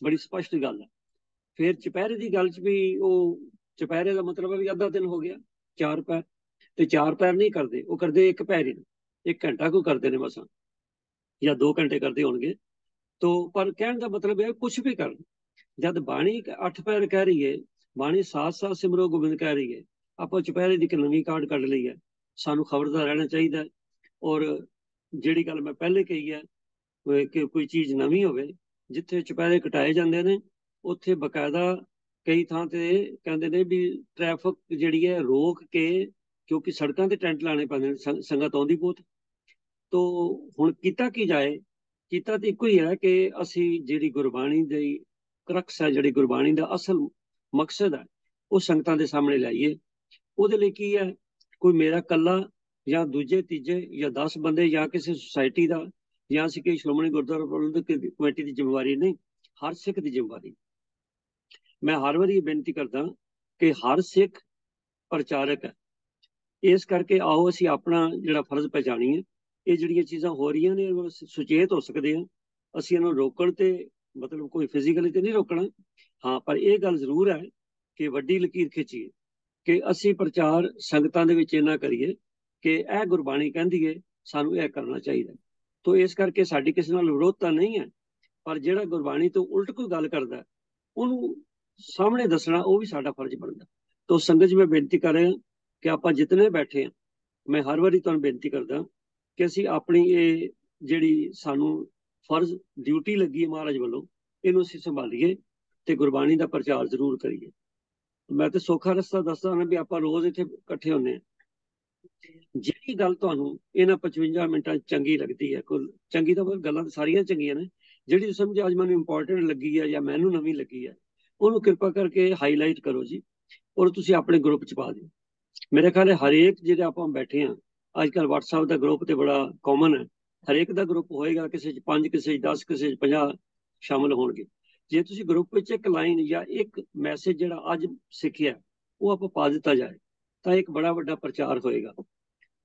ਬੜੀ ਸਪਸ਼ਟ ਗੱਲ ਹੈ। ਫਿਰ ਚੁਪਹਿਰੇ ਦੀ ਗੱਲ 'ਚ ਵੀ ਉਹ ਚੁਪਹਿਰੇ ਦਾ ਮਤਲਬ ਹੈ ਵੀ ਅੱਧਾ ਦਿਨ ਹੋ ਗਿਆ 4 ਪੈਰ, ਤੇ 4 ਪੈਰ ਨਹੀਂ ਕਰਦੇ, ਉਹ ਕਰਦੇ 1 ਪੈਰ ਹੀ, 1 ਘੰਟਾ ਕੋਈ ਕਰਦੇ ਨੇ ਮਸਾਂ, ਜਾਂ 2 ਘੰਟੇ ਕਰਦੇ ਹੋਣਗੇ। ਤੋ ਪਰ ਕਹਿਣ ਦਾ ਮਤਲਬ ਹੈ ਕੁਛ ਵੀ ਕਰਨ। ਜਦ ਬਾਣੀ 8 ਪੈਰ ਕਹਿ ਰਹੀ ਹੈ, ਬਾਣੀ ਸਾਥ ਸਿਮਰੋ ਗੋਬਿੰਦ ਕਹਿ ਰਹੀ ਹੈ, ਆਪਾਂ ਚੁਪਹਿਰੇ ਦੀ ਨਵੀਂ ਕਾਢ ਕੱਢ ਲਈ ਹੈ। ਸਾਨੂੰ ਖਬਰਦਾਰ ਰਹਿਣਾ ਚਾਹੀਦਾ ਹੈ। ਔਰ ਜਿਹੜੀ ਗੱਲ ਮੈਂ ਪਹਿਲੇ ਕਹੀ ਹੈ ਕਿ ਕੋਈ ਚੀਜ਼ ਨਵੀਂ ਹੋਵੇ, ਜਿੱਥੇ ਚੁਪਹਿਰੇ ਕਟਾਏ ਜਾਂਦੇ ਨੇ ਉੱਥੇ ਬਕਾਇਦਾ ਕਈ ਥਾਂ ਤੇ ਕਹਿੰਦੇ ਨੇ ਵੀ ਟ੍ਰੈਫਿਕ ਜਿਹੜੀ ਹੈ ਰੋਕ ਕੇ, ਕਿਉਂਕਿ ਸੜਕਾਂ ਤੇ ਟੈਂਟ ਲਾਣੇ ਪੈਂਦੇ ਨੇ, ਸੰਗਤ ਆਉਂਦੀ ਬਹੁਤ। ਤੋ ਹੁਣ ਕੀਤਾ ਕੀ ਜਾਏ? ਕੀਤਾ ਤਾਂ ਇੱਕੋ ਹੀ ਹੈ ਕਿ ਅਸੀਂ ਜਿਹੜੀ ਗੁਰਬਾਣੀ ਦੀ ਕਰਕਸ ਹੈ, ਜਿਹੜੀ ਗੁਰਬਾਣੀ ਦਾ ਅਸਲ ਮਕਸਦ ਹੈ, ਉਹ ਸੰਗਤਾਂ ਦੇ ਸਾਹਮਣੇ ਲਿਆਈਏ। ਉਹਦੇ ਲਈ ਕੀ ਹੈ, ਕੋਈ ਮੇਰਾ ਇਕੱਲਾ ਜਾਂ ਦੂਜੇ ਤੀਜੇ ਜਾਂ 10 ਬੰਦੇ ਜਾਂ ਕਿਸੇ ਸੁਸਾਇਟੀ ਦਾ ਜਾਂ ਅਸੀਂ ਕਿ ਸ਼੍ਰੋਮਣੀ ਗੁਰਦੁਆਰਾ ਪ੍ਰਬੰਧਕ ਕਮੇਟੀ ਦੀ ਜ਼ਿੰਮੇਵਾਰੀ ਨਹੀਂ, ਹਰ ਸਿੱਖ ਦੀ ਜ਼ਿੰਮੇਵਾਰੀ। ਮੈਂ ਹਰ ਵਾਰੀ ਇਹ ਬੇਨਤੀ ਕਰਦਾ ਕਿ ਹਰ ਸਿੱਖ ਪ੍ਰਚਾਰਕ ਹੈ। ਇਸ ਕਰਕੇ ਆਓ ਅਸੀਂ ਆਪਣਾ ਜਿਹੜਾ ਫਰਜ਼ ਪਹਿਚਾਣੀਏ। ਇਹ ਜਿਹੜੀਆਂ ਚੀਜ਼ਾਂ ਹੋ ਰਹੀਆਂ ਨੇ ਸੁਚੇਤ ਹੋ ਸਕਦੇ ਹਾਂ ਅਸੀਂ ਇਹਨਾਂ ਨੂੰ ਰੋਕਣ, ਤੇ ਮਤਲਬ ਕੋਈ ਫਿਜ਼ੀਕਲੀ ਤੇ ਨਹੀਂ ਰੋਕਣਾ, ਹਾਂ, ਪਰ ਇਹ ਗੱਲ ਜ਼ਰੂਰ ਹੈ ਕਿ ਵੱਡੀ ਲਕੀਰ ਖਿੱਚੀਏ ਕਿ ਅਸੀਂ ਪ੍ਰਚਾਰ ਸੰਗਤਾਂ ਦੇ ਵਿੱਚ ਇੰਨਾ ਕਰੀਏ ਕਿ ਇਹ ਗੁਰਬਾਣੀ ਕਹਿੰਦੀ ਹੈ, ਸਾਨੂੰ ਇਹ ਕਰਨਾ ਚਾਹੀਦਾ। ਤੋ ਇਸ ਕਰਕੇ ਸਾਡੀ ਕਿਸੇ ਨਾਲ ਵਿਰੋਧਤਾ ਨਹੀਂ ਹੈ, ਪਰ ਜਿਹੜਾ ਗੁਰਬਾਣੀ ਤੋਂ ਉਲਟ ਕੋਈ ਗੱਲ ਕਰਦਾ ਉਹਨੂੰ ਸਾਹਮਣੇ ਦੱਸਣਾ ਉਹ ਵੀ ਸਾਡਾ ਫਰਜ਼ ਬਣਦਾ। ਤੋ ਸੰਗਤ ਜੀ, ਮੈਂ ਬੇਨਤੀ ਕਰ ਰਿਹਾ ਕਿ ਆਪਾਂ ਜਿਤਨੇ ਬੈਠੇ ਹਾਂ, ਮੈਂ ਹਰ ਵਾਰੀ ਤੁਹਾਨੂੰ ਬੇਨਤੀ ਕਰਦਾ ਕਿ ਅਸੀਂ ਆਪਣੀ ਇਹ ਜਿਹੜੀ ਸਾਨੂੰ ਫਰਜ਼ ਡਿਊਟੀ ਲੱਗੀ ਹੈ ਮਹਾਰਾਜ ਵੱਲੋਂ, ਇਹਨੂੰ ਅਸੀਂ ਸੰਭਾਲੀਏ ਤੇ ਗੁਰਬਾਣੀ ਦਾ ਪ੍ਰਚਾਰ ਜ਼ਰੂਰ ਕਰੀਏ। ਮੈਂ ਤੇ ਸੌਖਾ ਰਸਤਾ ਦੱਸਦਾ ਨਾ ਵੀ ਆਪਾਂ ਰੋਜ਼ ਇੱਥੇ ਇਕੱਠੇ ਹੁੰਦੇ ਹਾਂ। ਜਿਹੜੀ ਗੱਲ ਤੁਹਾਨੂੰ ਇਹਨਾਂ 55 ਮਿੰਟਾਂ 'ਚ ਚੰਗੀ ਲੱਗਦੀ ਹੈ, ਕੋਈ ਚੰਗੀ ਤਾਂ ਗੱਲਾਂ ਸਾਰੀਆਂ ਚੰਗੀਆਂ ਨੇ, ਜਿਹੜੀ ਸਮਝ ਅੱਜ ਮੈਨੂੰ ਇੰਪੋਰਟੈਂਟ ਲੱਗੀ ਹੈ ਜਾਂ ਮੈਨੂੰ ਨਵੀਂ ਲੱਗੀ ਹੈ, ਉਹਨੂੰ ਕਿਰਪਾ ਕਰਕੇ ਹਾਈਲਾਈਟ ਕਰੋ ਜੀ, ਔਰ ਤੁਸੀਂ ਆਪਣੇ ਗਰੁੱਪ 'ਚ ਪਾ ਦਿਓ। ਮੇਰੇ ਖਿਆਲ ਹੈ ਹਰੇਕ ਜਿਹੜੇ ਆਪਾਂ ਬੈਠੇ ਹਾਂ, ਅੱਜ ਕੱਲ੍ਹ WhatsApp ਦਾ ਗਰੁੱਪ ਤੇ ਬੜਾ ਕਾਮਨ ਹੈ, ਹਰੇਕ ਦਾ ਗਰੁੱਪ ਹੋਏਗਾ, ਕਿਸੇ 'ਚ 5, ਕਿਸੇ 'ਚ 10, ਕਿਸੇ 'ਚ 50 ਸ਼ਾਮਲ ਹੋਣਗੇ। ਜੇ ਤੁਸੀਂ ਗਰੁੱਪ ਵਿੱਚ ਇੱਕ ਲਾਈਨ ਜਾਂ ਇੱਕ ਮੈਸੇਜ ਜਿਹੜਾ ਅੱਜ ਸਿੱਖਿਆ ਉਹ ਆਪਾਂ ਪਾ ਦਿੱਤਾ ਜਾਏ ਤਾਂ ਇੱਕ ਬੜਾ ਵੱਡਾ ਪ੍ਰਚਾਰ ਹੋਏਗਾ।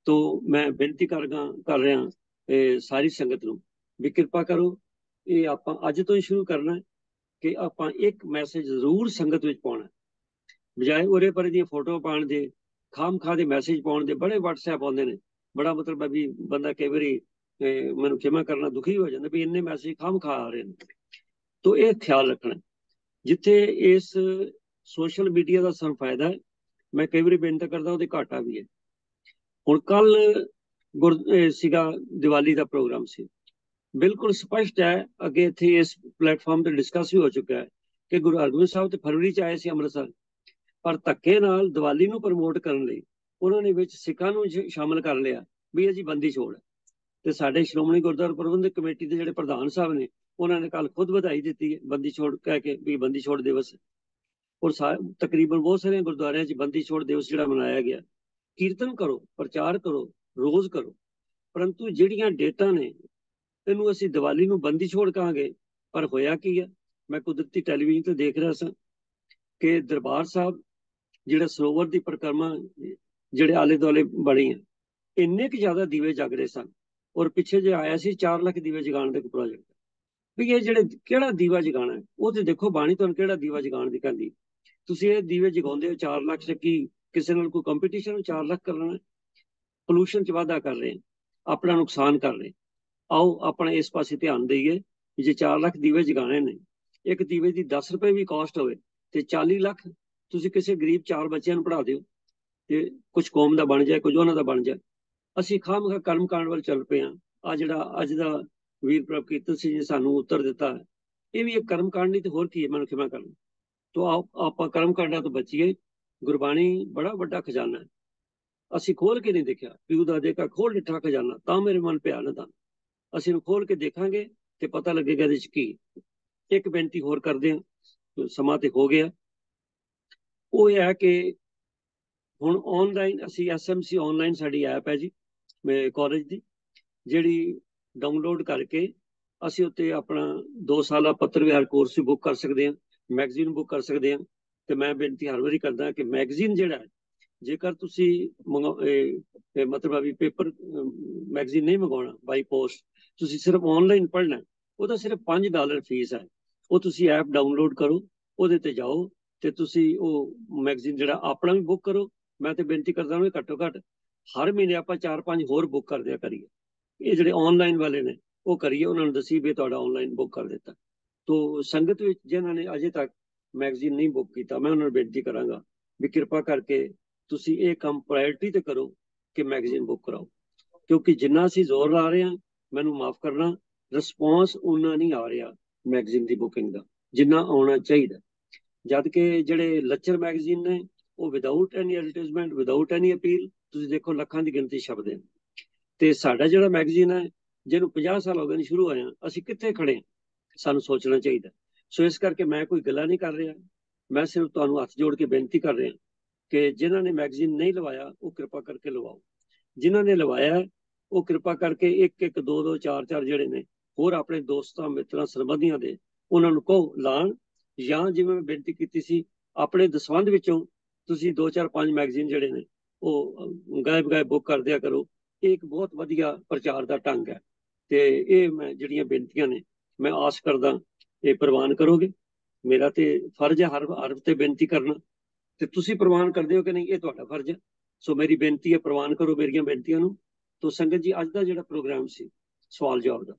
ਤੋ ਮੈਂ ਬੇਨਤੀ ਕਰ ਰਿਹਾ ਸਾਰੀ ਸੰਗਤ ਨੂੰ ਵੀ ਕਿਰਪਾ ਕਰੋ, ਇਹ ਆਪਾਂ ਅੱਜ ਤੋਂ ਹੀ ਸ਼ੁਰੂ ਕਰਨਾ ਹੈ ਕਿ ਆਪਾਂ ਇੱਕ ਮੈਸੇਜ ਜ਼ਰੂਰ ਸੰਗਤ ਵਿੱਚ ਪਾਉਣਾ, ਬਜਾਏ ਉਰੇ ਪਰੇ ਦੀਆਂ ਫੋਟੋ ਪਾਉਣ ਦੇ, ਖਾਮ-ਖਾ ਦੇ ਮੈਸੇਜ ਪਾਉਣ ਦੇ। ਬੜੇ WhatsApp ਆਉਂਦੇ ਨੇ, ਬੜਾ ਮਤਲਬ ਹੈ ਵੀ ਬੰਦਾ ਕਈ ਵਾਰੀ ਮੈਨੂੰ ਖਿਮਾ ਕਰਨਾ ਦੁਖੀ ਹੋ ਜਾਂਦਾ ਵੀ ਇੰਨੇ ਮੈਸੇਜ ਖਾਮ-ਖਾ ਆ ਰਹੇ ਨੇ। ਤੋ ਇਹ ਖਿਆਲ ਰੱਖਣਾ, ਜਿੱਥੇ ਇਸ ਸੋਸ਼ਲ ਮੀਡੀਆ ਦਾ ਸਾਨੂੰ ਫਾਇਦਾ ਹੈ, ਮੈਂ ਕਈ ਵਾਰੀ ਬੇਨਤੀ ਕਰਦਾ ਉਹਦੇ ਘਾਟਾ ਵੀ ਹੈ। ਹੁਣ ਕੱਲ ਸੀਗਾ ਦੀਵਾਲੀ ਦਾ ਪ੍ਰੋਗਰਾਮ ਸੀ। ਬਿਲਕੁਲ ਸਪਸ਼ਟ ਹੈ, ਅੱਗੇ ਇੱਥੇ ਇਸ ਪਲੇਟਫਾਰਮ ਤੇ ਡਿਸਕਸ ਵੀ ਹੋ ਚੁੱਕਾ ਹੈ ਕਿ ਗੁਰੂ ਹਰਗੋਬਿੰਦ ਸਾਹਿਬ ਤੇ ਫਰਵਰੀ ਚ ਆਏ ਸੀ ਅੰਮ੍ਰਿਤਸਰ, ਪਰ ਧੱਕੇ ਨਾਲ ਦੀਵਾਲੀ ਨੂੰ ਪ੍ਰਮੋਟ ਕਰਨ ਲਈ ਉਹਨਾਂ ਨੇ ਵਿੱਚ ਸਿੱਖਾਂ ਨੂੰ ਸ਼ਾਮਲ ਕਰ ਲਿਆ ਵੀ ਇਹ ਜੀ ਬੰਦੀ ਛੋੜ ਹੈ। ਤੇ ਸਾਡੇ ਸ਼੍ਰੋਮਣੀ ਗੁਰਦੁਆਰਾ ਪ੍ਰਬੰਧਕ ਕਮੇਟੀ ਦੇ ਜਿਹੜੇ ਪ੍ਰਧਾਨ ਸਾਹਿਬ ਨੇ ਉਹਨਾਂ ਨੇ ਕੱਲ ਖੁਦ ਵਧਾਈ ਦਿੱਤੀ ਹੈ ਬੰਦੀ ਛੋੜ ਕਹਿ ਕੇ ਵੀ ਬੰਦੀ ਛੋੜ ਦਿਵਸ। ਔਰ ਤਕਰੀਬਨ ਬਹੁਤ ਸਾਰੇ ਗੁਰਦੁਆਰਿਆਂ 'ਚ ਬੰਦੀ ਛੋੜ ਦਿਵਸ ਜਿਹੜਾ ਮਨਾਇਆ ਗਿਆ। ਕੀਰਤਨ ਕਰੋ, ਪ੍ਰਚਾਰ ਕਰੋ, ਰੋਜ਼ ਕਰੋ, ਪਰੰਤੂ ਜਿਹੜੀਆਂ ਡੇਟਾਂ ਨੇ ਇਹਨੂੰ ਅਸੀਂ ਦੀਵਾਲੀ ਨੂੰ ਬੰਦੀ ਛੋੜ ਕਹਾਂਗੇ। ਪਰ ਹੋਇਆ ਕੀ ਹੈ, ਮੈਂ ਕੁਦਰਤੀ ਟੈਲੀਵਿਜ਼ਨ ਤੇ ਦੇਖ ਰਿਹਾ ਸਾਂ ਕਿ ਦਰਬਾਰ ਸਾਹਿਬ ਜਿਹੜਾ ਸਰੋਵਰ ਦੀ ਪਰਿਕਰਮਾ ਜਿਹੜੇ ਆਲੇ ਦੁਆਲੇ ਬਣੀ ਹੈ, ਇੰਨੇ ਕੁ ਜ਼ਿਆਦਾ ਦੀਵੇ ਜਗ ਰਹੇ ਸਨ। ਔਰ ਪਿੱਛੇ ਜੇ ਆਇਆ ਸੀ 4 ਲੱਖ ਦੀਵੇ ਜਗਾਉਣ ਦੇ ਪ੍ਰੋਜੈਕਟ, ਵੀ ਇਹ ਜਿਹੜੇ ਕਿਹੜਾ ਦੀਵਾ ਜਗਾਉਣਾ ਹੈ, ਉਹ ਤੇ ਦੇਖੋ ਬਾਣੀ ਤੁਹਾਨੂੰ ਕਿਹੜਾ ਦੀਵਾ ਜਗਾਉਣ ਦੀ ਕਹਿੰਦੀ। ਤੁਸੀਂ ਇਹ ਦੀਵੇ ਜਗਾਉਂਦੇ ਹੋ 4 ਲੱਖ ਚ, ਕੀ ਕਿਸੇ ਨਾਲ ਕੋਈ ਕੰਪੀਟੀਸ਼ਨ 4 ਲੱਖ ਕਰਨਾ? ਪੋਲੂਸ਼ਨ ਚ ਵਾਧਾ ਕਰ ਰਹੇ, ਆਪਣਾ ਨੁਕਸਾਨ ਕਰ ਰਹੇ। ਆਓ ਆਪਣਾ ਇਸ ਪਾਸੇ ਧਿਆਨ ਦੇਈਏ। ਜੇ 4 ਲੱਖ ਦੀਵੇ ਜਗਾਣੇ ਨੇ, ਇੱਕ ਦੀਵੇ ਦੀ 10 ਰੁਪਏ ਵੀ ਕਾਸਟ ਹੋਵੇ ਤੇ 40 ਲੱਖ ਤੁਸੀਂ ਕਿਸੇ ਗਰੀਬ 4 ਬੱਚਿਆਂ ਨੂੰ ਪੜ੍ਹਾ ਦਿਓ ਤੇ ਕੁਝ ਕੌਮ ਦਾ ਬਣ ਜਾਏ, ਕੁਝ ਉਹਨਾਂ ਦਾ ਬਣ ਜਾਏ। ਅਸੀਂ ਖਾਮਖਾ ਕਰਮ ਕਾਂਡ ਵੱਲ ਚੱਲ ਪਏ ਹਾਂ। ਆ ਜਿਹੜਾ ਅੱਜ ਦਾ ਵੀਰ ਪ੍ਰਭ ਕੀਰਤਨ ਸਿੰਘ ਜੀ ਸਾਨੂੰ ਉੱਤਰ ਦਿੱਤਾ ਹੈ, ਇਹ ਵੀ ਇੱਕ ਕਰਮ ਕਾਂਡ ਨਹੀਂ ਤੇ ਹੋਰ ਕੀ ਹੈ, ਮੈਨੂੰ ਖਿਮਾ ਕਰਨ। ਤੋ ਆਪਾਂ ਕਰਮ ਕਾਂਡਾਂ ਤੋਂ ਬਚੀਏ। ਗੁਰਬਾਣੀ ਬੜਾ ਵੱਡਾ ਖਜ਼ਾਨਾ ਹੈ, ਅਸੀਂ ਖੋਲ ਕੇ ਨਹੀਂ ਦੇਖਿਆ। ਪਿਓ ਦਾ ਦੇਖਾ ਖੋਲ ਡਿੱਠਾ ਖਜ਼ਾਨਾ, ਤਾਂ ਮੇਰੇ ਮਨ ਪਿਆ ਨਾ ਤਾਂ। ਅਸੀਂ ਨੂੰ ਖੋਲ ਕੇ ਦੇਖਾਂਗੇ ਤੇ ਪਤਾ ਲੱਗੇਗਾ ਇਹਦੇ ਚ ਕੀ। ਇੱਕ ਬੇਨਤੀ ਹੋਰ ਕਰਦੇ ਹਾਂ, ਸਮਾਂ ਤੇ ਹੋ ਗਿਆ। ਉਹ ਇਹ ਹੈ ਕਿ ਹੁਣ ਆਨਲਾਈਨ ਅਸੀਂ SMC ਆਨਲਾਈਨ ਸਾਡੀ ਐਪ ਹੈ ਜੀ ਕਾਲਜ ਦੀ, ਜਿਹੜੀ ਡਾਊਨਲੋਡ ਕਰਕੇ ਅਸੀਂ ਉੱਤੇ ਆਪਣਾ 2 ਸਾਲਾ ਪੱਤਰ ਵਿਹਾਰ ਕੋਰਸ ਵੀ ਬੁੱਕ ਕਰ ਸਕਦੇ ਹਾਂ, ਮੈਗਜ਼ੀਨ ਬੁੱਕ ਕਰ ਸਕਦੇ ਹਾਂ। ਤੇ ਮੈਂ ਬੇਨਤੀ ਹਰ ਵਾਰੀ ਕਰਦਾ ਕਿ ਮੈਗਜ਼ੀਨ ਜਿਹੜਾ ਹੈ, ਜੇਕਰ ਤੁਸੀਂ ਮਤਲਬ ਵੀ ਪੇਪਰ ਮੈਗਜ਼ੀਨ ਨਹੀਂ ਮੰਗਵਾਉਣਾ ਬਾਈ ਪੋਸਟ, ਤੁਸੀਂ ਸਿਰਫ ਆਨਲਾਈਨ ਪੜ੍ਹਨਾ, ਉਹਦਾ ਸਿਰਫ $5 ਫੀਸ ਹੈ। ਉਹ ਤੁਸੀਂ ਐਪ ਡਾਊਨਲੋਡ ਕਰੋ, ਉਹਦੇ ਤੇ ਜਾਓ ਤੇ ਤੁਸੀਂ ਉਹ ਮੈਗਜ਼ੀਨ ਜਿਹੜਾ ਆਪਣਾ ਵੀ ਬੁੱਕ ਕਰੋ। ਮੈਂ ਤੇ ਬੇਨਤੀ ਕਰਦਾ ਹਾਂ ਘੱਟੋ ਘੱਟ ਹਰ ਮਹੀਨੇ ਆਪਾਂ 4-5 ਹੋਰ ਬੁੱਕ ਕਰ ਦਿਆ ਕਰੀਏ। ਇਹ ਜਿਹੜੇ ਆਨਲਾਈਨ ਵਾਲੇ ਨੇ ਉਹ ਕਰੀਏ, ਉਹਨਾਂ ਨੂੰ ਦੱਸੀ ਵੀ ਤੁਹਾਡਾ ਆਨਲਾਈਨ ਬੁੱਕ ਕਰ ਦਿੱਤਾ। ਤੋ ਸੰਗਤ ਵਿੱਚ ਜਿਨ੍ਹਾਂ ਨੇ ਅਜੇ ਤੱਕ ਮੈਗਜ਼ੀਨ ਨਹੀਂ ਬੁੱਕ ਕੀਤਾ, ਮੈਂ ਉਹਨਾਂ ਨੂੰ ਬੇਨਤੀ ਕਰਾਂਗਾ ਵੀ ਕਿਰਪਾ ਕਰਕੇ ਤੁਸੀਂ ਇਹ ਕੰਮ ਪ੍ਰਾਇੋਰਟੀ ਤੇ ਕਰੋ ਕਿ ਮੈਗਜ਼ੀਨ ਬੁੱਕ ਕਰਾਓ। ਕਿਉਂਕਿ ਜਿੰਨਾ ਅਸੀਂ ਜ਼ੋਰ ਲਾ ਰਹੇ ਹਾਂ, ਮੈਨੂੰ ਮਾਫ ਕਰਨਾ, ਰਿਸਪੌਂਸ ਉਹਨਾਂ ਨਹੀਂ ਆ ਰਿਹਾ ਮੈਗਜ਼ੀਨ ਦੀ ਬੁਕਿੰਗ ਦਾ ਜਿੰਨਾ ਆਉਣਾ ਚਾਹੀਦਾ। ਜਦ ਕਿ ਜਿਹੜੇ ਲੱਚਰ ਮੈਗਜ਼ੀਨ ਨੇ ਉਹ without any advertisement, without any appeal, ਤੁਸੀਂ ਦੇਖੋ ਲੱਖਾਂ ਦੀ ਗਿਣਤੀ ਛਪਦੇ ਨੇ। ਤੇ ਸਾਡਾ ਜਿਹੜਾ ਮੈਗਜ਼ੀਨ ਹੈ, ਜਿਹਨੂੰ 50 ਸਾਲ ਹੋ ਗਏ ਨੇ ਸ਼ੁਰੂ ਹੋਇਆ, ਅਸੀਂ ਕਿੱਥੇ ਖੜੇ ਹਾਂ, ਸਾਨੂੰ ਸੋਚਣਾ ਚਾਹੀਦਾ। ਸੋ ਇਸ ਕਰਕੇ ਮੈਂ ਕੋਈ ਗੱਲਾਂ ਨਹੀਂ ਕਰ ਰਿਹਾ, ਮੈਂ ਸਿਰਫ ਤੁਹਾਨੂੰ ਹੱਥ ਜੋੜ ਕੇ ਬੇਨਤੀ ਕਰ ਰਿਹਾ ਕਿ ਜਿਨ੍ਹਾਂ ਨੇ ਮੈਗਜ਼ੀਨ ਨਹੀਂ ਲਵਾਇਆ ਉਹ ਕਿਰਪਾ ਕਰਕੇ ਲਵਾਓ। ਜਿਨ੍ਹਾਂ ਨੇ ਲਵਾਇਆ ਉਹ ਕਿਰਪਾ ਕਰਕੇ 1-1, 2-2, 4-4 ਜਿਹੜੇ ਨੇ ਹੋਰ ਆਪਣੇ ਦੋਸਤਾਂ ਮਿੱਤਰਾਂ ਸਰਬੰਧੀਆਂ ਦੇ, ਉਹਨਾਂ ਨੂੰ ਕਹੋ ਲਾਣ। ਜਾਂ ਜਿਵੇਂ ਮੈਂ ਬੇਨਤੀ ਕੀਤੀ ਸੀ, ਆਪਣੇ ਦਸਵੰਧ ਵਿੱਚੋਂ ਤੁਸੀਂ 2-4-5 ਮੈਗਜ਼ੀਨ ਜਿਹੜੇ ਨੇ ਉਹ ਗਾਇਬ ਬੁੱਕ ਕਰ ਦਿਆ ਕਰੋ। ਇਹ ਇੱਕ ਬਹੁਤ ਵਧੀਆ ਪ੍ਰਚਾਰ ਦਾ ਢੰਗ ਹੈ। ਤੇ ਇਹ ਮੈਂ ਜਿਹੜੀਆਂ ਬੇਨਤੀਆਂ ਨੇ ਮੈਂ ਆਸ ਕਰਦਾ ਇਹ ਪ੍ਰਵਾਨ ਕਰੋਗੇ। ਮੇਰਾ ਤੇ ਫਰਜ਼ ਹੈ ਹਰ ਤੇ ਬੇਨਤੀ ਕਰਨਾ, ਤੇ ਤੁਸੀਂ ਪ੍ਰਵਾਨ ਕਰਦੇ ਹੋ ਕਿ ਨਹੀਂ ਇਹ ਤੁਹਾਡਾ ਫਰਜ਼ ਹੈ। ਸੋ ਮੇਰੀ ਬੇਨਤੀ ਹੈ ਪ੍ਰਵਾਨ ਕਰੋ ਮੇਰੀਆਂ ਬੇਨਤੀਆਂ ਨੂੰ। ਤੋ ਸੰਗਤ ਜੀ, ਅੱਜ ਦਾ ਜਿਹੜਾ ਪ੍ਰੋਗਰਾਮ ਸੀ ਸਵਾਲ ਜਵਾਬ ਦਾ,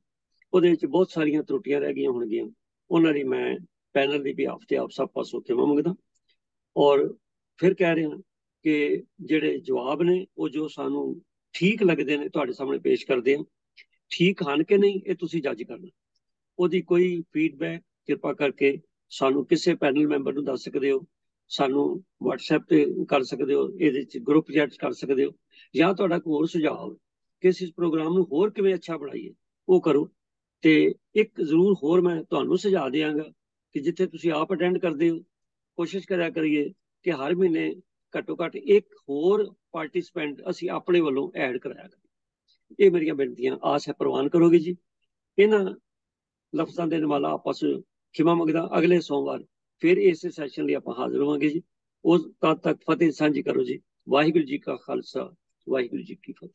ਉਹਦੇ ਵਿੱਚ ਬਹੁਤ ਸਾਰੀਆਂ ਤਰੁੱਟੀਆਂ ਰਹਿ ਗਈਆਂ ਹੋਣਗੀਆਂ, ਉਹਨਾਂ ਦੀ ਮੈਂ ਪੈਨਲ ਦੀ ਬਿਹਾਫ ਤੇ ਆਪ ਸਭ ਪਾਸੋਂ ਖਿਮਾ ਮੰਗਦਾ। ਔਰ ਫਿਰ ਕਹਿ ਰਿਹਾ ਕਿ ਜਿਹੜੇ ਜਵਾਬ ਨੇ ਉਹ ਜੋ ਸਾਨੂੰ ਠੀਕ ਲੱਗਦੇ ਨੇ ਤੁਹਾਡੇ ਸਾਹਮਣੇ ਪੇਸ਼ ਕਰਦੇ ਆ। ਠੀਕ ਹਨ ਕਿ ਨਹੀਂ ਇਹ ਤੁਸੀਂ ਜੱਜ ਕਰਨਾ। ਉਹਦੀ ਕੋਈ ਫੀਡਬੈਕ ਕਿਰਪਾ ਕਰਕੇ ਸਾਨੂੰ ਕਿਸੇ ਪੈਨਲ ਮੈਂਬਰ ਨੂੰ ਦੱਸ ਸਕਦੇ ਹੋ, ਸਾਨੂੰ WhatsApp ਤੇ ਕਰ ਸਕਦੇ ਹੋ, ਇਹਦੇ ਚ ਗਰੁੱਪ ਚੈਟ ਕਰ ਸਕਦੇ ਹੋ, ਜਾਂ ਤੁਹਾਡਾ ਕੋਈ ਹੋਰ ਸੁਝਾਅ ਹੋਵੇ ਕਿ ਇਸ ਪ੍ਰੋਗਰਾਮ ਨੂੰ ਹੋਰ ਕਿਵੇਂ ਅੱਛਾ ਬਣਾਈਏ, ਉਹ ਕਰੋ। ਤੇ ਇੱਕ ਜ਼ਰੂਰ ਹੋਰ ਮੈਂ ਤੁਹਾਨੂੰ ਸੁਝਾਅ ਦਿਆਂਗਾ ਕਿ ਜਿੱਥੇ ਤੁਸੀਂ ਆਪ ਅਟੈਂਡ ਕਰਦੇ ਹੋ, ਕੋਸ਼ਿਸ਼ ਕਰਿਆ ਕਰੀਏ ਕਿ ਹਰ ਮਹੀਨੇ ਘੱਟੋ ਘੱਟ ਇੱਕ ਹੋਰ ਪਾਰਟਿਸਪੈਂਟ ਅਸੀਂ ਆਪਣੇ ਵੱਲੋਂ ਐਡ ਕਰਾਇਆ ਕਰੀਏ। ਇਹ ਮੇਰੀਆਂ ਬੇਨਤੀਆਂ, ਆਸ ਹੈ ਪ੍ਰਵਾਨ ਕਰੋਗੇ ਜੀ। ਇਹਨਾਂ ਲਫ਼ਜ਼ਾਂ ਦੇ ਨਾਲ ਆਪਸ ਖਿਮਾ ਮੰਗਦਾ। ਅਗਲੇ ਸੋਮਵਾਰ ਫਿਰ ਇਸੇ ਸੈਸ਼ਨ ਲਈ ਆਪਾਂ ਹਾਜ਼ਰ ਹੋਵਾਂਗੇ ਜੀ। ਉਸ ਤਦ ਤੱਕ ਫਤਿਹ ਸਾਂਝੀ ਕਰੋ ਜੀ। ਵਾਹਿਗੁਰੂ ਜੀ ਕਾ ਖਾਲਸਾ, ਵਾਹਿਗੁਰੂ ਜੀ ਕੀ ਫਤਿਹ।